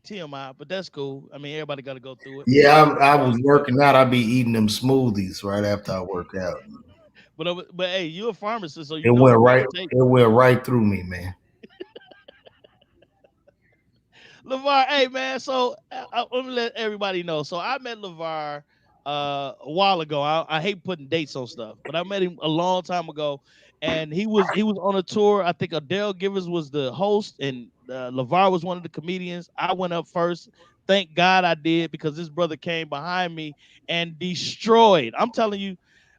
TMI, but that's cool. I mean, everybody got to go through it. Yeah, I was working out. I be eating them smoothies right after I work out. But hey, you're a pharmacist, so It you know went what right. medication. It went right through me, man. LeVar, hey man, so let me let everybody know. So I met LeVar a while ago. I hate putting dates on stuff, but I met him a long time ago, and he was on a tour. I think Adele Givers was the host, and LeVar was one of the comedians. I went up first. Thank God I did because this brother came behind me and destroyed. I'm telling you,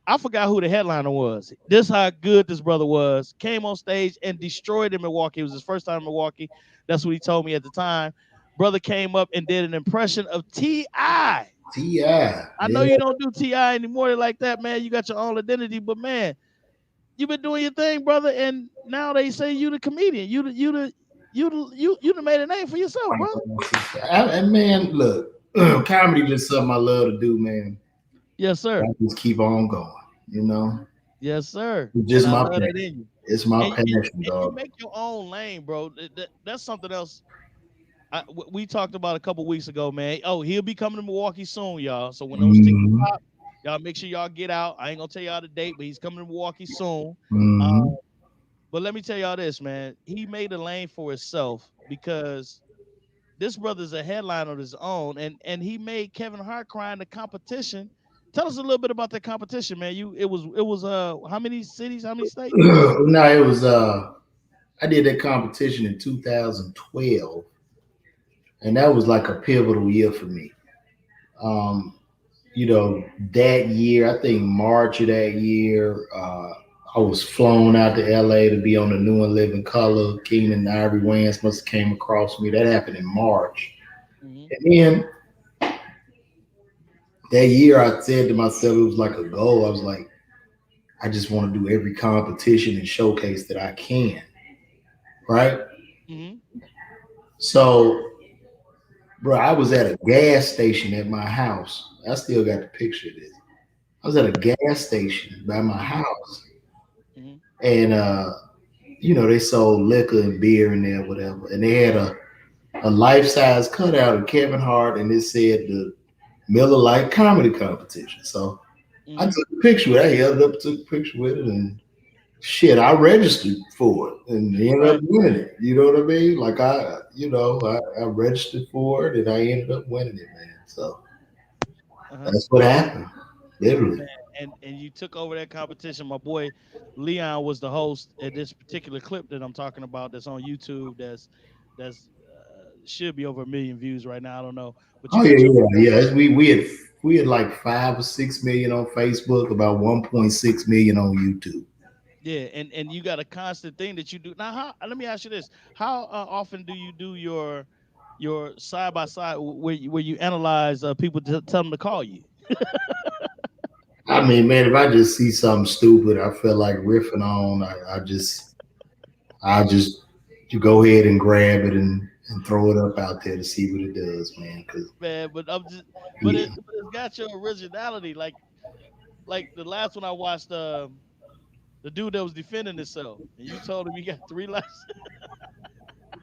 I forgot who the headliner was. This how good this brother was. Came on stage and destroyed in Milwaukee. It was his first time in Milwaukee. That's what he told me at the time. Brother came up and did an impression of T.I. T.I. I know you don't do T.I. anymore like that, man. You got your own identity, but man, you've been doing your thing, brother. And now they say you the comedian. You done made a name for yourself, brother. And man, look, comedy just something I love to do, man. Yes, sir. I just keep on going, you know. Yes, sir. It's just And I my love that passion. in you. It's my And passion, you dog. make your own lane, bro. That's something else. We talked about a couple weeks ago, man. Oh, he'll be coming to Milwaukee soon, y'all. So when those tickets Mhm. pop, y'all make sure y'all get out. I ain't gonna tell y'all the date, but he's coming to Milwaukee soon. Mhm. But let me tell y'all this, man. He made a lane for himself because this brother's a headline on his own, and he made Kevin Hart cry in the competition. Tell us a little bit about that competition, man. It was how many cities, how many states? No, it was I did that competition in 2012, and that was like a pivotal year for me. Um, you know, that year, I think March of that year, I was flown out to LA to be on the New and Living Color. Keenan and Ivory Wayans must have came across me. That happened in March. Mm-hmm. And then that year I said to myself, it was like a goal. I was like, I just want to do every competition and showcase that I can. Right. Mm-hmm. So, bro, I was at a gas station at my house. I still got the picture of this. I was at a gas station by my house. Mm-hmm. And you know, they sold liquor and beer in there, whatever. And they had a life size cutout of Kevin Hart, and it said Miller Lite comedy competition. So I Mhm. took a picture with it. I held it up, took a picture with it, and shit, I registered for it and ended up Right. winning it. You know what I mean? Like I registered for it and I ended up winning it, man. So Uh-huh. that's what happened, literally. Man, and you took over that competition. My boy Leon was the host at this particular clip that I'm talking about. That's on YouTube. That's should be over 1 million views right now. I don't know, but you Oh yeah, got your yeah, yeah. We had like 5 or 6 million on Facebook, about 1.6 million on YouTube. yeah, and you got a constant thing that you do now. How? Let me ask you this: how often do you do your side by side where you analyze people to tell them to call you? I mean, man, if I just see something stupid, I feel like riffing on. I just you go ahead and grab it and throw it up out there to see what it does, man. Cause Man, but I'm just, yeah, but it's got your originality. Like the last one I watched, the dude that was defending himself, and you told him he got 3 lives.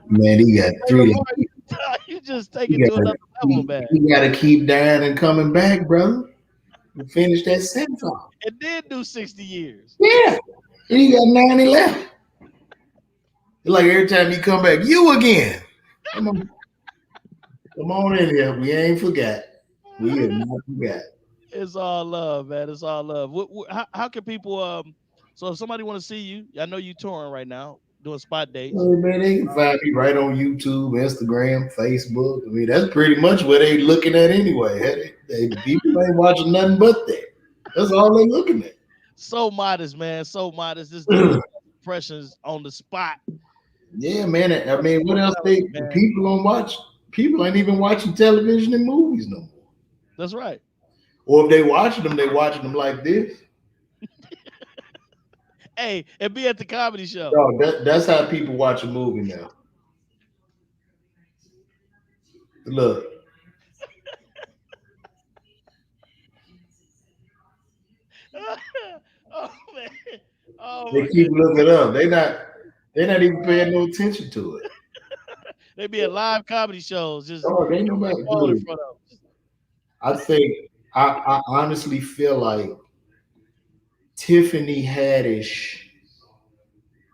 man, he got Hey, three. Lamar, you just take it You to gotta, another level, man. you gotta keep dying and coming back, brother. To finish that sentence off. It did do 60 years. Yeah, and he got 90 left. It's like every time you come back, you again. Come on, come on in here. We ain't forgot. We have not forgot. It's all love, man. It's all love. How can people so if somebody want to see you, I know you touring right now, doing spot dates. Hey, man, they can find me right on YouTube, Instagram, Facebook. I mean, that's pretty much what they looking at anyway. People ain't watching nothing but that. That's all they looking at. So modest, man. So modest. This dude is impressions on the spot. Yeah, man. I mean, So what else they talented, man. people don't watch? People ain't even watching television and movies no more. That's right. Or if they watching them like this. Hey, and be at the comedy show. No, that's how people watch a movie now. Look, Oh man. Oh they my keep goodness. looking up. They're not even paying no attention to it. They be at live comedy shows, just Oh, they nobody falling in dude. front of them. I think I honestly feel like Tiffany Haddish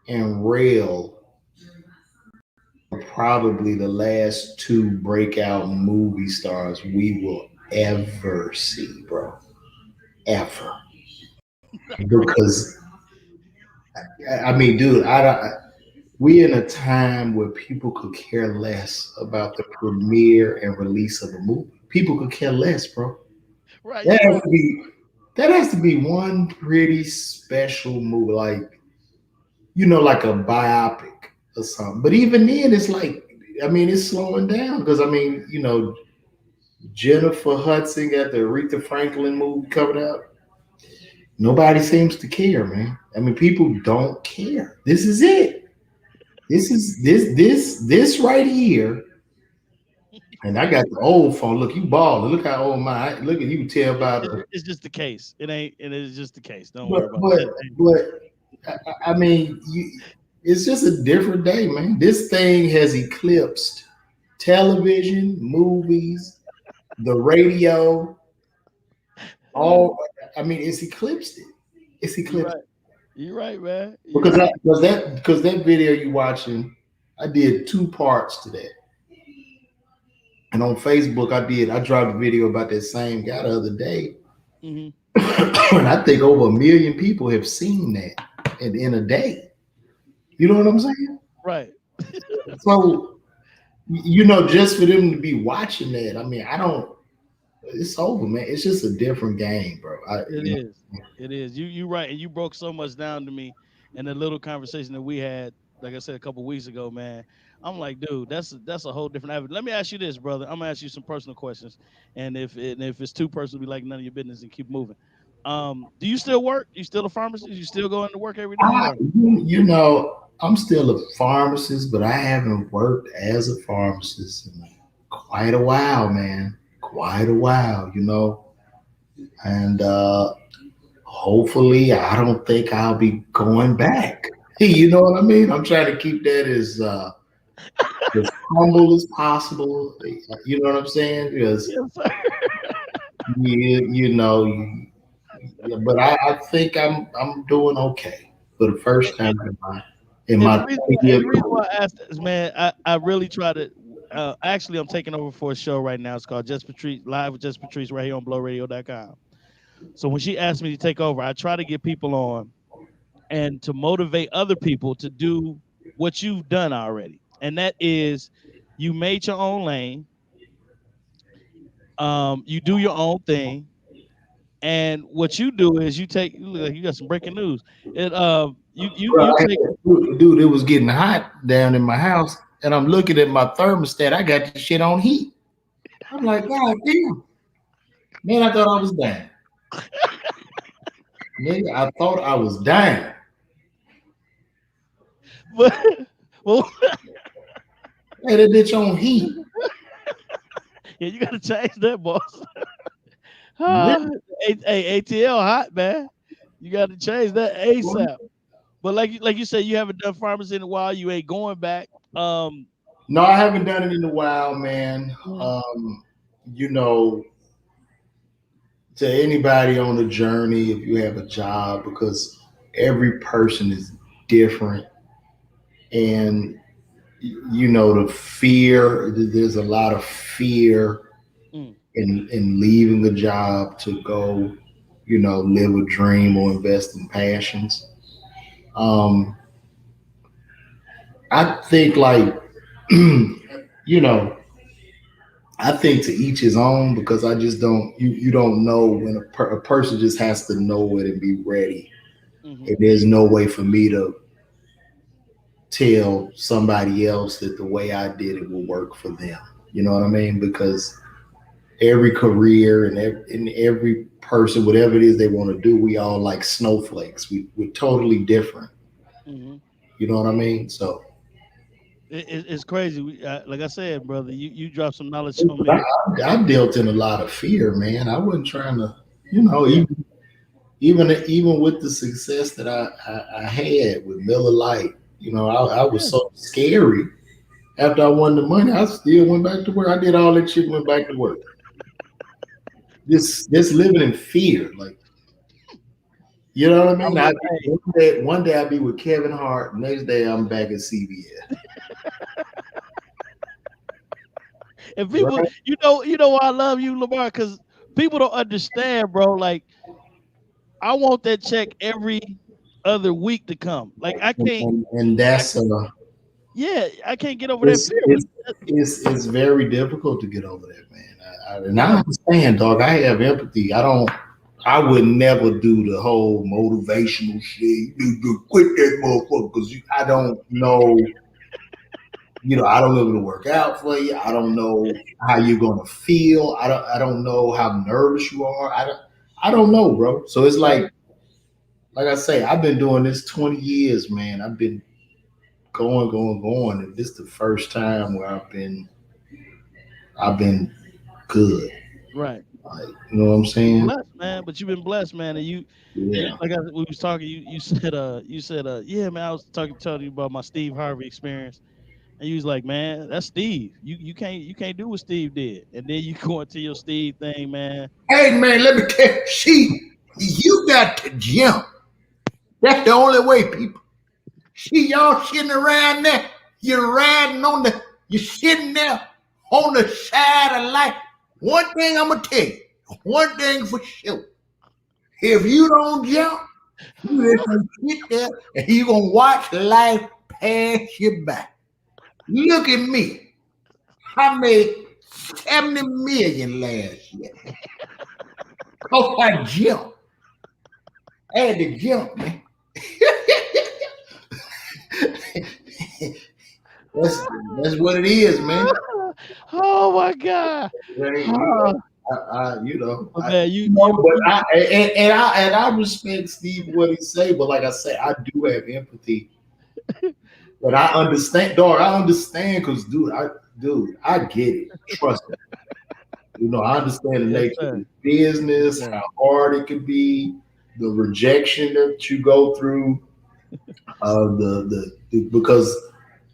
and Rail are probably the last two breakout movie stars we will ever see, bro. Ever. Because I mean, dude, we in a time where people could care less about the premiere and release of a movie. People could care less, bro. Right, That you're has right. to be that has to be one pretty special movie, like like a biopic or something. But even then, it's like, I mean, it's slowing down because I mean, Jennifer Hudson got the Aretha Franklin movie coming out. Nobody seems to care, man. I mean, people don't care. This is it. This right here. And I got the old phone. Look, you balling. Look how old my. Look at you. Tell about the. It's just the case. It is just the case. Don't But worry about but that. but I mean, it's just a different day, man. This thing has eclipsed television, movies, the radio. All I mean, it's eclipsed it. It's You're eclipsed right. You're right, man. You're because right. that video you watching. I did two parts to that. And on Facebook, I dropped a video about that same guy the other day. Hmm. And I think over 1 million people have seen that in a day. You know what I'm saying? Right. So, just for them to be watching that, I mean, I don't, it's over, man. It's just a different game, bro. It is. It is. You right, and you broke so much down to me in the little conversation that we had, like I said a couple weeks ago, man. I'm like, dude, that's a whole different avenue. Let me ask you this, brother. I'm gonna ask you some personal questions, and if it's too personal, be like none of your business and keep moving. Do you still work? You still a pharmacist? You still going to work every day, or I'm still a pharmacist, but I haven't worked as a pharmacist in quite a while, man. Quite a while, and hopefully, I don't think I'll be going back. You know what I mean? I'm trying to keep that as humble as possible. You know what I'm saying? Because yes, sir. you know, yeah, but I think I'm doing okay for the first time in And my the reason and 20 year the reason career. why I asked is, man, I really try to. Actually, I'm taking over for a show right now. It's called Just Patrice Live with Just Patrice right here on BlowRadio.com. So when she asked me to take over, I try to get people on and to motivate other people to do what you've done already, and that is you made your own lane. You do your own thing, and what you do is you take. You look like you got some breaking news. It Bro, you take. dude, it was getting hot down in my house, and I'm looking at my thermostat. I got this shit on heat. I'm like, God damn, man, I thought I was dying. Nigga, I thought I was dying. But well, Hey, that bitch on heat. yeah, you gotta change that, boss. Yeah. Ah, ATL hot, man. You got to change that ASAP. But like you said, you haven't done pharmacy in a while. You ain't going back. No, I haven't done it in a while, man. Mhm, You know, to anybody on the journey, if you have a job, because every person is different, and you know, the fear. There's a lot of fear mm, in leaving the job to go, you know, live a dream or invest in passions. Um, I think like, you know, I think to each his own, because I just don't you don't know when a person just has to know it and be ready. mhm, And there's no way for me to tell somebody else that the way I did it will work for them. You know what I mean? Because every career and every person, whatever it is they want to do, we all like snowflakes. We're totally different. mhm. You know what I mean? So It's crazy. Like I said, brother, you dropped some knowledge on me. I dealt in a lot of fear, man. I wasn't trying to, you know, Yeah, even with the success that I had with Miller Lite, you know, I was yeah, so scary. After I won the money, I still went back to work. I did all that shit, went back to work. Just living in fear, like, you know what I I mean? was. Hey, One day I'll be with Kevin Hart. Next day I'm back at CBS. and people, Right? you know why I love you, Lamar, because people don't understand, bro. Like I want that check every other week to come. Like And I that's yeah, I can't get over that it's fear. But it's it's very difficult to get over that, man. And I yeah, understand, dog. I have empathy. I would never do the whole motivational shit. You quit that motherfucker because I don't know. You know, I don't know if it'll work out for you. I don't know how you're gonna feel. I don't know how nervous you are. I don't know, bro. So it's right. like I say, I've been doing this 20 years, man. I've been going, and this is the first time where I've been good. Right. Like, you know what I'm You've been saying? blessed, man. But you've been blessed, man. And you Yeah. like we was talking. You said, yeah, man. I was telling you about my Steve Harvey experience, and you was like, man, that's Steve. You can't do what Steve did. And then you go into your Steve thing, man. Hey, man, let me tell you, you got to jump. That's the only way, people. Y'all sitting around there. You're riding on you're sitting there on the side of life. One thing I'm going to tell you, one thing for sure. If you don't jump, you just gonna sit there and you going to watch life pass you by. Look at me. I made 70 million last year. Cause I jumped. I had to jump, man. that's that's what it is, man. Oh my God. Right? Oh, You know, but man, you no, you but you I respect Steve what he say, but like I say, I do have empathy. But I understand, dog. I understand because, I get it. Trust me. You know, I understand the yes, nature of sir. the Yes, business, sir. how hard it could be, the rejection that you go through, because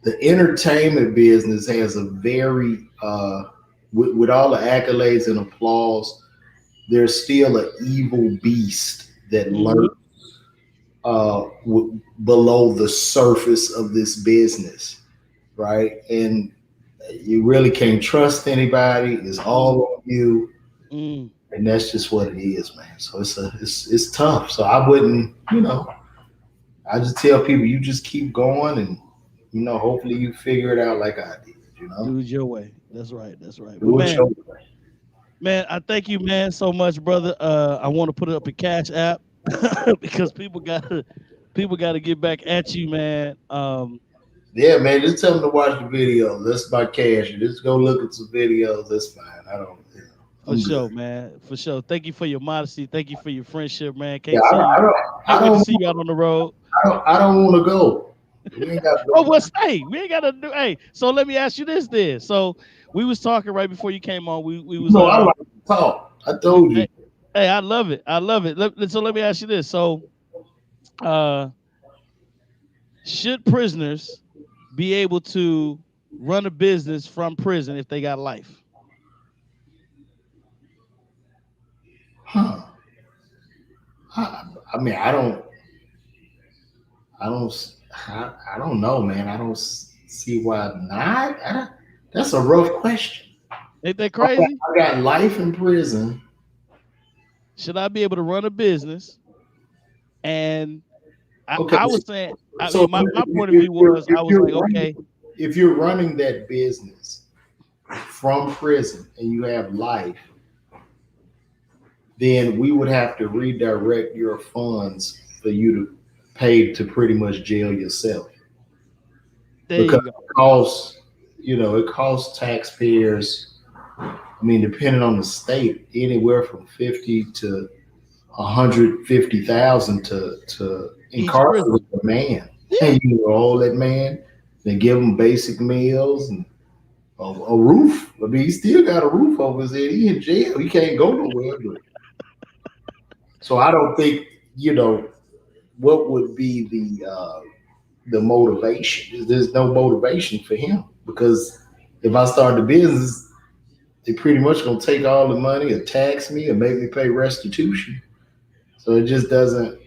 the entertainment business has a very with all the accolades and applause, there's still an evil beast that lurks below the surface of this business, right? And you really can't trust anybody. It's all on you, and that's just what it is, man. So it's tough. So I wouldn't, I just tell people you just keep going, and hopefully you figure it out like I did. Do it your way. That's right. That's right. Do Well, it your way. man, I thank you, man, so much, brother. I want to put it up a Cash App because people gotta get back at you, man. Yeah, man, just tell them to watch the videos. That's my cash. Just go look at some videos. That's fine. I don't. For sure, man. For sure. Thank you for your modesty. Thank you for your friendship, man. Yeah, Can't wait to see don't. you out on the road. I don't want to go. We ain't got to go. Oh, well, stay. We ain't gotta do. Hey, so let me ask you this, then. So we was talking right before you came on. We was. I like to talk. I told you. Hey, I love it. I love it. So let me ask you this. So, should prisoners be able to run a business from prison if they got life? Huh. I mean, I don't know, man. I don't see why not. That's a rough question. Ain't that crazy? I got life in prison. Should I be able to run a business? And I was saying, my point of view was, I was like, okay. If you're running that business from prison and you have life, then we would have to redirect your funds for you to pay to pretty much jail yourself. Because it costs taxpayers, I mean, depending on the state, anywhere from 50 to 150,000 to incarcerate a man. Yeah. And you roll that man, then give him basic meals and a roof. I mean, he still got a roof over his head. He in jail. He can't go nowhere. So I don't think, what would be the motivation? There's no motivation for him, because if I start the business, they pretty much gonna take all the money or tax me or make me pay restitution. So it just doesn't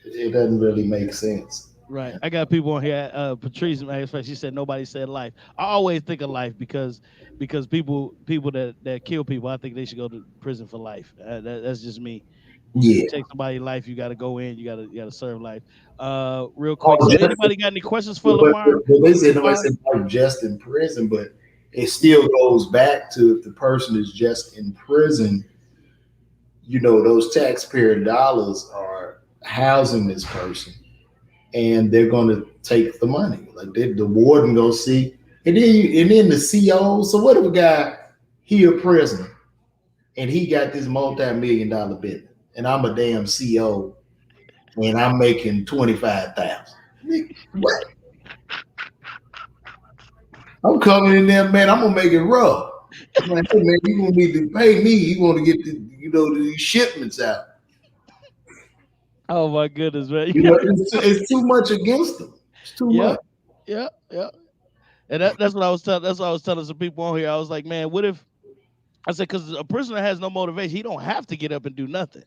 really make sense. Right. I got people on here. Patrice, she said nobody said life. I always think of life because people that kill people, I think they should go to prison for life. That's just me. You take somebody's life, you got to go in. You got to serve life. Real quick. So anybody got any questions for Lamar? They said nobody said like just in prison, but it still goes back to if the person is just in prison, those taxpayer dollars are housing this person, and they're going to take the money. Like the warden go see, and then the CO. So what if a guy he a prisoner, and he got this multi-million-dollar business, and I'm a damn CO, and I'm making 25,000. What? I'm coming in there, man. I'm gonna make it rough. I'm like, hey, man, you gonna need to pay me. You want to get these shipments out. Oh my goodness, man! It's too much against them. It's too much. Yeah. And that's what I was telling. That's what I was telling some people on here. I was like, man, what if? I said, because a prisoner has no motivation. He don't have to get up and do nothing.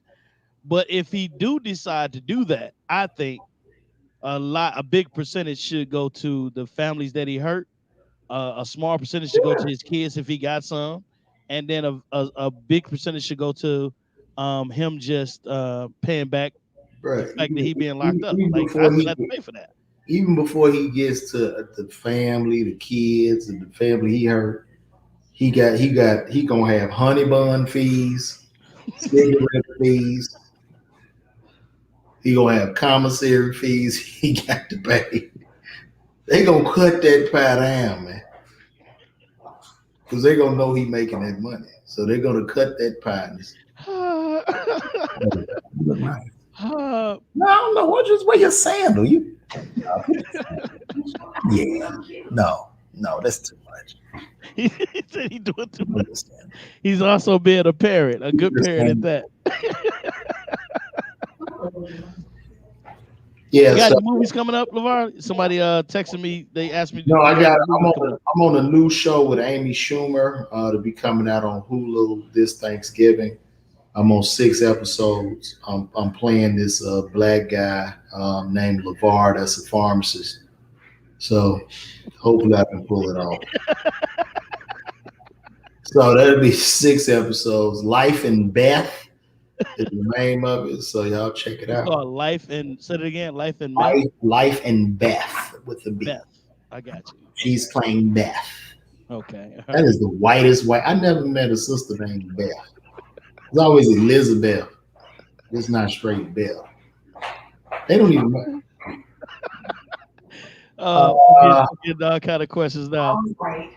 But if he do decide to do that, I think a big percentage should go to the families that he hurt. A small percentage should go to his kids if he got some, and then a big percentage should go to him just paying back the fact that he being locked up. Like I still have to pay for that. Even before he gets to the family, the kids, and the family he hurt, he gonna have honey bun fees, cigarette fees. He gonna have commissary fees. He got to pay. They gonna cut that pie down, man, because they gonna know he making that money. So they're gonna cut that pie. No, I don't know. What just wear your sandal? No, that's too much. He said he doing too much. He's also being a parent, a good parent at that. Yeah. You got any movies coming up, LeVar? Somebody texted me. They asked me. No, I got. I'm on a new show with Amy Schumer to be coming out on Hulu this Thanksgiving. I'm on 6 episodes. I'm playing this black guy named LeVar. That's a pharmacist. So hopefully I can pull it off. So that'll be 6 episodes. Life and Beth is the name of it. So y'all check it It's out. called Life and say it again. Life and Meth. Life and Beth with the B. Beth. I got you. She's playing Beth. Okay. All That right. is the whitest white. I never met a sister named Beth. It's always Elizabeth. It's not straight Beth. They don't even know. I'm getting all kind of questions now. Right.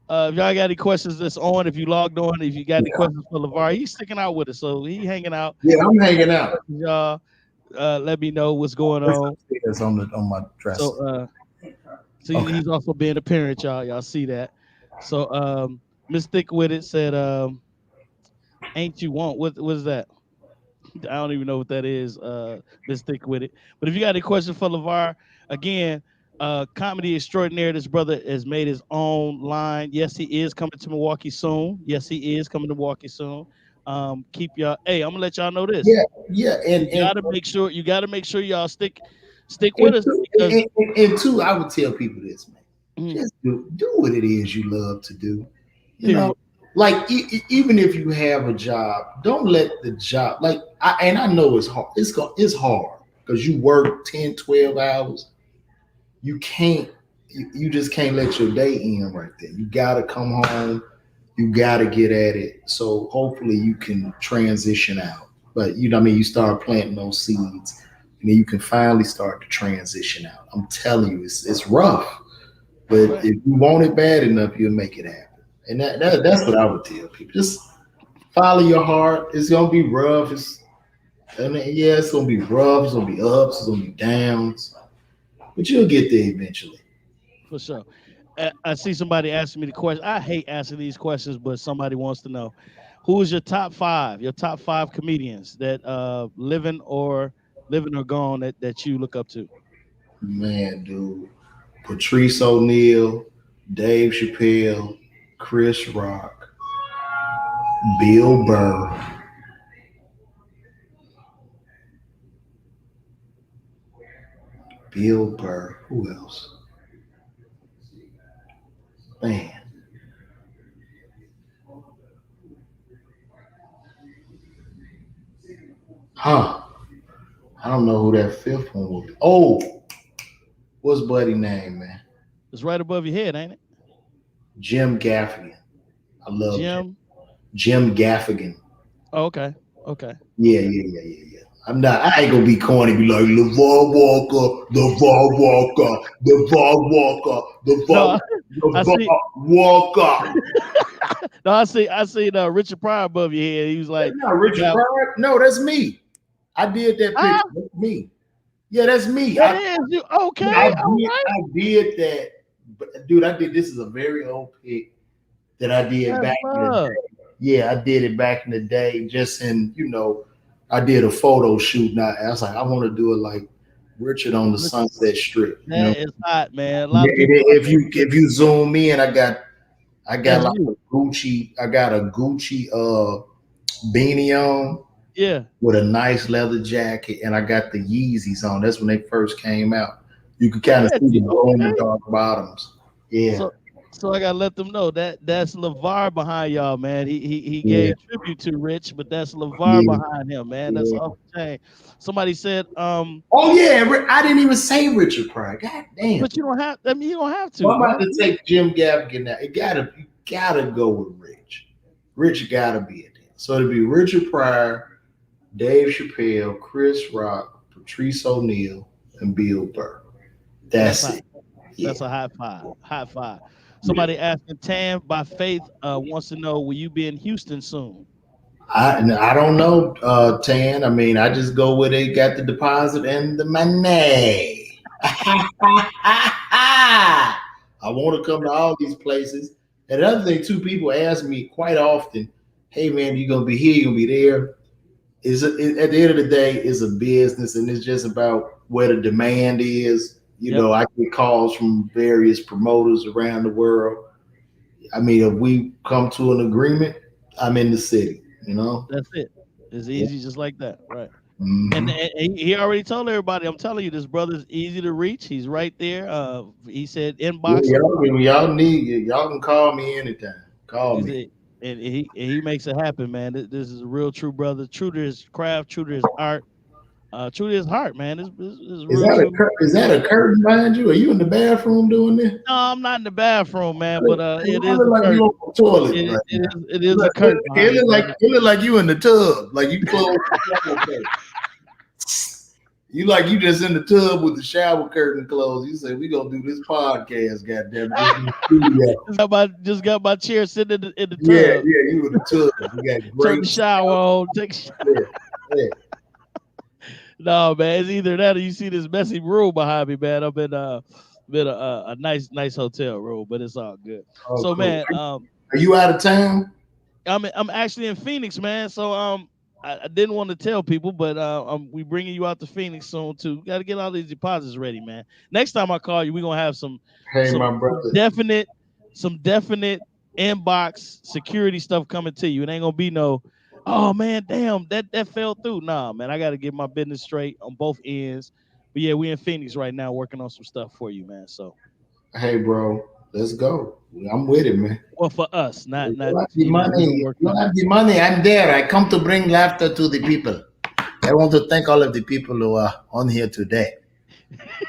If y'all got any questions that's on, if you logged on, if you got any questions for LeVar, he's sticking out with us, so he hanging out. Yeah, I'm hanging out. Y'all, let me know what's going on. It's on my dresser. So, he's also being a parent, y'all. Y'all see that. So, Miss Thick with it said, "Ain't you want what is that?" I don't even know what that is. Miss Thick with it. But if you got any questions for LeVar, again. Comedy extraordinaire. This brother has made his own line. Yes, he is coming to Milwaukee soon. Yes, he is coming to Milwaukee soon. Keep y'all. Hey, I'm gonna let y'all know this. Yeah, and you gotta make sure. You gotta make sure y'all stick with us. Because, and two, I would tell people this, man. Mhm. Just do what it is you love to do. You Period. know, like even if you have a job, don't let the job I know it's hard. It's hard because you work 10, 12 hours. You can't. You just can't let your day end right there. You gotta come home. You gotta get at it. So hopefully you can transition out. But you know, what I mean, you start planting those seeds, and then you can finally start to transition out. I'm telling you, it's rough, but Right. if you want it bad enough, you'll make it happen. And that's what I would tell people. Just follow your heart. It's gonna be rough. It's gonna be rough. It's gonna be ups. It's gonna be downs. But you'll get there eventually. For sure. I see somebody asking me the question. I hate asking these questions, but somebody wants to know who is your top five comedians that living or gone that you look up to. Man, dude. Patrice O'Neal, Dave Chappelle, Chris Rock, Bill Burr. Bill Burr. Who else? Man. Huh. I don't know who that fifth one will be. Oh, what's Buddy name, man? It's right above your head, ain't it? Jim Gaffigan. I love Jim. Jim Gaffigan. Oh, okay. Okay. Yeah. I ain't gonna be corny, be like LeVar Walker, LeVar Walker, LeVar Walker, LeVar Walker. No, I see Richard Pryor above your head. He was like, That's not Richard Pryor. No, that's me. I did that picture. That's me. Yeah, that's me. That is you. Okay. I did that. But dude, I did this is a very old pic that I did back in the day. Yeah, I did it back in the day, just in, I did a photo shoot. Now I was like, I want to do it like Richard on the Sunset Strip. That is hot, man. A lot of people. If you zoom in, I got like a Gucci. I got a Gucci beanie on. Yeah. With a nice leather jacket, and I got the Yeezys on. That's when they first came out. You could kind of see the glow in the dark bottoms. Yeah. So I gotta let them know that's LeVar behind y'all, man. He gave tribute to Rich, but that's LeVar behind him, man. That's off the chain. Somebody said, oh yeah, I didn't even say Richard Pryor. God damn. But you don't have. I mean, you don't have to. Well, I'm about to take Jim Gaffigan now. You gotta go with Rich. Rich gotta be it. So it'd be Richard Pryor, Dave Chappelle, Chris Rock, Patrice O'Neal, and Bill Burr. That's it. Yeah. That's a high five. High five. Somebody asking Tam by Faith wants to know, will you be in Houston soon? I don't know, Tan. I mean, I just go where they got the deposit and the money. I want to come to all these places. And another thing, too, people ask me quite often, hey, man, you going to be here, you're going to be there. At the end of the day, it's a business, and it's just about where the demand is. You know, I get calls from various promoters around the world. I mean, if we come to an agreement, I'm in the city, That's it. It's easy just like that, right? And, Mhm. and he already told everybody. I'm telling you, this brother's easy to reach. He's right there. He said Yeah, inbox him. y'all can call me anytime. Call He me. said, and he makes it happen, man. This is a real true brother, true to his craft, true to his art, true to his heart, man. This Is real that true. a curtain behind you? Are you in the bathroom doing this? No, I'm not in the bathroom, man, but it I is look a like you curtain. on the toilet It, right it now. is it is a curtain It behind me, look like brother. it look like you in the tub, like you close the shower curtain. You like you just in the tub with the shower curtain closed. You say we gonna do this podcast, goddamn it. This is the studio. Just got my chair sitting in the Yeah, tub. you in the tub. We got Turn the great. shower on. Take a shower. Yeah, yeah. No, man, it's either that or you see this messy room behind me, man. I'm in a nice hotel room, but it's all good. Oh, So, cool. man, Are you out of town? I'm actually in Phoenix, man. So I didn't want to tell people, but we bringing you out to Phoenix soon too. Got to get all these deposits ready, man. Next time I call you, we're gonna have some Hey, some my brother. definite inbox security stuff coming to you. It ain't gonna be no, oh man, damn, that fell through. Nah, man, I got to get my business straight on both ends. But yeah, we in Phoenix right now working on some stuff for you, man. So, Hey, bro. Let's go. I'm with it, man. well, for us, not You like the we gonna money. work You something. like the money. I'm there. I come to bring laughter to the people. I want to thank all of the people who are on here today.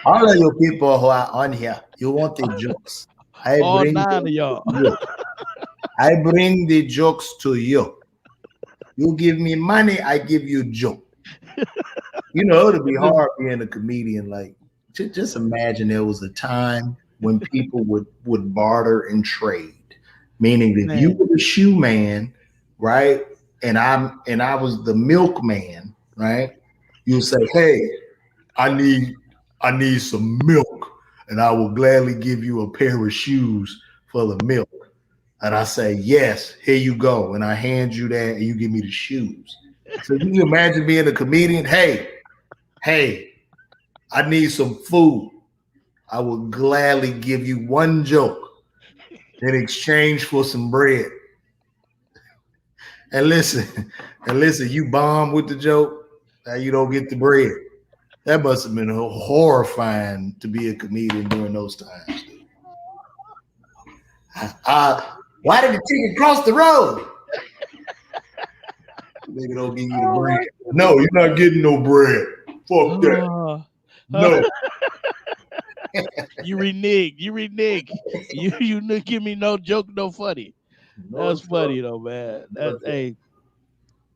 All of you people who are on here, you want the jokes. I All bring nine them of to y'all. you. I bring the jokes to you. You give me money, I give you joke. You know, it'll be And this- hard being a comedian. Like, just imagine there was a time when people would barter and trade. Meaning, if you man, were the shoe man, right, and I was the milkman, right, you say, "Hey, I need some milk, and I will gladly give you a pair of shoes for the milk." And I say, "Yes, here you go," and I hand you that, and you give me the shoes. So you can imagine being a comedian. Hey, I need some food. I will gladly give you one joke in exchange for some bread. And listen, you bomb with the joke, now you don't get the bread. That must have been horrifying to be a comedian during those times. Why did the chicken cross the road? Nigga don't give you the oh bread. my No, you're not getting no bread. Fuck that. goodness. No. You renege. You not give me no joke, no funny. No, That's sir. funny though, man. No, That's sir. hey,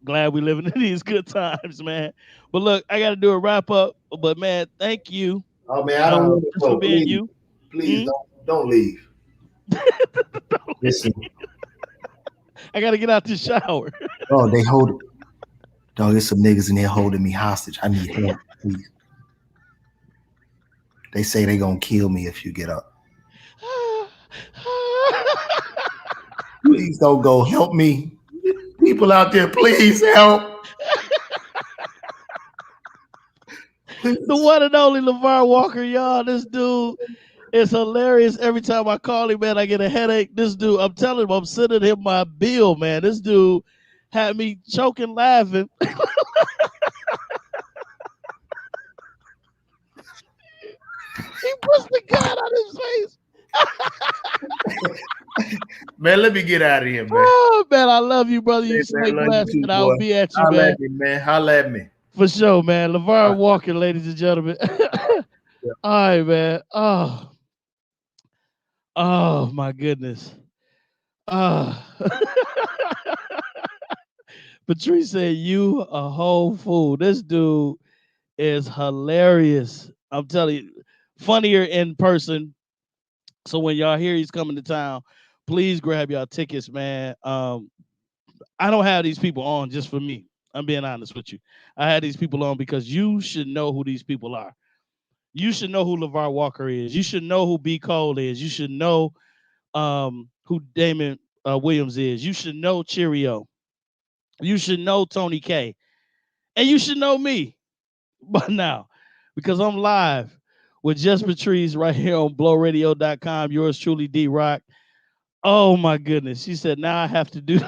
glad we living in these good times, man. But look, I gotta do a wrap up. But man, thank you. Oh man, I don't want to Just for go. being Please, you. please Hmm? don't leave. Listen. I gotta get out the shower. Oh, they hold it. Dog, there's some niggas in there holding me hostage. I need help, please. They say they gonna kill me if you get up. Please don't go. Help me. People out there, please help. The Please. one and only LeVar Walker, y'all. This dude is hilarious. Every time I call him, man, I get a headache. This dude, I'm telling him, I'm sending him my bill, man. This dude had me choking laughing. He pushed the gun on his face. Man, let me get out of here, man. Oh man, I love you, brother. Hey, You man, snake love you blessed, too, and I'll boy. be at you, Holla man. at me, man. Holla at me. For sure, man. All LeVar right. Walker, ladies and gentlemen. Yeah. All right, man. Oh my goodness. Oh. Patrice said, "You a whole fool." This dude is hilarious. I'm telling you, funnier in person. So when y'all hear he's coming to town, please grab y'all tickets, man. I don't have these people on just for me. I'm being honest with you. I had these people on because you should know who these people are. You should know who LeVar Walker is. You should know who B. Cole is. You should know who Damon Williams is. You should know Cheerio. You should know Tony K. And you should know me by now because I'm live with JustPatrice right here on blowradio.com. Yours truly, D-Rock. Oh my goodness. She said, now I have to do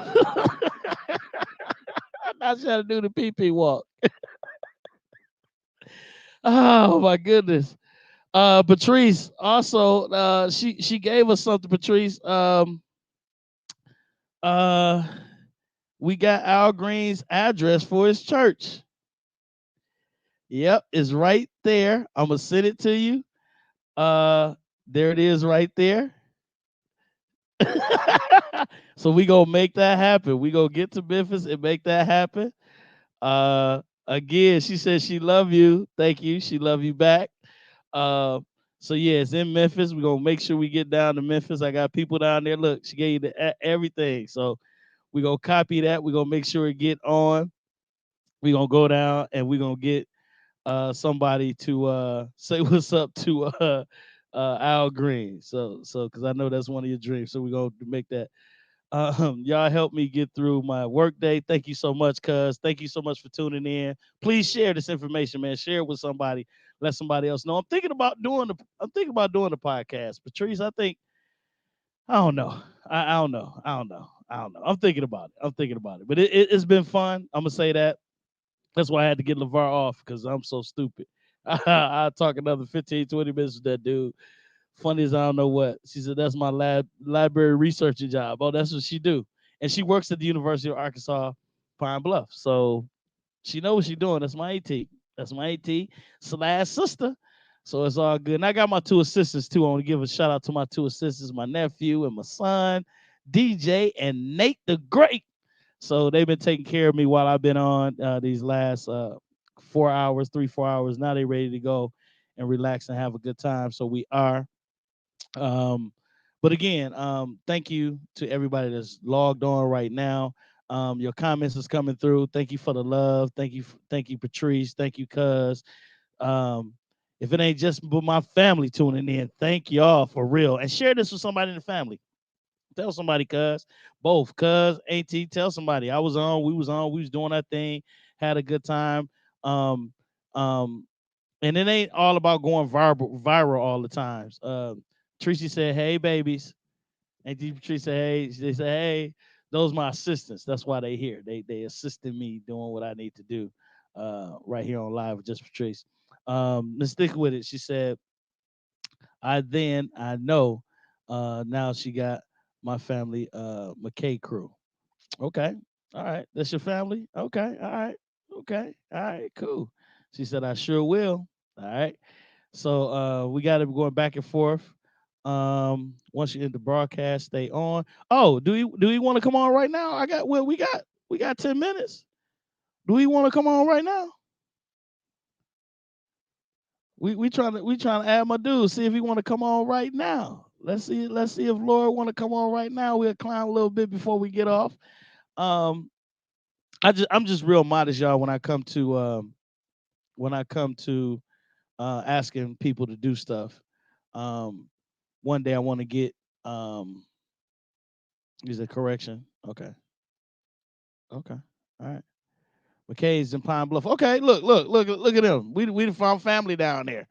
now Now she had to do the pee walk. Oh my goodness. Patrice also she gave us something, Patrice. Uh we got Al Green's address for his church. Yep, it's right there. I'm gonna send it to you. There it is right there. So we gonna make that happen. We gonna get to Memphis and make that happen. Again, she said she love you. Thank you. She love you back. Uh, so yeah, it's in Memphis. We're gonna make sure we get down to Memphis. I got people down there. Look, she gave you everything. So we gonna copy that. We're gonna make sure it get on. We're gonna go down and we're gonna get somebody to say what's up to Al Green. So because I know that's one of your dreams. So we're gonna make that. Y'all help me get through my work day. Thank you so much, cuz. Thank you so much for tuning in. Please share this information, man. Share it with somebody. Let somebody else know. I'm thinking about doing the podcast. Patrice, I don't know. I don't know. I don't know. I don't know. I'm thinking about it. I'm thinking about it. But it's been fun. I'm gonna say that. That's why I had to get LeVar off because I'm so stupid. I'll talk another 15, 20 minutes with that dude. Funny as I don't know what. She said that's my library researching job. Oh, that's what she do. And she works at the University of Arkansas, Pine Bluff. So she knows what she's doing. That's my AT. That's my AT slash sister. So it's all good. And I got my two assistants too. I want to give a shout out to my two assistants, my nephew and my son, DJ and Nate the Great. So they've been taking care of me while I've been on these last 4 hours, 3-4 hours. Now they ready to go and relax and have a good time. So we are. But again, thank you to everybody that's logged on right now. Your comments is coming through. Thank you for the love. Thank you, Patrice. Thank you, cuz. Um, if it ain't just but my family tuning in, thank y'all for real. And share this with somebody in the family. Tell somebody, cuz. Both, cuz, AT, tell somebody. I was on, we was doing our thing, had a good time. Um, um, and it ain't all about going viral all the times. Tracy said, "Hey, babies," and Patrice said, "Hey." They said, "Hey, those my assistants. That's why they here. They assisting me doing what I need to do, right here on live with Just Patrice." Let's stick with it. She said, I know. Now she got my family, McKay crew. Okay, all right. That's your family. Okay, all right. Okay, all right. Cool. She said, I sure will. All right. So we got it going back and forth. Once you end the broadcast, stay on. Oh, do we want to come on right now? We got 10 minutes. Do we want to come on right now? We trying to add my dude, see if he want to come on right now. Let's see if Laura want to come on right now. We'll clown a little bit before we get off. Um, I'm just real modest, y'all, when I come to asking people to do stuff. Um, one day I want to get is it correction? Okay. Okay. All right. McKay's in Pine Bluff. Okay, look at them. We found family down there.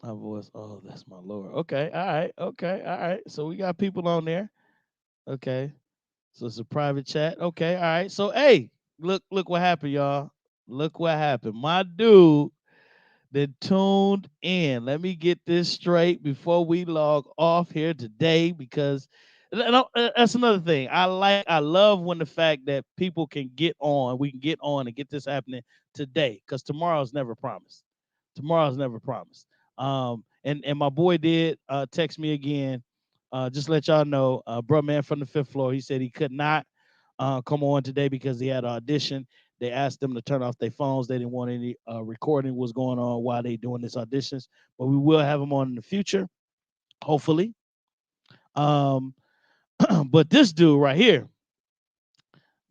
My voice. Oh, that's my Lord. Okay, all right, okay, all right. So we got people on there. Okay. So it's a private chat. Okay, all right. So hey, look what happened, y'all. Look what happened. My dude that tuned in. Let me get this straight before we log off here today because that's another thing. I love when the fact that people can get on, we can get on and get this happening today because tomorrow's never promised. Tomorrow's never promised. And my boy did text me again. Just let y'all know, bro man from the 5th floor, he said he could not come on today because he had an audition. They asked them to turn off their phones. They didn't want any recording was going on while they doing this auditions. But we will have them on in the future, hopefully. But this dude right here,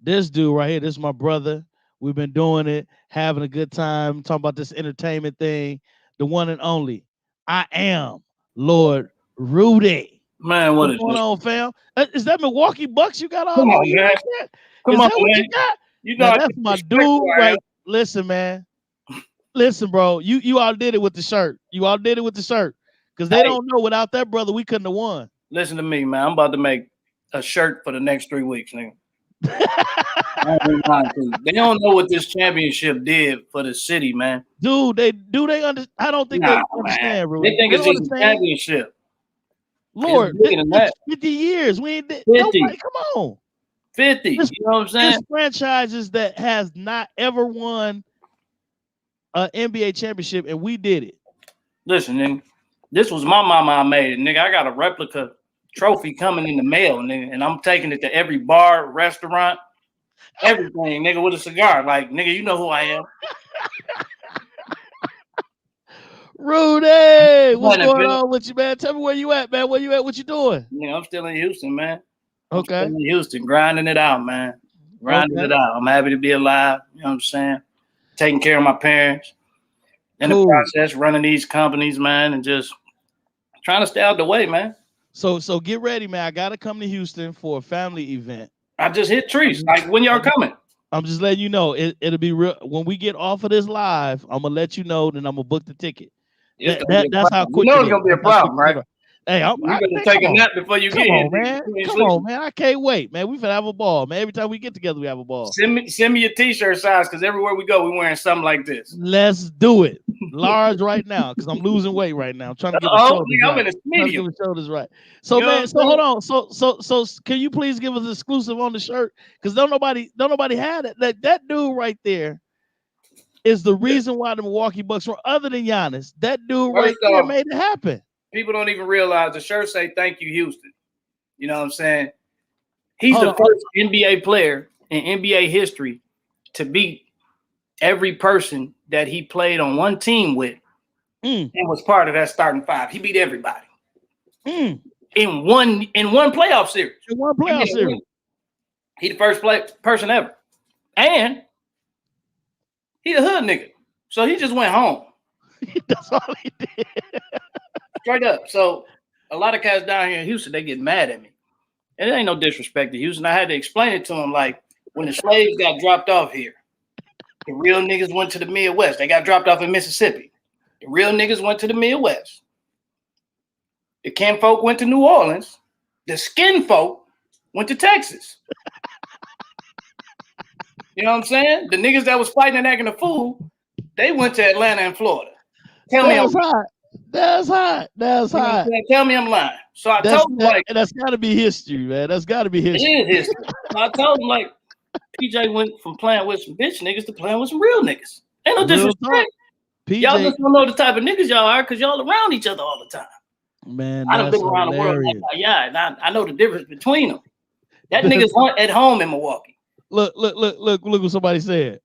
this is my brother. We've been doing it, having a good time, talking about this entertainment thing. The one and only, I am Lord Rudy. Man, what What's is going this? on, fam? Is that Milwaukee Bucks you got all Come on on, you man. like that? Come Is on, that what man. you got? You know Now I that's my respect who dude, I am. right? Listen, man. Listen, bro. You all did it with the shirt. You all did it with the shirt. Because they Hey, don't know without that brother, we couldn't have won. listen to me, man. I'm about to make a shirt for the next 3 weeks, nigga. I ain't lying to you. They don't know what this championship did for the city, man. Dude, they understand. I don't think they understand, Rudy. They think it's just a championship. Lord, it's bigger than that. 50 years. We ain't 50. Nobody, come on. 50. You know what I'm saying? There's franchises that has not ever won an NBA championship, and we did it. Listen, nigga, this was my mama I made it, nigga. I got a replica trophy coming in the mail, nigga, and I'm taking it to every bar, restaurant, everything, nigga, with a cigar. Like, nigga, you know who I am. Rudy, what's going on with you, man? Tell me where you at, man. Where you at? What you doing? Yeah, I'm still in Houston, man. Okay. I'm still in Houston, grinding it out, man. Grinding it out. I'm happy to be alive. You know what I'm saying? Taking care of my parents. In the process, running these companies, man, and just trying to stay out the way, man. So get ready, man. I gotta come to Houston for a family event. I just hit trees. Like, when y'all coming? I'm just letting you know. It'll be real. When we get off of this live, I'm gonna let you know. Then I'm gonna book the ticket. That's how quick. You know it's gonna be a problem, right? Hey, you gonna take a nap before you get here, man. Come on, man. I can't wait, man. We finna have a ball, man. Every time we get together, we have a ball. Send me your t-shirt size, because everywhere we go, we're wearing something like this. Let's do it. Large right now, because I'm losing weight right now. I'm trying to get the shoulders right. I'm in a medium. Shoulders right. So, man, so hold on. So can you please give us an exclusive on the shirt? Because don't nobody had it. That dude right there is the reason why the Milwaukee Bucks were, other than Giannis. That dude right there made it happen. People don't even realize the shirt say "Thank you, Houston." You know what I'm saying? He's the first NBA player in NBA history to beat every person that he played on one team with and was part of that starting five. He beat everybody in one playoff series. In one playoff series. He the first person ever, and he a hood nigga, so he just went home. That's all he did. Straight up. So a lot of cats down here in Houston, they get mad at me. And it ain't no disrespect to Houston. I had to explain it to them, like, when the slaves got dropped off here, the real niggas went to the Midwest. They got dropped off in Mississippi. The real niggas went to the Midwest. The kin folk went to New Orleans. The skin folk went to Texas. You know what I'm saying? The niggas that was fighting and acting a fool, they went to Atlanta and Florida. Tell me I'm lying. That's hot. That's hot. Tell me I'm lying. So I told him, like, that's got to be history, man. That's got to be history. It is history. So I told him, like, PJ went from playing with some bitch niggas to playing with some real niggas. Ain't no disrespect. Y'all just don't know the type of niggas y'all are, because y'all around each other all the time. Man, I done been around the world. And I know the difference between them. That nigga's at home in Milwaukee. Look what somebody said.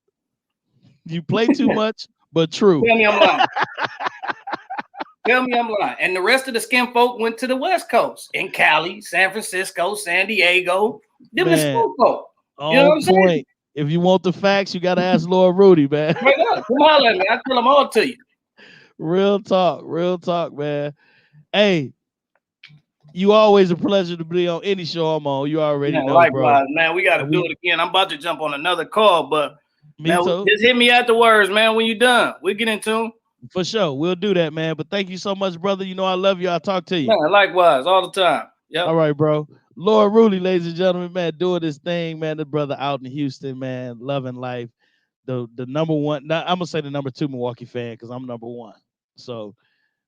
You play too much, but true. Tell me I'm lying. Tell me I'm lying. And the rest of the skin folk went to the West Coast, in Cali, San Francisco, San Diego. Them the skin folk. You know what I'm saying? If you want the facts, you got to ask Lord Rudy, man. Come on, at me. I tell them all to you. Real talk, man. Hey, you always a pleasure to be on any show I'm on. You already know, likewise, bro. Man, we got to do it again. I'm about to jump on another call, but just hit me afterwards, man, when you done. We'll get in tune. For sure. We'll do that, man. But thank you so much, brother. You know I love you. I'll talk to you. Man, likewise, all the time. Yep. All right, bro. Lord Rudy, ladies and gentlemen, man, doing this thing, man. The brother out in Houston, man, loving life. The number one, I'm going to say the number 2 Milwaukee fan, because I'm number 1. So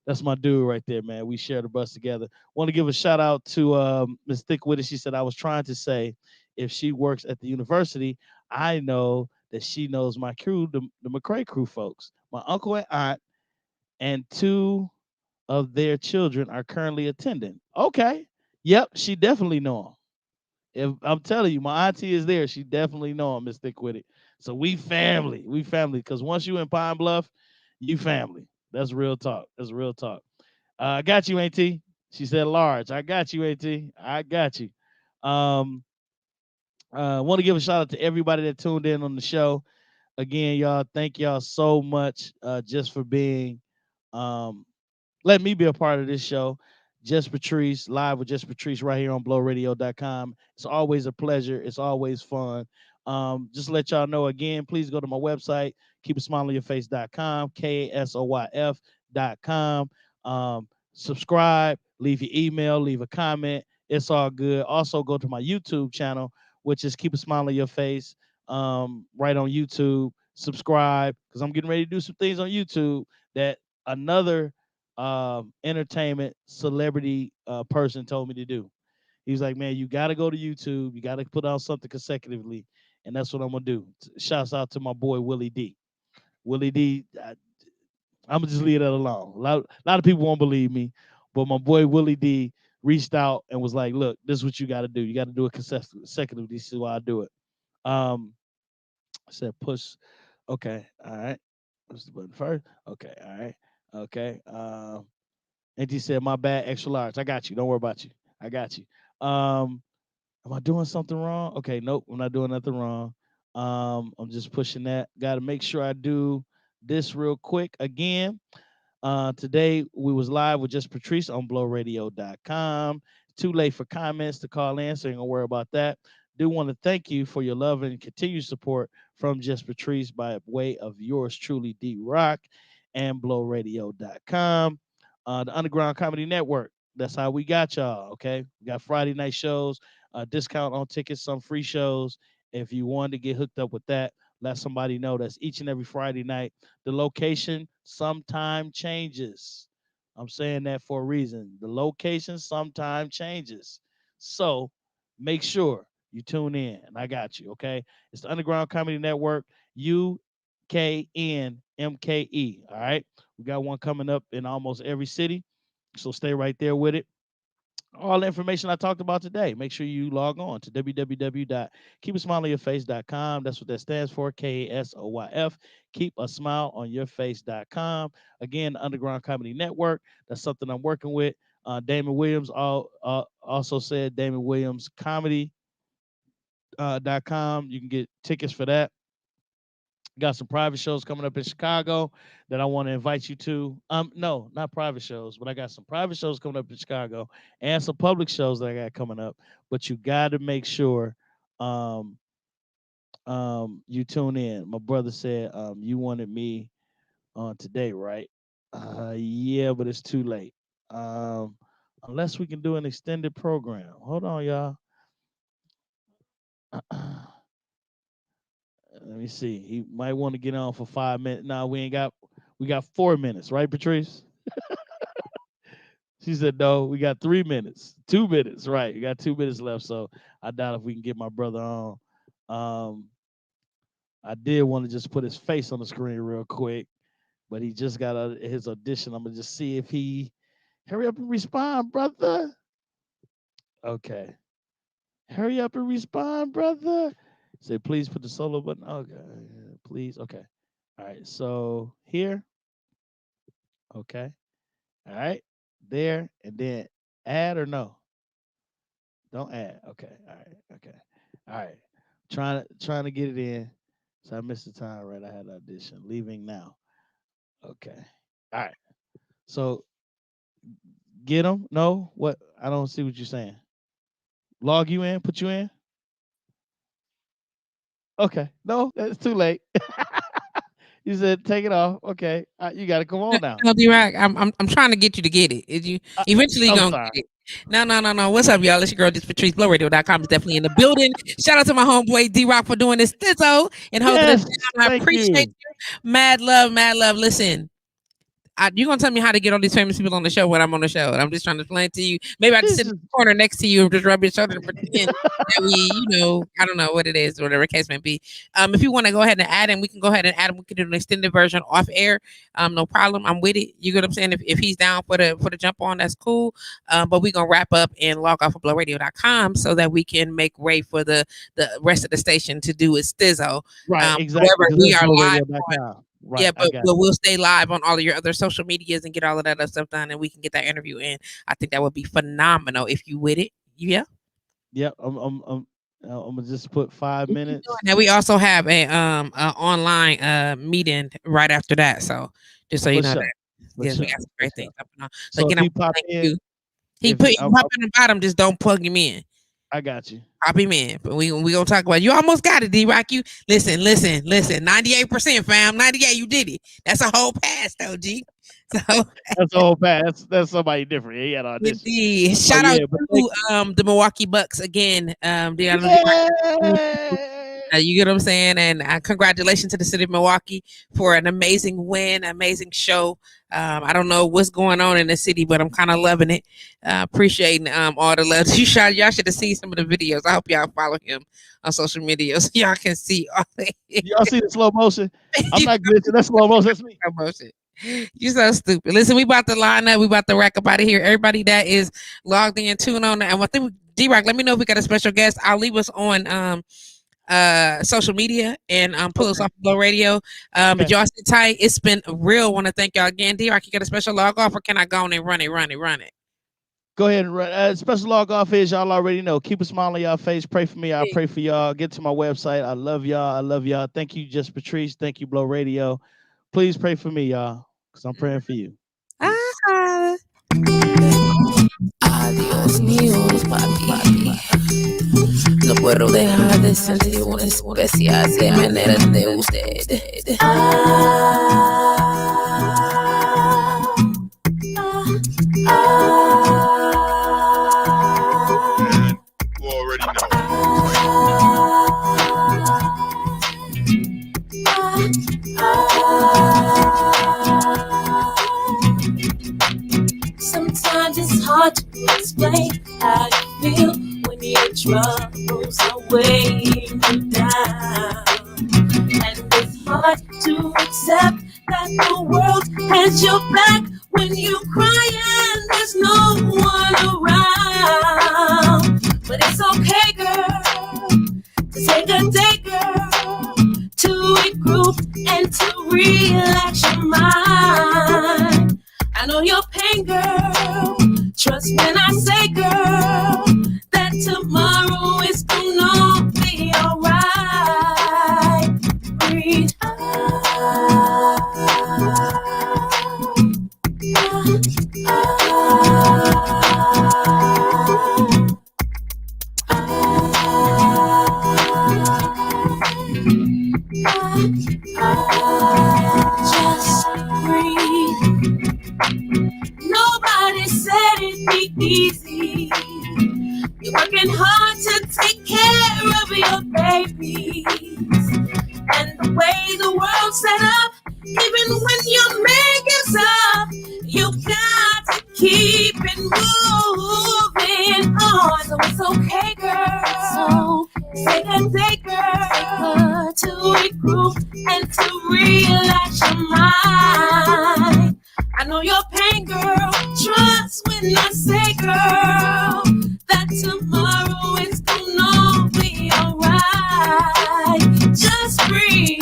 that's my dude right there, man. We share the bus together. Want to give a shout out to Ms. Thickwitty. She said, I was trying to say, if she works at the university, I know that she knows my crew, the McCray crew folks. My uncle and aunt and 2 of their children are currently attending. Okay. Yep, she definitely know him. If I'm telling you, my auntie is there, she definitely know him, Miss Thickwitty. So we family, because once you in Pine Bluff, you family. That's real talk. I got you, Auntie. She said large. I got you, Auntie. I got you. Want to give a shout out to everybody that tuned in on the show. Again, y'all, thank y'all so much just for being, let me be a part of this show. JustPatrice, live with JustPatrice right here on blowradio.com. It's always a pleasure. It's always fun. Just to let y'all know again, please go to my website, keepasmileonyourface.com, KASOYF.com. Subscribe, leave your email, leave a comment. It's all good. Also, go to my YouTube channel, which is Keep a Smile on Your Face, right on YouTube. Subscribe because I'm getting ready to do some things on YouTube that another entertainment celebrity person told me to do. He was like, man, you got to go to YouTube. You got to put out something consecutively. And that's what I'm going to do. Shouts out to my boy, Willie D. Willie D, I'm going to just leave that alone. A lot of people won't believe me, but my boy, Willie D, reached out and was like, look, this is what you got to do. You got to do it consecutively. This is why I do it. I said, push. Okay. All right. Push the button first. Okay. All right. Okay. And he said, my bad, extra large. I got you. Don't worry about you. I got you. Am I doing something wrong? Okay, nope, I'm not doing nothing wrong. I'm just pushing that. Got to make sure I do this real quick again. Today we was live with JustPatrice on blowradio.com. Too late for comments to call in, so you don't worry about that. Do want to thank you for your love and continued support from JustPatrice by way of yours truly, D-Rock, and blowradio.com. The Underground Comedy Network. That's how we got y'all, okay? We got Friday night shows, discount on tickets, some free shows. If you want to get hooked up with that, let somebody know. That's each and every Friday night. The location sometime changes. I'm saying that for a reason. The location sometime changes. So make sure you tune in, and I got you, okay? It's the Underground Comedy Network, UKNMKE, all right? We got one coming up in almost every city, so stay right there with it. All the information I talked about today, make sure you log on to www.keepasmileonyourface.com. That's what that stands for, KASOYF, keepasmileonyourface.com. Again, the Underground Comedy Network, that's something I'm working with. Damon Williams also said Damon Williams Comedy.com. You can get tickets for that. Got some private shows coming up in Chicago that I want to invite you to. No, not private shows, but I got some private shows coming up in Chicago and some public shows that I got coming up. But you got to make sure you tune in. My brother said you wanted me on today, right? Yeah, but it's too late. Unless we can do an extended program. Hold on, y'all. Let me see. He might want to get on for 5 minutes. No, we got 4 minutes, right, Patrice? She said, no, we got 3 minutes. 2 minutes, right. We got 2 minutes left. So I doubt if we can get my brother on. I did want to just put his face on the screen real quick, but he just got his audition. I'm gonna just see if he hurry up and respond, brother. Okay. Hurry up and respond, brother. Say, please put the solo button. Okay, please. Okay. All right. So here. Okay. All right. There. And then add or no? Don't add. Okay. All right. Okay. All right. Trying to get it in. So I missed the time, right? I had audition. Leaving now. Okay. All right. So get them? No? What? I don't see what you're saying. Log you in? Put you in? Okay. No, that's too late. You said take it off. Okay. You got to come on now. No, D-Rock, I'm trying to get you to get it. Is you eventually I'm gonna sorry. get it? No. What's up, y'all? It's your girl, JustPatrice. BlowRadio.com is definitely in the building. Shout out to my homeboy D-Rock for doing this Stizzo and holding Yes, it down. I thank appreciate you. you. Mad love. Listen, you're gonna tell me how to get all these famous people on the show when I'm on the show, and I'm just trying to explain to you. Maybe I just sit in the corner next to you and just rub your shoulder to pretend that we, I don't know what it is, whatever the case may be. If you want to go ahead and add him, we can go ahead and add him. We can do an extended version off air. No problem. I'm with it. You get what I'm saying? If he's down for the jump on, that's cool. But we're gonna wrap up and log off of blowradio.com so that we can make way for the rest of the station to do its Stizzo. Right, exactly. However, we are live. Right, yeah, but we'll stay live on all of your other social medias and get all of that other stuff done, and we can get that interview in. I think that would be phenomenal if you with it. Yeah. Yep. I'm gonna just put 5 minutes. Now we also have a online meeting right after that. So just so you know that. Yes, we got some great things up and on. So again, if he pop thank in, you. He pop in the bottom, just don't plug him in. I got you. Pop him in. But we gonna talk about it. You almost got it, D-Rock. You listen. 98%, fam. 98, you did it. That's a whole pass, though, G. So That's a whole pass. That's somebody different. He had audition. indeed. Shout out to the Milwaukee Bucks again. You get what I'm saying? And congratulations to the city of Milwaukee for an amazing win, amazing show. I don't know what's going on in the city, but I'm kind of loving it. Appreciating all the love. Y'all should have seen some of the videos. I hope y'all follow him on social media so y'all can see all that. Y'all see the slow motion? I'm not glitching. That's slow motion. That's me. Slow motion. You so stupid. Listen, we about to line up. We about to rack up out of here. Everybody that is logged in, tune on. And I think D-Rock, let me know if we got a special guest. I'll leave us on social media and pull us off Blow Radio. But y'all sit tight. It's been real. Want to thank y'all again. D-Rock, you got a special log off, or can I go on and run it? Go ahead and run. Special log off is y'all already know. Keep a smile on y'all face. Pray for me. I pray for y'all. Get to my website. I love y'all. Thank you, JustPatrice. Thank you, Blow Radio. Please pray for me, y'all, because I'm praying for you. Adiós míos, papi. No puedo dejar de sentir una especial de manera de usted. You already know. Sometimes it's hard to explain how you feel when your troubles are weighing you down. And it's hard to accept that the world has your back when you cry and there's no one around. But it's okay, girl, to take a day, girl, to regroup and to relax your mind. I know your pain, girl. Trust when I say, girl, that tomorrow is gonna be alright. Breathe just breathe. Nobody said it'd be easy. You're working hard to take care of your babies. And the way the world's set up, even when your man gives up, you got to keep it moving on. So it's okay, girl. So take a day, girl, to regroup and to relax your mind. I know your pain, girl. Trust when I say, girl, that tomorrow is gonna be alright. Just breathe.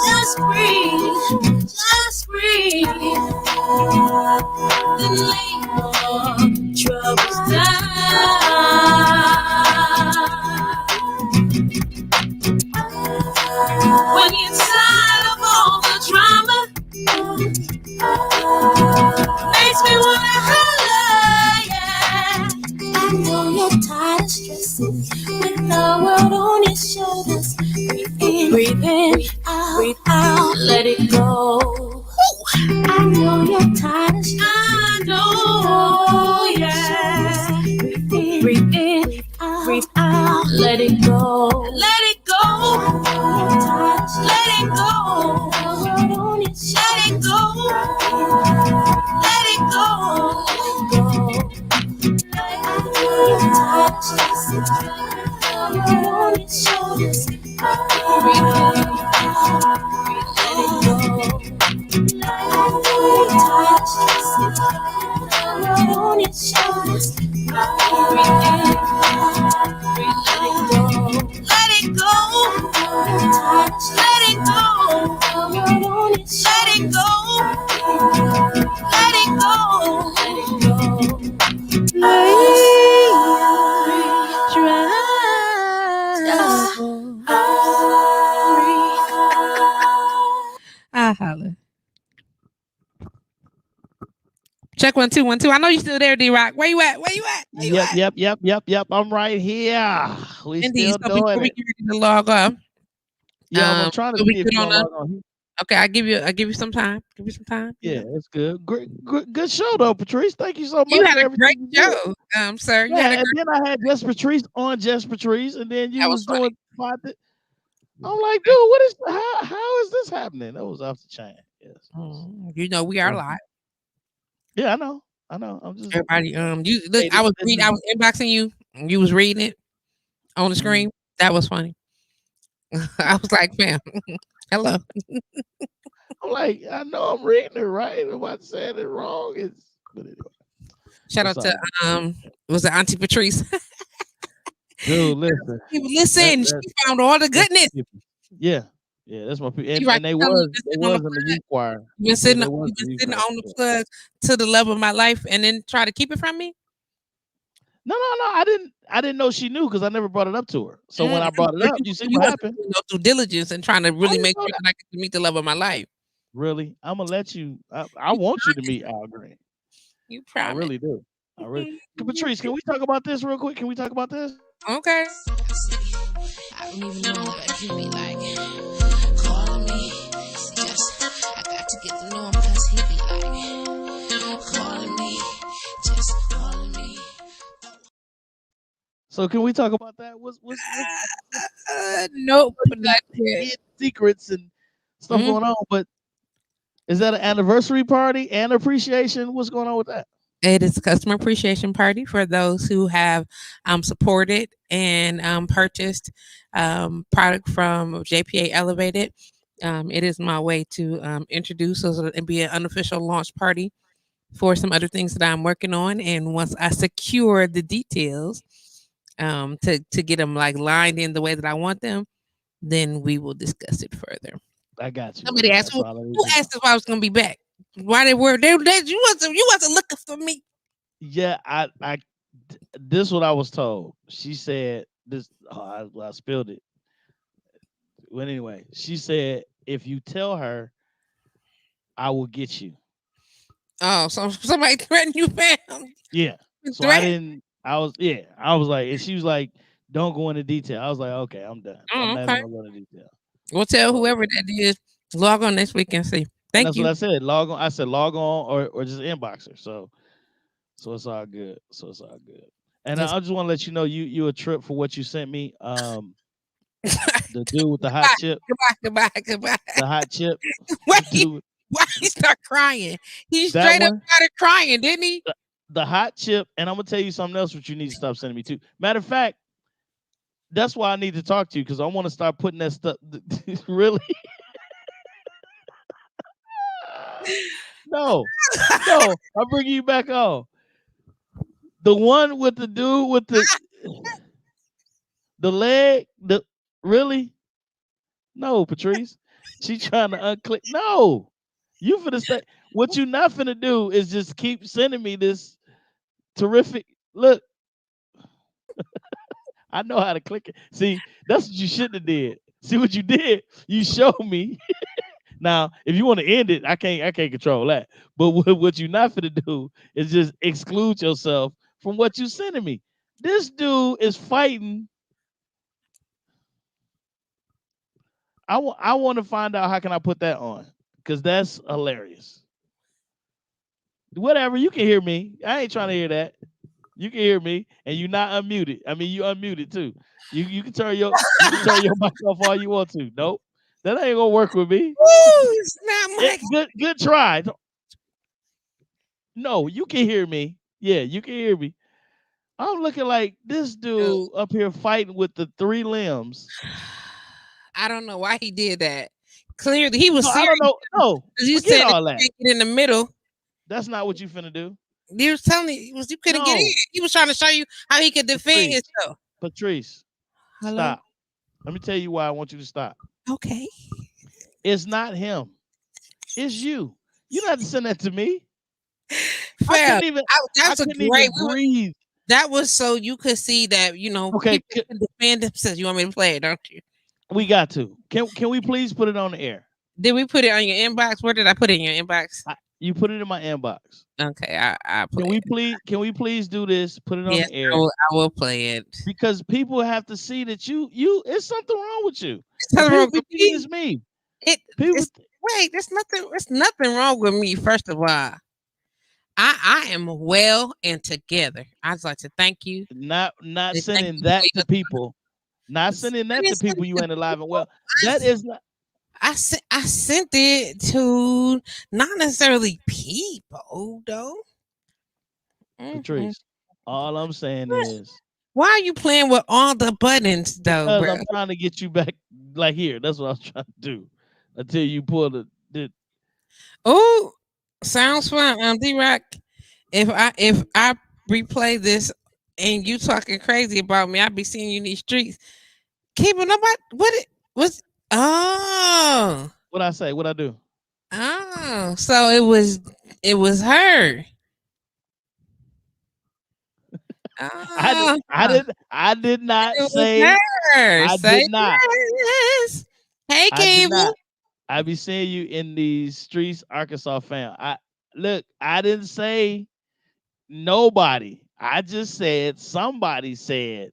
Just breathe. Just breathe. Then lay your troubles down. When you're tired of all the drama, makes me wanna holler, yeah. I know you're tired of stressing with the world on your shoulders. Breathe in, breathe out, let it go. I know you're tired of stressing. I know, yeah. Breathe in, breathe out, let it go. Let it go. Let it go. Let it go. Let it go. Let it go. Let it go. Let it go. Let it go. I holla. Check 1 2 1 2. I know you still there, D-Rock. Where you at? Where you at? Where you Yep. I'm right here. We Indeed. still So doing before we it. get ready to log off, Yeah, I'm trying to so we see if good you're on gonna a. log on. Okay, I give you some time. Give you some time. Yeah, it's good. Good show though, Patrice. Thank you so You much had for a great everything you did. show, sir. You had Yeah, a and great. then I had Just Patrice on Just Patrice, and then you That was was funny. doing I'm like, dude, what is how is this happening? That was off the chain. Yes. You know we are live. Yeah, I know. I'm just Everybody, you look. I was inboxing you. And you was reading it on the screen. That was funny. I was like, fam, hello. I'm like, I know I'm reading it right. If I said it wrong, but anyway. Shout out to was it Auntie Patrice? Dude, listen. Listen, she found all the goodness. Yeah, that's my people. And they was in the youth choir. You've been sitting on the plug to the love of my life, and then try to keep it from me. No. I didn't know she knew because I never brought it up to her. So when I brought it up, you see what happened? Due diligence and trying to really make sure that I can meet the love of my life. Really, I'm gonna let you. I want you to meet Al Green. You promise? I really do. I really. Patrice, can we talk about this real quick? Can we talk about this? Okay. I don't even know, but he be like calling me. I got to get to know him because he be like calling me, just calling me. So can we talk about that? What's nope, not secrets and stuff going on? But is that an anniversary party and appreciation? What's going on with that? It is a customer appreciation party for those who have supported and purchased product from JPA Elevated. It is my way to introduce and be an unofficial launch party for some other things that I'm working on. And once I secure the details to get them like lined in the way that I want them, then we will discuss it further. I got you. Somebody asked who asked if I was going to be back. Why they were you wasn't looking for me. Yeah, I this is what I was told. She said this. I spilled it. Well, anyway, she said if you tell her, I will get you. Oh, so somebody threatened you, fam? Yeah. So I didn't. I was like, and she was like, don't go into detail. I was like, okay, I'm done. I'm not even gonna go into detail. We'll tell whoever that is. Log on next week and see. Thank you. That's what I said. Log on. I said log on or just inbox her. So it's all good. And I just want to let you know you a trip for what you sent me. The dude with the hot chip. Goodbye. The hot chip. Why he start crying? He straight up started crying, didn't he? The hot chip, and I'm gonna tell you something else which you need to stop sending me too. Matter of fact, that's why I need to talk to you because I want to start putting that stuff. Really? No, I'm bringing you back on. The one with the dude with the leg. Really? No, Patrice. She trying to unclick. No, you finna stay. What you not finna do is just keep sending me this terrific. Look, I know how to click it. See, that's what you shouldn't have did. See what you did? You showed me. Now, if you want to end it, I can't control that. But what you not finna do is just exclude yourself from what you sending me. This dude is fighting. I want to find out how can I put that on because that's hilarious. Whatever, you can hear me. I ain't trying to hear that. You can hear me, and you're not unmuted. I mean, you unmuted too. You can turn your mic off all you want to. Nope, that ain't gonna work with me. Ooh, snap mic. Good try. No, you can hear me. Yeah, you can hear me. I'm looking like this dude up here fighting with the 3 limbs. I don't know why he did that. Clearly, he was. I don't know. No, you said all that. Get in the middle. That's not what you finna do. He was telling you couldn't get in. He was trying to show you how he could defend himself. Patrice, stop. Let me tell you why I want you to stop. Okay. It's not him. It's you. You don't have to send that to me. Fair. That's a great breathe. That was so you could see that people can defend themselves. You want me to play it, don't you? We got to. Can we please put it on the air? Did we put it on your inbox? Where did I put it in your inbox? You put it in my inbox. Okay, I play Can we it. please? Can we please do this? Put it on Yes, the air I will play it. because people have to see that you. It's something wrong with you. It's And nothing people wrong be with thinking me. it's me. It's People, wait. There's nothing wrong with me. First of all, I am well and together. I'd like to thank you. not And thank sending you for that being to people. Not sending I that didn't to send people it you to ain't alive and people. well. That is not I sent it to not necessarily people though. Mhm. Patrice. All I'm saying is Why are you playing with all the buttons though, because bro? I'm trying to get you back like here. That's what I was trying to do until you pull the Oh, sounds fun. D-Rock. If I replay this and you talking crazy about me, I be seeing you in these streets. Keeping nobody what it was. Oh, what I say, what I do. oh. So it was her. Oh, I did not it was say her. I Say did not. yes. Hey, I did Cable. not. I be seeing you in these streets, Arkansas fam. I look, I didn't say nobody. I just said somebody said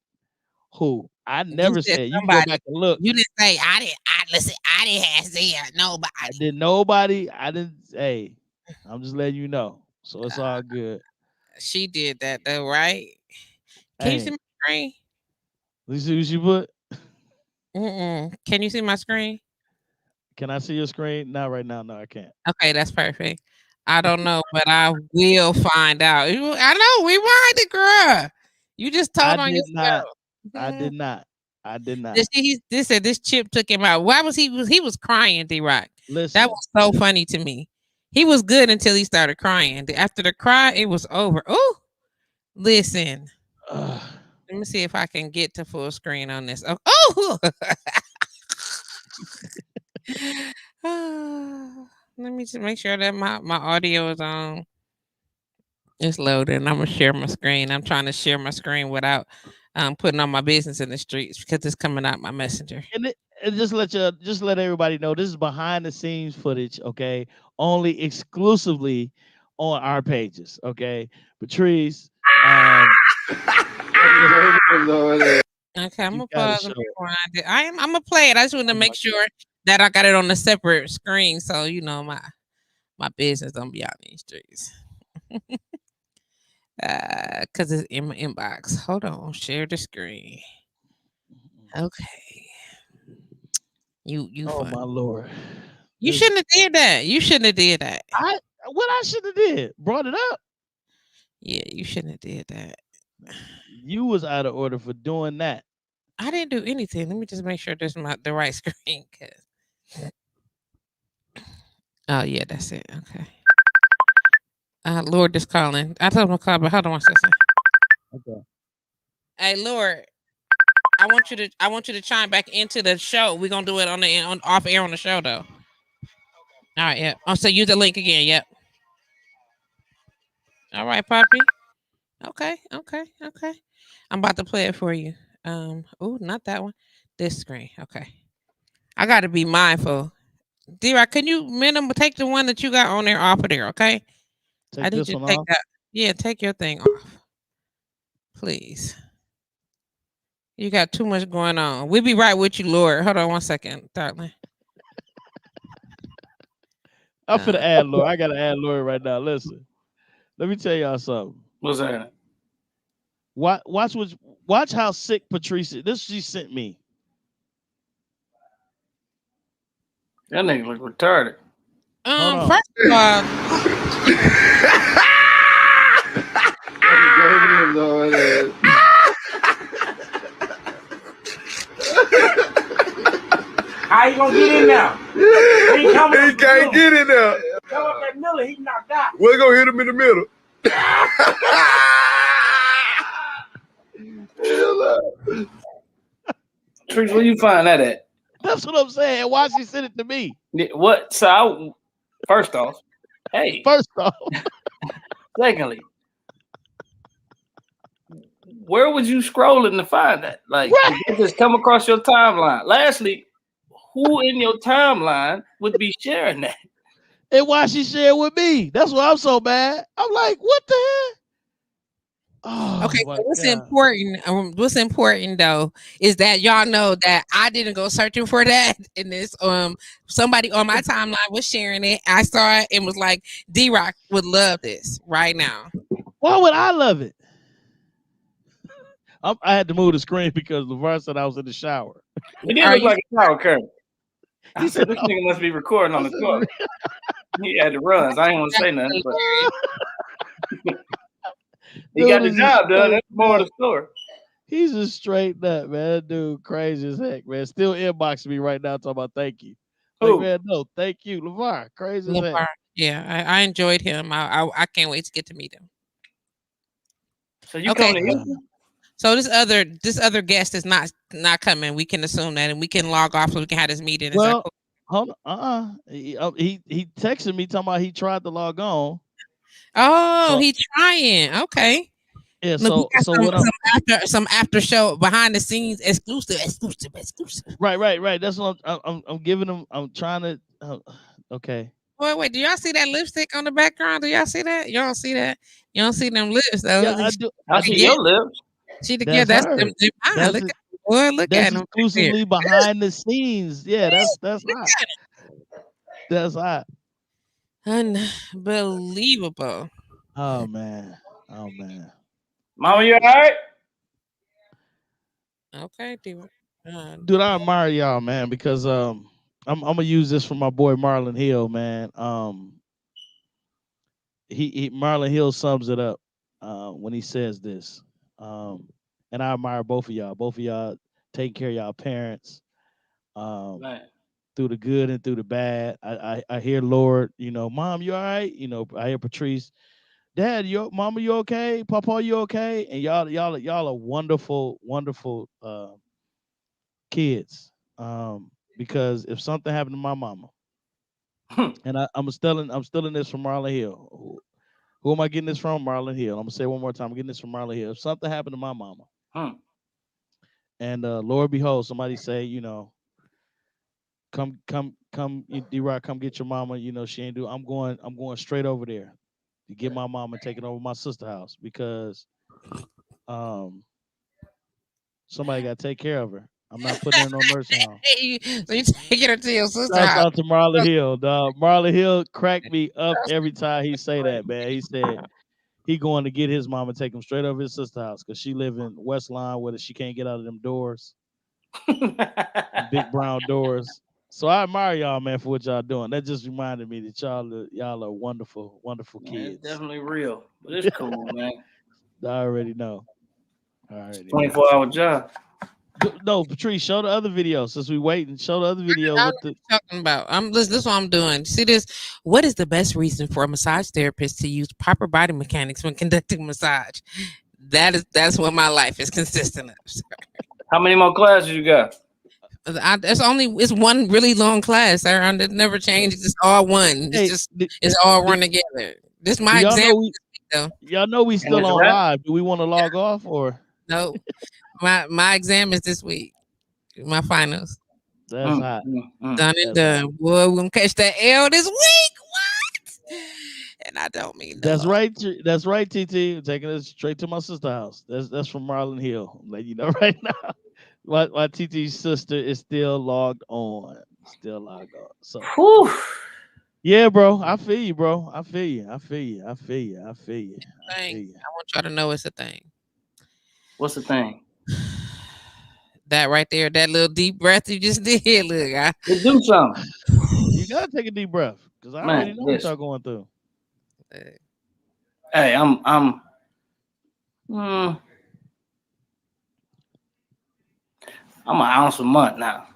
who. I You never said said. You can go somebody. back and look. You didn't say I didn't. I listen. I didn't have said nobody. I did nobody. I didn't. Hey, I'm just letting you know. So it's all good. She did that though, right? Can you see Hey, my screen? you see what you put? Can you see my screen? Can I see your screen? Not right now. No, I can't. Okay, that's perfect. I don't know, but I will find out. I know. Rewind it, girl. You just I told on did not. yourself. I Mhm. did not. I did not. This said this chip took him out. Why was he was crying, D-Rock? That Listen. was so funny to me. He was good until he started crying. After the cry, it was over. Oh, listen. Ugh. Let me see if I can get to full screen on this. Oh, let me just make sure that my audio is on. It's loading. I'm gonna share my screen. I'm trying to share my screen without putting on my business in the streets because it's coming out my messenger. And just let everybody know this is behind the scenes footage, okay? Only exclusively on our pages, okay? Patrice, Okay, I'm you gonna gotta pause show and it. rewind it. I'm gonna play it. I just want to Oh my make sure that I got it on a separate screen, so you know my business don't be out in these streets. Cause it's in my inbox. Hold on, share the screen. Okay, you Oh fun. my lord. You shouldn't have did that. You shouldn't have did that. I should have did. Brought it up. Yeah, you shouldn't have did that. You was out of order for doing that. I didn't do anything. Let me just make sure this is the right screen. Oh yeah, that's it. Okay. Lord is calling. I told him to call, but hold on one second. Okay. Hey, Lord, I want you to chime back into the show. We're gonna do it on off air on the show though. All right, yeah. Oh, so use the link again. Yep. All right, Poppy. Okay. I'm about to play it for you. Oh, not that one. This screen. Okay. I got to be mindful. D-Rock, can you take the one that you got on there off of there? Okay. I Take need this you to one take off. that. Yeah, take your thing off, please. You got too much going on. We'll be right with you, Lord. Hold on one second, darling. I'm finna add Lord. I gotta add Lord right now. Listen. Let me tell y'all something. What's that? Watch how sick Patrice is. This she sent me. That nigga look retarded. Hold on. First of all, how you gonna get in there? He can't get in there. Come up that middle, he knocked out. We're gonna hit him in the middle. Trish, where you find that at? That's what I'm saying. Why she sent it to me? What? So, first off, hey. First off. Secondly, where was you scrolling to find that? Like, right. Did it just come across your timeline? Lastly, who in your timeline would be sharing that? And why she shared with me? That's why I'm so mad. I'm like, what the hell? Okay, Oh my so god. what's important though is that y'all know that I didn't go searching for that in this. Somebody on my timeline was sharing it. I saw it and was like, D-Rock would love this right now. Why would I love it? I had to move the screen because LeVar said I was in the shower. It did Are look you? like a shower curtain. I He said, said, this oh, nigga must be recording on I the said, toilet. He had to run. So I ain't want to say nothing, but he got dude the is just job done. straight That's more of nut. the story. He's just straight nut, man. That dude crazy as heck, man. Still inboxing me right now talking about thank you. Like, Who? man, no, thank you. LeVar, crazy as heck. LeVar. Yeah, I enjoyed him. I can't wait to get to meet him. So you Okay, coming to Houston? so this other guest is not coming. We can assume that, and we can log off so we can have this meeting. Is that Well, cool? hold on. He texted me talking about he tried to log on. Oh, So he trying. Okay. yeah, Look, we got so what up? some after show behind the scenes exclusive. Right. That's what I'm giving him. I'm trying to. Okay. Wait. Do y'all see that lipstick on the background? Do y'all see that? You don't see that? You don't see them lips though. Yeah, I do. I see your lips. She the That's that's her. them mine. That's Look it. at boy, look That's at them right there. exclusively behind the scenes. Yeah, that's hot. That's hot. Unbelievable. Oh man. Oh man. Mama, you all right? Okay, dude. Dude, I admire y'all, man, because I'm gonna use this for my boy Marlon Hill, man. He Marlon Hill sums it up when he says this. And I admire both of y'all. Both of y'all taking care of y'all parents. Man. Through the good and through the bad. I hear Lord, Mom, you all right? I hear Patrice, Dad, Mama, you okay? Papa, you okay? And y'all are wonderful, wonderful kids. Because if something happened to my mama, and I'm stealing this from Marlon Hill. Who am I getting this from? Marlon Hill. I'm gonna say it one more time. I'm getting this from Marlon Hill. If something happened to my mama, and Lord behold, somebody say, come, D-Rock, come get your mama. She ain't do. I'm going straight over there to get my mama and taking over my sister's house because somebody got to take care of her. I'm not putting her in no nursing home. So you taking her to your sister Shouts house. out to Marlon Hill, dog. Marlon Hill cracked me up every time he say that, man. He said he going to get his mama, take him straight over his sister's house because she live in West Line where she can't get out of them doors, big brown doors. So I admire y'all, man, for what y'all doing. That just reminded me that y'all are wonderful, wonderful Man, it's kids. definitely real, but it's cool, man. I already know. 24-hour job. No, Patrice, show the other video since we waiting. Show the other video I with know the. what you're talking about. This is what I'm doing. See this? What is the best reason for a massage therapist to use proper body mechanics when conducting massage? That's what my life is consistent of. How many more classes you got? It's one really long class, sir. It never changes. It's all one. Hey, It's all run together. This is my y'all exam. y'all know we And still it's a on wrap? live. Do we want to log off or? No, my exam is this week. My finals. That's hot. Done and done. Boy, we're gonna catch that L this week. What? And I don't mean no. That's right. That's right, TT. I'm taking it straight to my sister's house. That's from Marlon Hill. I'm letting you know right now. My TT's sister is still logged on. Still logged on. So yeah, bro. I feel you, bro. I feel you. Thing. I want y'all to know it's a thing. What's the thing? That right there, that little deep breath you just did. Look, do something. You gotta take a deep breath because I already know what y'all going through. Hey, I'm an ounce a month now.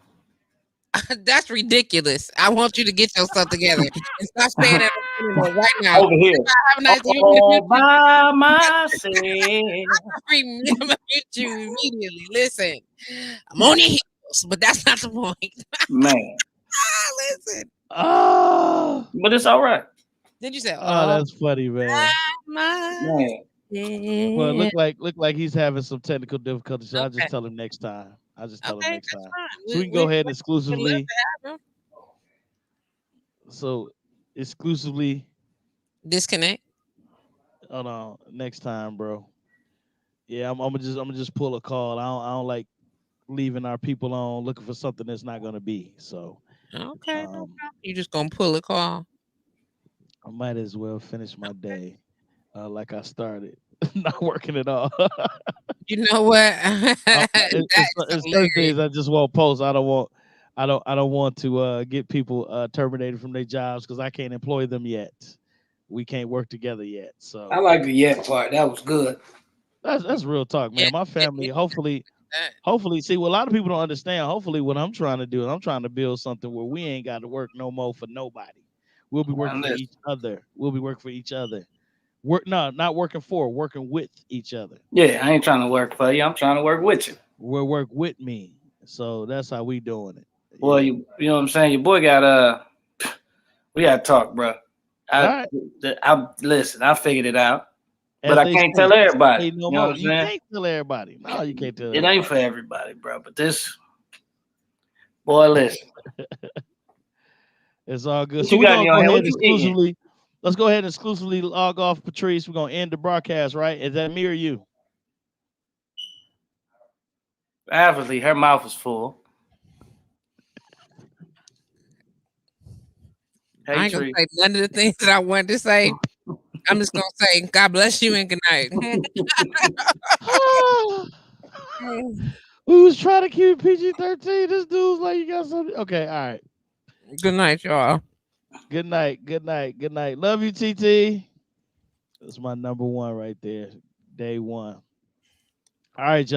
That's ridiculous. I want you to get yourself together and stop saying that right now. Over here. All by myself. Remember you immediately. Listen, I'm on your heels, but that's not the point. Man. Listen. Oh, but it's all right. Did you say? Oh, that's funny, man. Man. Well, look like he's having some technical difficulties. So I'll just tell him next time. So we can go ahead and exclusively. So exclusively. Disconnect. Hold on, next time, bro. Yeah, I'm gonna just pull a call. I don't like leaving our people on looking for something that's not gonna be. So Okay, no um, problem. You just gonna pull a call. I might as well finish my day like I started, not working at all. You know what? It's certain things I just won't post. I don't want to get people terminated from their jobs because I can't employ them yet. We can't work together yet. So I like the yet part. That was good. that's real talk, man. My family, hopefully, see, what a lot of people don't understand. Hopefully, what I'm trying to do is I'm trying to build something where we ain't got to work no more for nobody. We'll be working for each other. We'll be working for each other. Not working for, working with each other. Yeah, I ain't trying to work for you. I'm trying to work with you. We'll work with me. So that's how we doing it. Well, you know what I'm saying? Your boy got we gotta talk, bro. I listen, I figured it out. But I can't tell everybody. You know what I'm saying? You can't tell everybody. No, you can't tell everybody. It ain't for everybody, bro. But this boy, listen. It's all good. So we're gonna go ahead and exclusively. Let's go ahead and exclusively log off Patrice. We're gonna end the broadcast, right? Is that me or you? Obviously, her mouth is full. Hey, I ain't gonna say none of the things that I wanted to say. I'm just gonna say, God bless you and good night. We was trying to keep it PG-13. This dude's like, you got something. Okay, all right. Good night, y'all. Good night. Good night. Good night. Love you, TT. That's my number one right there. Day one. All right, y'all.